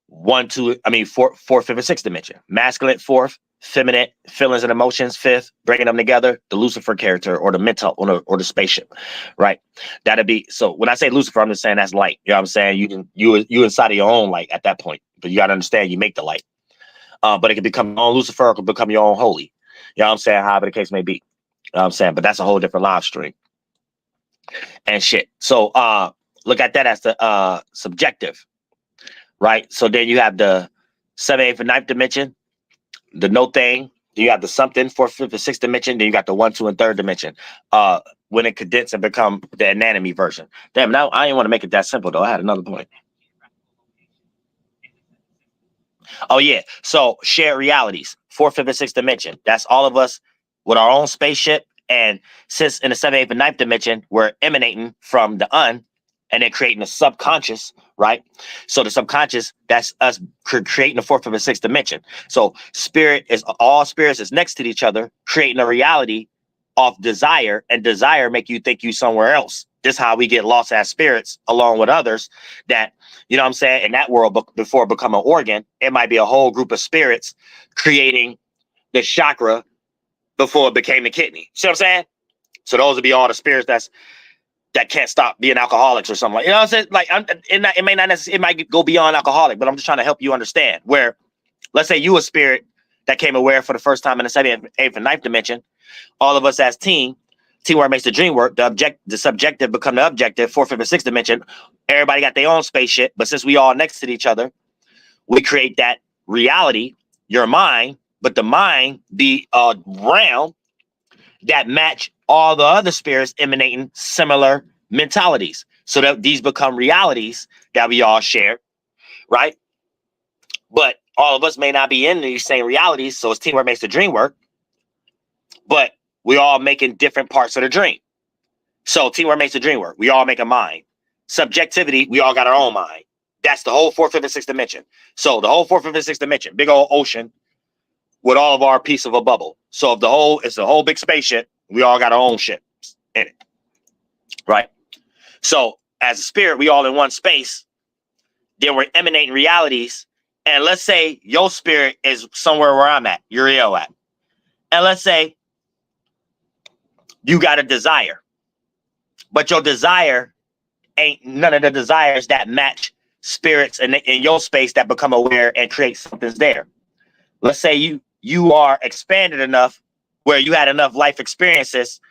[SPEAKER 4] fourth, fifth, and sixth dimension. Masculine, fourth, feminine, feelings and emotions, fifth, bringing them together, the Lucifer character or the mental or the spaceship, right? That'd be, so when I say Lucifer, I'm just saying that's light. You know what I'm saying? You inside of your own light at that point, but you got to understand you make the light. But it can become your own Lucifer, or it can become your own holy. You know what I'm saying? However the case may be. You know what I'm saying? But that's a whole different live stream and shit. So look at that as the subjective, right? So then you have the 7th, 8th, and 9th dimension, the no thing. Then you have the something, 4th, 5th, and 6th dimension. Then you got the 1, 2, and 3rd dimension. When it condenses and become the anatomy version. Damn, now I didn't want to make it that simple though. I had another point. Oh yeah, so shared realities, 4th, 5th, and 6th dimension. That's all of us with our own spaceship. And since in the 7th, 8th, and 9th dimension, we're emanating from the and then creating a subconscious, right? So the subconscious, that's us creating the 4th, 5th, and 6th dimension. So all spirits is next to each other, creating a reality of desire, and desire make you think you somewhere else. This is how we get lost as spirits along with others that, you know what I'm saying, in that world before it become an organ, it might be a whole group of spirits creating the chakra before it became the kidney. See what I'm saying? So those would be all the spirits that can't stop being alcoholics or something like, you know what I'm saying? Like it may not necessarily, it might go beyond alcoholic, but I'm just trying to help you understand where, let's say you a spirit that came aware for the first time in the 7th, 8th, and 9th dimension. All of us as teamwork makes the dream work. The subjective become the objective, 4th, 5th, and 6th dimension. Everybody got their own spaceship, but since we all next to each other, we create that reality, your mind, but the mind be a realm that match all the other spirits emanating similar mentalities. So that these become realities that we all share, right? But all of us may not be in these same realities, so it's teamwork makes the dream work. But we all making different parts of the dream. So teamwork makes the dream work. We all make a mind. Subjectivity, we all got our own mind. That's the whole 4th, 5th, and 6th dimension. So the whole 4th, 5th, and 6th dimension, big old ocean with all of our piece of a bubble. So if it's a whole big spaceship, we all got our own ship in it, right? So as a spirit, we all in one space. Then we're emanating realities. And let's say your spirit is somewhere where I'm at, Uriel at. And let's say you got a desire, but your desire ain't none of the desires that match spirits in your space that become aware and create something's there. Let's say you are expanded enough where you had enough life experiences,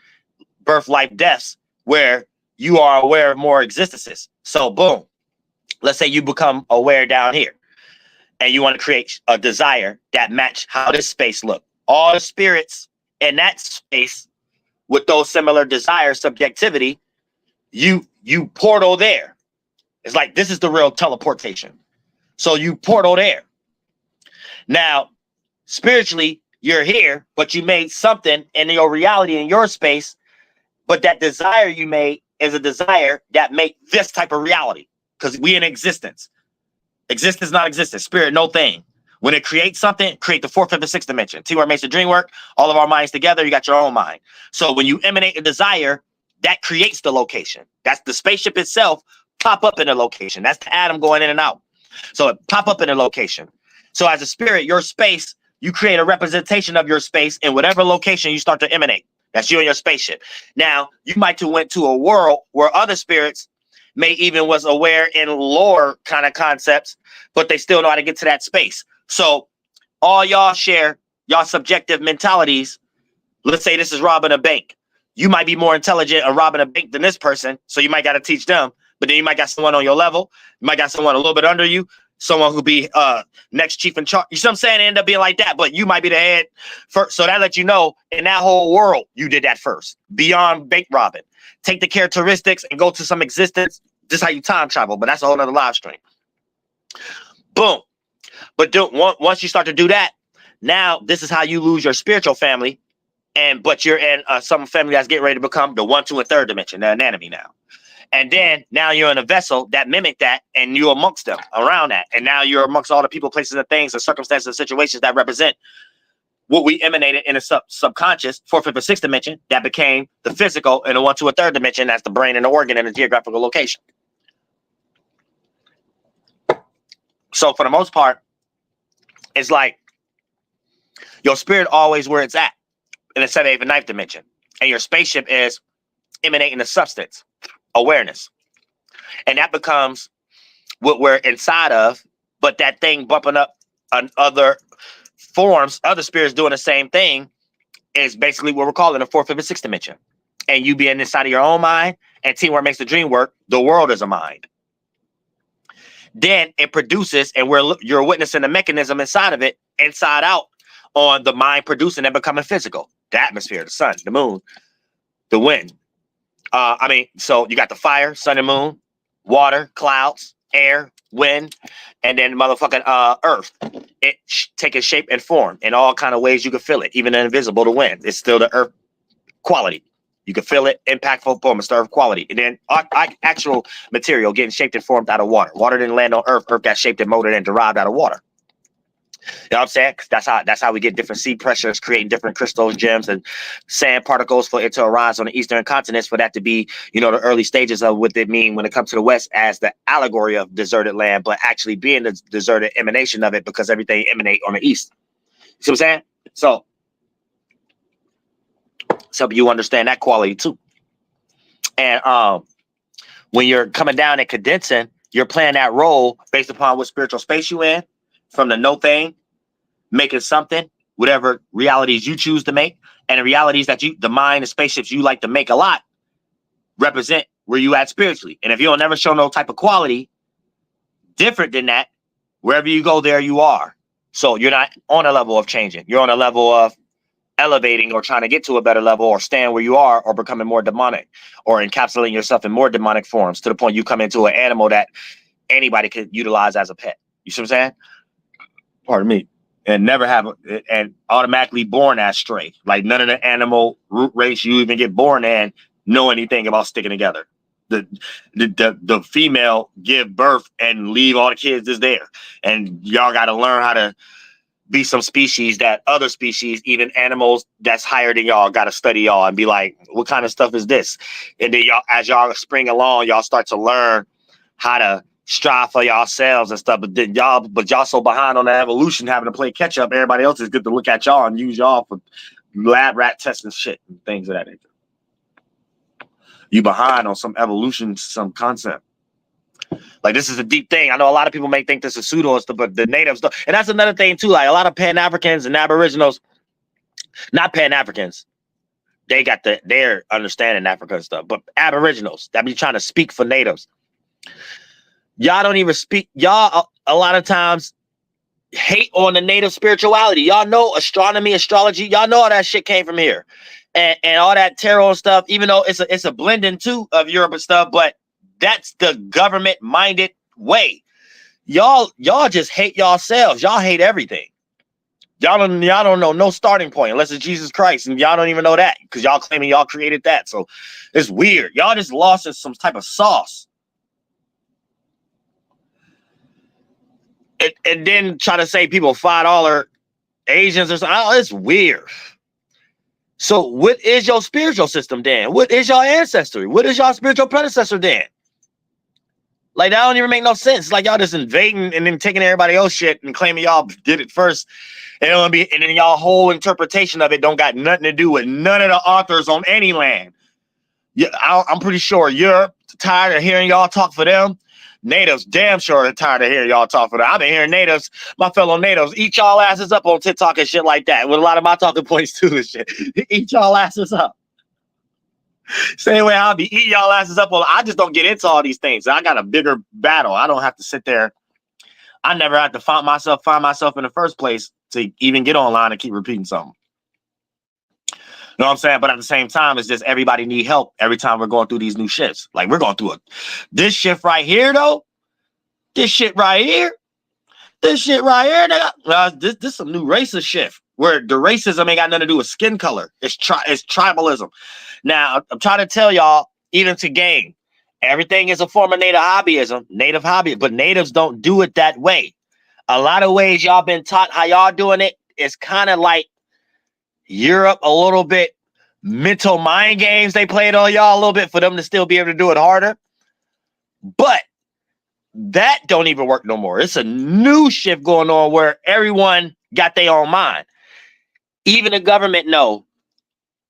[SPEAKER 4] birth, life, deaths, where you are aware of more existences. So boom, let's say you become aware down here and you want to create a desire that match how this space look. All the spirits in that space with those similar desires, subjectivity, you portal there. It's like, this is the real teleportation. So you portal there. Now, spiritually, you're here, but you made something in your reality in your space, but that desire you made is a desire that make this type of reality, because we in existence. Existence, not existence. Spirit, no thing. When it creates something, create the 4th, 5th, and 6th dimension. Teamwork makes the dream work. All of our minds together, you got your own mind. So when you emanate a desire, that creates the location. That's the spaceship itself pop up in a location. That's the atom going in and out. So it pop up in a location. So as a spirit, your space, you create a representation of your space in whatever location you start to emanate. That's you and your spaceship. Now, you might have went to a world where other spirits may even was aware in lower kind of concepts, but they still know how to get to that space. So all y'all share y'all subjective mentalities. Let's say this is robbing a bank. You might be more intelligent at robbing a bank than this person, so you might got to teach them. But then you might got someone on your level. You might got someone a little bit under you, someone who be next chief in charge. You see what I'm saying? It end up being like that, but you might be the head first. So that lets you know in that whole world, you did that first. Beyond bank robbing. Take the characteristics and go to some existence. This is how you time travel, but that's a whole nother live stream. Boom. But once you start to do that, now this is how you lose your spiritual family. But you're in some family that's getting ready to become the 1, 2, and 3rd dimension, the anatomy now. And then now you're in a vessel that mimic that, and you're amongst them around that. And now you're amongst all the people, places, and things, and circumstances, and situations that represent what we emanated in a subconscious 4th, 5th, and 6th dimension that became the physical in the 1, 2, and 3rd dimension. That's the brain and the organ and the geographical location. So for the most part, it's like your spirit always where it's at in the 7th, 8th, and 9th dimension. And your spaceship is emanating the substance, awareness. And that becomes what we're inside of, but that thing bumping up on other forms, other spirits doing the same thing is basically what we're calling the 4th, 5th, and 6th dimension. And you being inside of your own mind and teamwork makes the dream work, the world is a mind. Then it produces, and you're witnessing the mechanism inside of it, inside out, on the mind producing and becoming physical. The atmosphere, the sun, the moon, the wind. So you got the fire, sun and moon, water, clouds, air, wind, and then motherfucking earth. It taking shape and form in all kind of ways you can feel it, even the invisible, the wind. It's still the earth quality. You can feel it, impactful form, it's the earth quality. And then actual material getting shaped and formed out of water. Water didn't land on earth. Earth got shaped and molded and derived out of water. You know what I'm saying? That's how we get different sea pressures, creating different crystals, gems, and sand particles for it to arise on the eastern continents, for that to be, the early stages of what they mean when it comes to the West as the allegory of deserted land, but actually being the deserted emanation of it because everything emanate on the east. See what I'm saying? So you understand that quality too. And when you're coming down and condensing, you're playing that role based upon what spiritual space you in, from the no thing, making something, whatever realities you choose to make, and the realities that the mind and spaceships you like to make a lot represent where you at spiritually. And if you don't ever show no type of quality different than that, wherever you go, there you are. So you're not on a level of changing. You're on a level of elevating or trying to get to a better level, or staying where you are, or becoming more demonic, or encapsulating yourself in more demonic forms to the point you come into an animal that anybody could utilize as a pet. You see what I'm saying? Pardon me. And never have and automatically born as straight. Like none of the animal root race you even get born in know anything about sticking together. The female give birth and leave all the kids is there. And y'all got to learn how to be some species that other species, even animals that's higher than y'all, got to study y'all and be like, what kind of stuff is this? And then y'all, as y'all spring along, y'all start to learn how to strive for yourselves and stuff. But then y'all so behind on the evolution, having to play catch up. Everybody else is good to look at y'all and use y'all for lab rat testing shit and things of that nature. You behind on some evolution, some concept. Like, this is a deep thing. I know a lot of people may think this is pseudo and stuff, but the natives don't. And that's another thing too. Like, a lot of Pan-Africans and Aboriginals, not Pan-Africans, they got their understanding Africa and stuff, but Aboriginals that be trying to speak for natives, y'all don't even speak. Y'all a lot of times hate on the native spirituality. Y'all know astronomy, astrology. Y'all know all that shit came from here, and all that tarot and stuff. Even though it's a blending too of Europe and stuff, but that's the government minded way. Y'all just hate yourselves. Y'all hate everything. Y'all don't know no starting point unless it's Jesus Christ, and y'all don't even know that because y'all claiming y'all created that. So it's weird. Y'all just lost in some type of sauce. And then try to say people $5 Asians or something. Oh, it's weird. So what is your spiritual system then? What is your ancestry? What is your spiritual predecessor then? Like, that don't even make no sense. It's like y'all just invading and then taking everybody else shit and claiming y'all did it first. And then y'all whole interpretation of it don't got nothing to do with none of the authors on any land. Yeah, I'm pretty sure you're tired of hearing y'all talk for them. Natives damn sure are tired of hearing y'all talk for them. I've been hearing natives, my fellow natives, eat y'all asses up on TikTok and shit like that. With a lot of my talking points too and shit. Eat y'all asses up. Same way I'll be eating y'all asses up. Well, I just don't get into all these things. I got a bigger battle. I don't have to sit there. I never had to find myself in the first place to even get online and keep repeating something. You know what I'm saying? But at the same time, it's just everybody need help every time we're going through these new shifts. Like, we're going through this shift right here, though. This shit right here. This shit right here. This some new racist shift where the racism ain't got nothing to do with skin color. It's tribalism. Now, I'm trying to tell y'all, even to game, everything is a form of native hobby, but natives don't do it that way. A lot of ways y'all been taught how y'all doing it is kind of like Europe, a little bit mental mind games they played on y'all a little bit for them to still be able to do it harder. But that don't even work no more. It's a new shift going on where everyone got their own mind. Even the government know.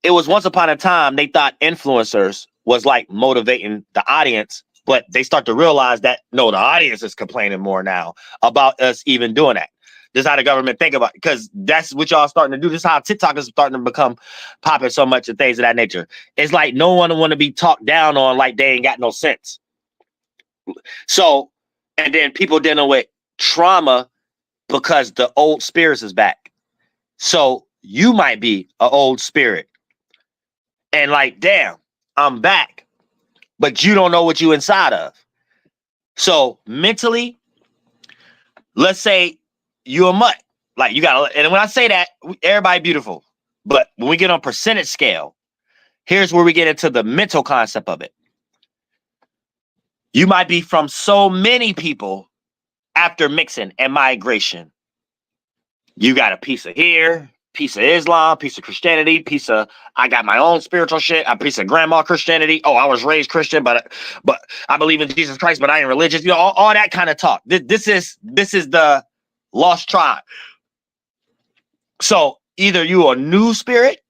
[SPEAKER 4] It was once upon a time they thought influencers was like motivating the audience, but they start to realize that no, the audience is complaining more now about us even doing that. This is how the government think about it, because that's what y'all starting to do. This is how TikTok is starting to become popular so much and things of that nature. It's like no one want to be talked down on like they ain't got no sense. So, and then people dealing with trauma because the old spirits is back. So you might be an old spirit and like, damn, I'm back, but you don't know what you inside of. So mentally, let's say you a mutt. Like you got to, and when I say that, everybody beautiful. But when we get on percentage scale, here's where we get into the mental concept of it. You might be from so many people after mixing and migration. You got a piece of here, piece of Islam, piece of Christianity, piece of I got my own spiritual shit, a piece of grandma Christianity. Oh, I was raised Christian, but I believe in Jesus Christ, but I ain't religious. You know, all that kind of talk. This is the lost tribe. So either you a new spirit,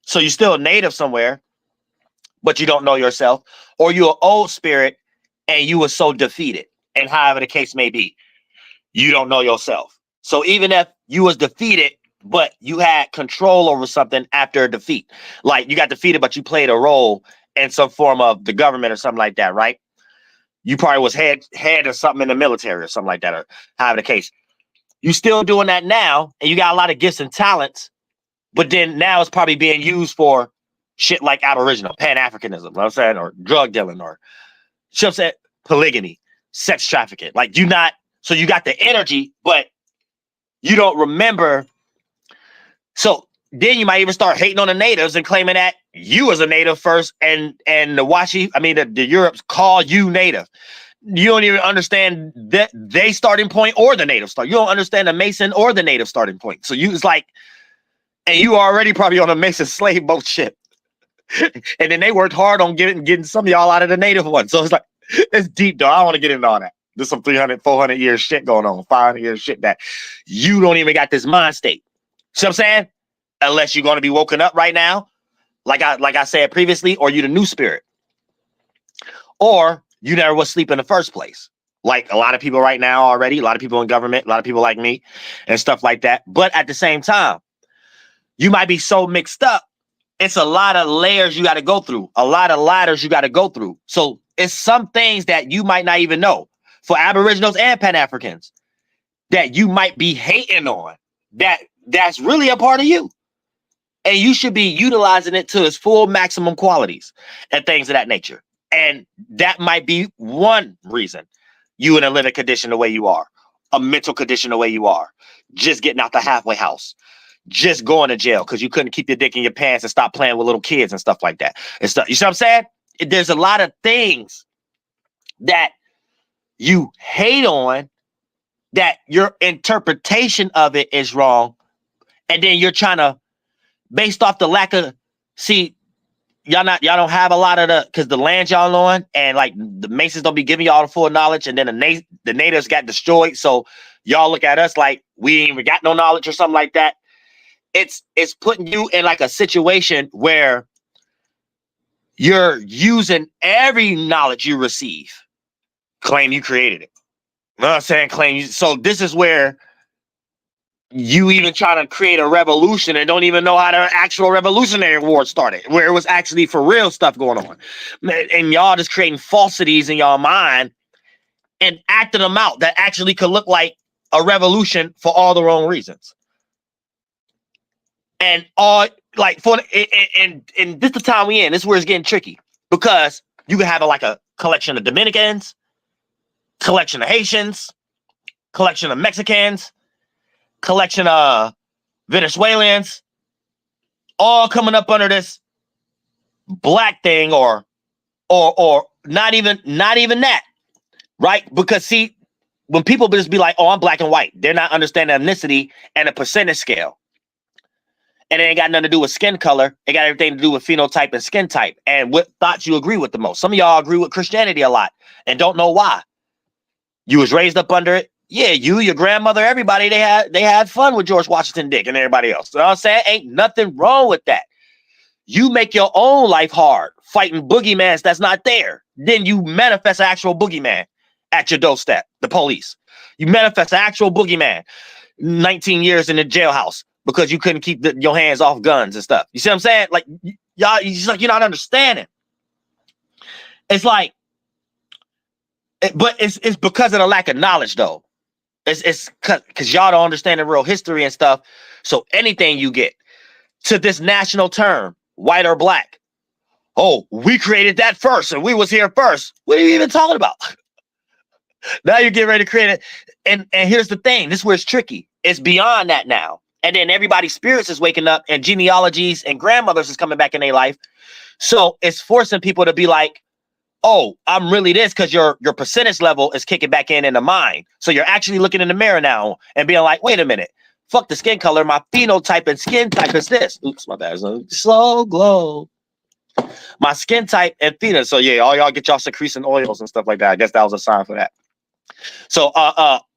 [SPEAKER 4] so you're still a native somewhere, but you don't know yourself, or you an old spirit and you were so defeated, and however the case may be, you don't know yourself. So even if you was defeated, but you had control over something after a defeat, like you got defeated, but you played a role in some form of the government or something like that, right? You probably was head of something in the military or something like that, or however the case. You still doing that now, and you got a lot of gifts and talents, but then now it's probably being used for shit like Aboriginal, Pan-Africanism, you know what I'm saying, or drug dealing, or polygamy, sex trafficking. Like so you got the energy, but you don't remember. So then you might even start hating on the natives and claiming that you as a native first, and the Europes call you native. You don't even understand that they starting point or the native start. You don't understand the Mason or the native starting point. So it's like, and you already probably on a Mason slave boat ship. And then they worked hard on getting some of y'all out of the native one. So it's like, it's deep though. I don't want to get into all that. There's some 300, 400 years shit going on, 500 years shit that you don't even got this mind state. See what I'm saying? Unless you're going to be woken up right now, like I said previously, or you the new spirit. Or you never was asleep in the first place. Like a lot of people right now already, a lot of people in government, a lot of people like me and stuff like that. But at the same time, you might be so mixed up. It's a lot of layers you got to go through, a lot of ladders you got to go through. So it's some things that you might not even know for Aboriginals and Pan-Africans that you might be hating on, that's really a part of you. And you should be utilizing it to its full maximum qualities and things of that nature. And that might be one reason you in a living condition the way you are, a mental condition the way you are, just getting out the halfway house, just going to jail because you couldn't keep your dick in your pants and stop playing with little kids and stuff like that. And stuff, you see what I'm saying? There's a lot of things that you hate on that your interpretation of it is wrong. And then you're trying to, based off the lack of, see, y'all don't have a lot of because the land y'all on, and like the Masons don't be giving y'all the full knowledge, and then the natives got destroyed. So y'all look at us like we ain't even got no knowledge or something like that. It's putting you in like a situation where you're using every knowledge you receive. Claim you created it. You know what I'm saying? Claim you. So this is where you even try to create a revolution and don't even know how the actual Revolutionary War started, where it was actually for real stuff going on. And y'all just creating falsities in y'all mind and acting them out that actually could look like a revolution for all the wrong reasons. And all like and this is the time we in. This is where it's getting tricky, because you can have a collection of Dominicans, collection of Haitians, collection of Mexicans, collection of Venezuelans, all coming up under this black thing, or not even that, right? Because see, when people just be like, "Oh, I'm black and white," they're not understanding ethnicity and a percentage scale, and it ain't got nothing to do with skin color. It got everything to do with phenotype and skin type, and what thoughts you agree with the most. Some of y'all agree with Christianity a lot and don't know why. You was raised up under it. Yeah, you, your grandmother, everybody, they had fun with George Washington Dick and everybody else. You know what I'm saying? Ain't nothing wrong with that. You make your own life hard, fighting boogeymans that's not there. Then you manifest an actual boogeyman at your doorstep, the police. You manifest an actual boogeyman, 19 years in the jailhouse because you couldn't keep your hands off guns and stuff. You see what I'm saying? Like, y'all, you're not understanding. It's like, but it's because of the lack of knowledge, though. It's because y'all don't understand the real history and stuff. So anything you get to this national term, white or black, oh, we created that first and we was here first. What are you even talking about? Now you're getting ready to create it. And here's the thing. This is where it's tricky. It's beyond that now. And then everybody's spirits is waking up and genealogies and grandmothers is coming back in their life. So it's forcing people to be like, oh, I'm really this because your percentage level is kicking back in the mind. So you're actually looking in the mirror now and being like, wait a minute, fuck the skin color. My phenotype and skin type is this. Oops, my bad. Slow glow. My skin type and phenotype. So yeah, all y'all get y'all secreting oils and stuff like that. I guess that was a sign for that. So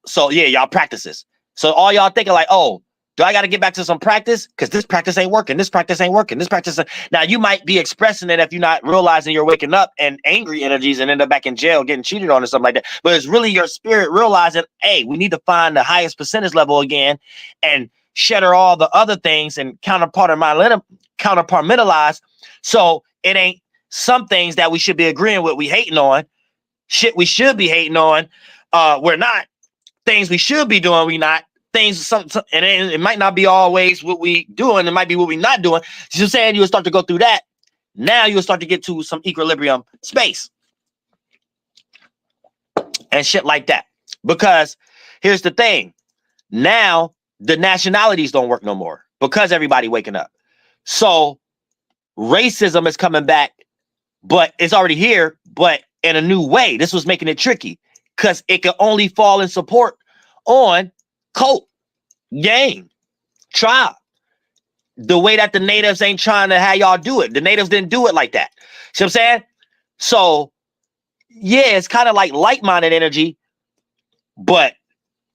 [SPEAKER 4] so yeah, y'all practice this. So all y'all thinking like, oh, do I got to get back to some practice? Because this practice ain't working. This practice ain't working. This practice. Now, you might be expressing it if you're not realizing you're waking up and angry energies and end up back in jail getting cheated on or something like that. But it's really your spirit realizing, hey, we need to find the highest percentage level again and shatter all the other things and counterpartmentalize. So it ain't some things that we should be agreeing with, we hating on. Shit we should be hating on, we're not. Things we should be doing, we not. Things, and it might not be always what we doing. It might be what we not doing. You're saying you'll start to go through that. Now you'll start to get to some equilibrium space and shit like that. Because here's the thing. Now the nationalities don't work no more because everybody waking up. So racism is coming back, but it's already here, but in a new way. This was making it tricky because it could only fall in support on cult, gang, tribe. The way that the natives ain't trying to have y'all do it. The natives didn't do it like that. See what I'm saying? So, yeah, it's kind of like like-minded energy, but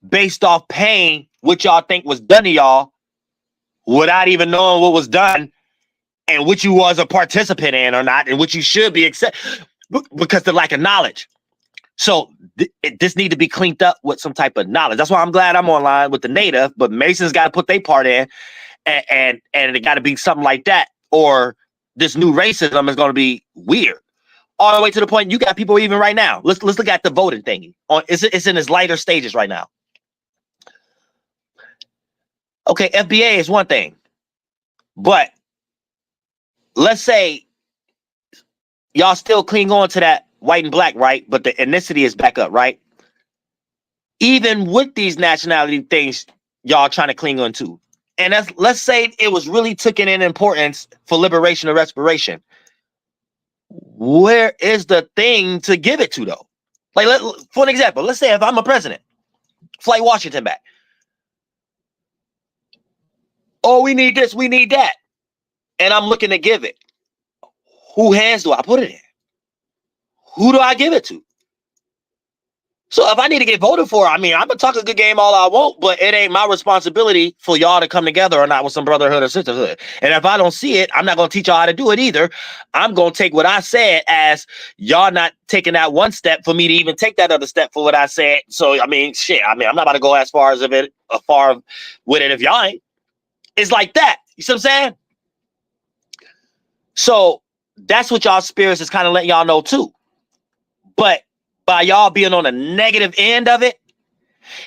[SPEAKER 4] based off pain, what y'all think was done to y'all without even knowing what was done and what you was a participant in or not, and what you should be accept because the lack of knowledge. So this need to be cleaned up with some type of knowledge. That's why I'm glad I'm online with the native, but Mason's got to put their part in, and it got to be something like that, or this new racism is going to be weird. All the way to the point you got people even right now. Let's look at the voting thingy. It's in its lighter stages right now. Okay, FBA is one thing, but let's say y'all still cling on to that white and black, right? But the ethnicity is back up, right? Even with these nationality things, y'all trying to cling on to. And let's say it was really taken in importance for liberation or respiration. Where is the thing to give it to, though? Like, for an example, let's say if I'm a president, flight Washington back. Oh, we need this, we need that. And I'm looking to give it. Who hands do I put it in? Who do I give it to? So if I need to get voted for, I mean, I'm going to talk a good game all I want, but it ain't my responsibility for y'all to come together or not with some brotherhood or sisterhood. And if I don't see it, I'm not going to teach y'all how to do it either. I'm going to take what I said as y'all not taking that one step for me to even take that other step for what I said. So, I mean, shit, I'm not about to go as far with it if y'all ain't. It's like that. You see what I'm saying? So that's what y'all spirits is kind of letting y'all know too. But by y'all being on the negative end of it,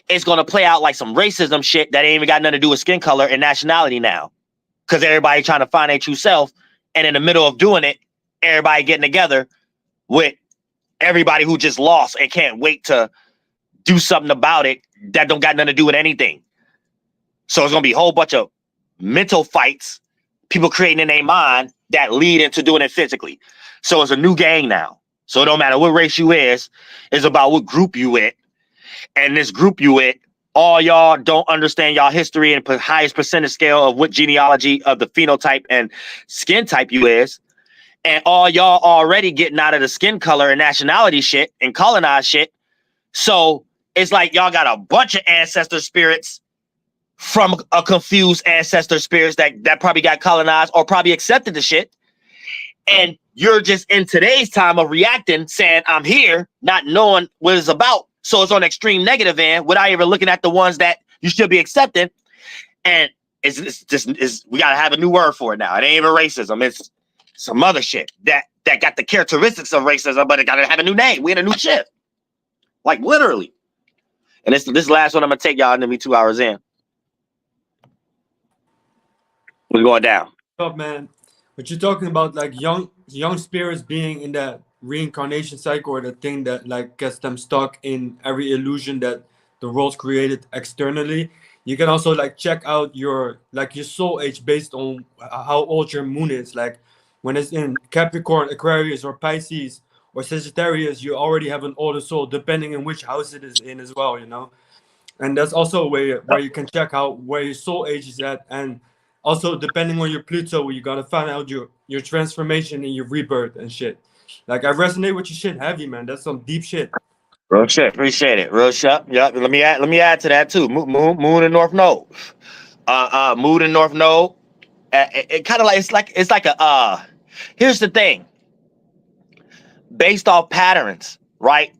[SPEAKER 4] it's going to play out like some racism shit that ain't even got nothing to do with skin color and nationality now. Because everybody trying to find their true self. And in the middle of doing it, everybody getting together with everybody who just lost and can't wait to do something about it that don't got nothing to do with anything. So it's going to be a whole bunch of mental fights, people creating in their mind that lead into doing it physically. So it's a new gang now. So it don't matter what race you is, it's about what group you with. And this group you with, all y'all don't understand y'all history and highest percentage scale of what genealogy of the phenotype and skin type you is. And all y'all already getting out of the skin color and nationality shit and colonized shit. So it's like y'all got a bunch of ancestor spirits from a confused ancestor spirits that probably got colonized or probably accepted the shit. And you're just in today's time of reacting, saying, I'm here, not knowing what it's about. So it's on extreme negative end without even looking at the ones that you should be accepting. And it's just we gotta have a new word for it now. It ain't even racism. It's some other shit that got the characteristics of racism, but it gotta have a new name. We in a new shit. Like literally. And this last one I'm gonna take y'all into me 2 hours in. We're going down.
[SPEAKER 6] Up, man. But you're talking about like young spirits being in that reincarnation cycle, or the thing that like gets them stuck in every illusion that the world's created externally. You can also like check out your soul age based on how old your moon is. Like when it's in Capricorn, Aquarius, or Pisces or Sagittarius, you already have an older soul, depending on which house it is in as well, you know. And that's also a way where you can check out where your soul age is at. And also, depending on your Pluto, you gotta find out your transformation and your rebirth and shit. Like, I resonate with your shit heavy, man. That's some deep shit.
[SPEAKER 4] Real shit. Appreciate it. Real shit. Yeah. Let me add to that too. Moon and North Node. Moon and North Node. It kind of like it's like a. Here's the thing. Based off patterns, right?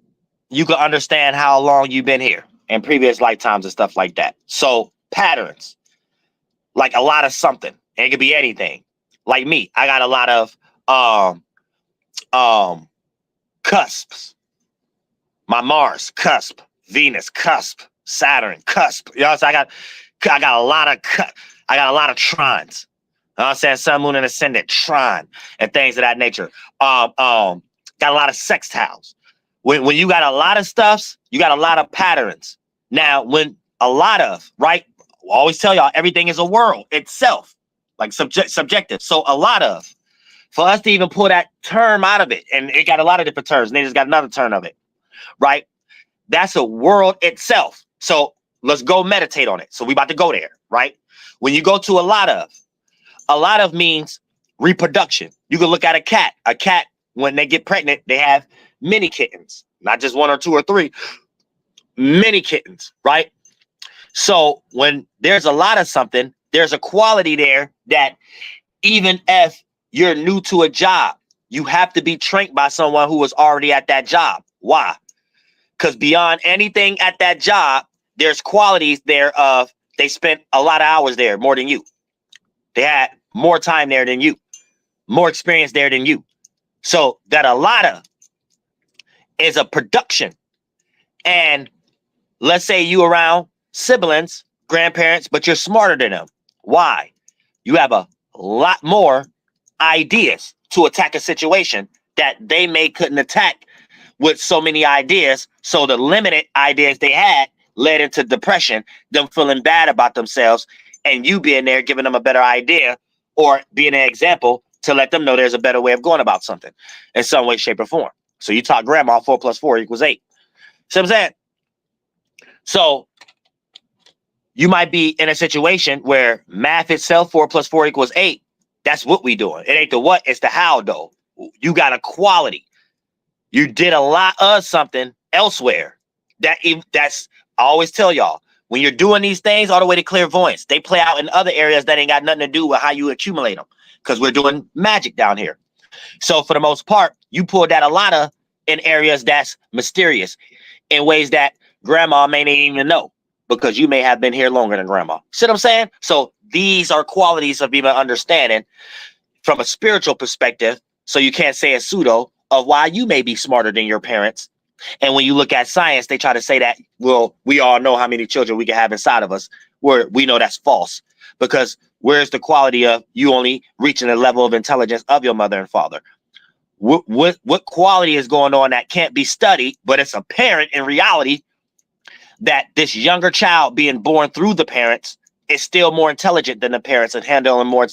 [SPEAKER 4] You can understand how long you've been here in previous lifetimes and stuff like that. So patterns. Like a lot of something. And it could be anything. Like me, I got a lot of cusps. My Mars, cusp. Venus, cusp. Saturn, cusp. You know, so I got a lot of trines. You know what I'm saying? Sun, Moon, and Ascendant, trine, and things of that nature. Got a lot of sextiles. When you got a lot of stuffs, you got a lot of patterns. Now, when a lot of, right? I always tell y'all, everything is a world itself, like subjective. So a lot of, for us to even pull that term out of it, and it got a lot of different terms, and they just got another term of it, right? That's a world itself. So let's go meditate on it. So we about to go there, right? When you go to a lot of means reproduction. You can look at a cat. A cat, when they get pregnant, they have many kittens, not just one or two or three, many kittens, right? So when there's a lot of something, there's a quality there that even if you're new to a job, you have to be trained by someone who was already at that job. Why? Because beyond anything at that job, there's qualities there of they spent a lot of hours there more than you. They had more time there than you, more experience there than you. So that a lot of is a production. And let's say you around siblings, grandparents, but you're smarter than them. Why? You have a lot more ideas to attack a situation that they couldn't attack with so many ideas. So the limited ideas they had led into depression, them feeling bad about themselves, and you being there giving them a better idea or being an example to let them know there's a better way of going about something in some way, shape, or form. So you taught grandma 4 + 4 = 8. See what I'm saying? So you might be in a situation where math itself, 4 + 4 = 8. That's what we doing. It ain't the what, it's the how, though. You got a quality. You did a lot of something elsewhere. That's I always tell y'all, when you're doing these things all the way to clairvoyance, they play out in other areas that ain't got nothing to do with how you accumulate them, because we're doing magic down here. So for the most part, you pulled that a lot of in areas that's mysterious, in ways that grandma may not even know, because you may have been here longer than grandma. See what I'm saying? So these are qualities of even understanding from a spiritual perspective. So you can't say a pseudo of why you may be smarter than your parents. And when you look at science, they try to say that, well, we all know how many children we can have inside of us, where we know that's false. Because where's the quality of you only reaching the level of intelligence of your mother and father? What quality is going on that can't be studied, but it's apparent in reality that this younger child being born through the parents is still more intelligent than the parents and handling more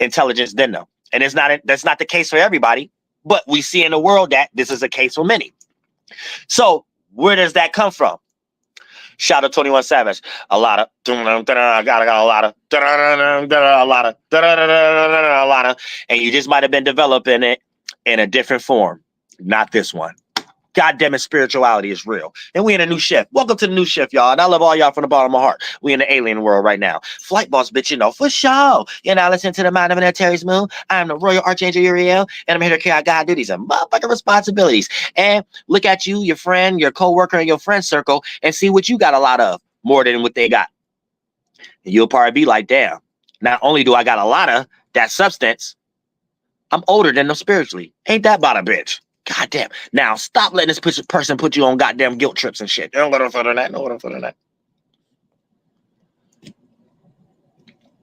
[SPEAKER 4] intelligence than them. And that's not the case for everybody, but we see in the world that this is a case for many. So where does that come from? Shout out 21 Savage. A lot of, I got a lot of, and you just might have been developing it in a different form, not this one. God damn it, spirituality is real. And we in a new shift. Welcome to the new shift, y'all. And I love all y'all from the bottom of my heart. We in the alien world right now. Flight boss, bitch, you know, for sure. You're now listening to the Mind of an Terry's Moon. I am the Royal Archangel Uriel, and I'm here to carry out God duties and motherfucking responsibilities. And look at you, your friend, your co-worker, and your friend circle, and see what you got a lot of more than what they got. And you'll probably be like, damn, not only do I got a lot of that substance, I'm older than them spiritually. Ain't that about a bitch? God damn. Now, stop letting this person put you on goddamn guilt trips and shit. They don't let them further than that. No, let them further than that.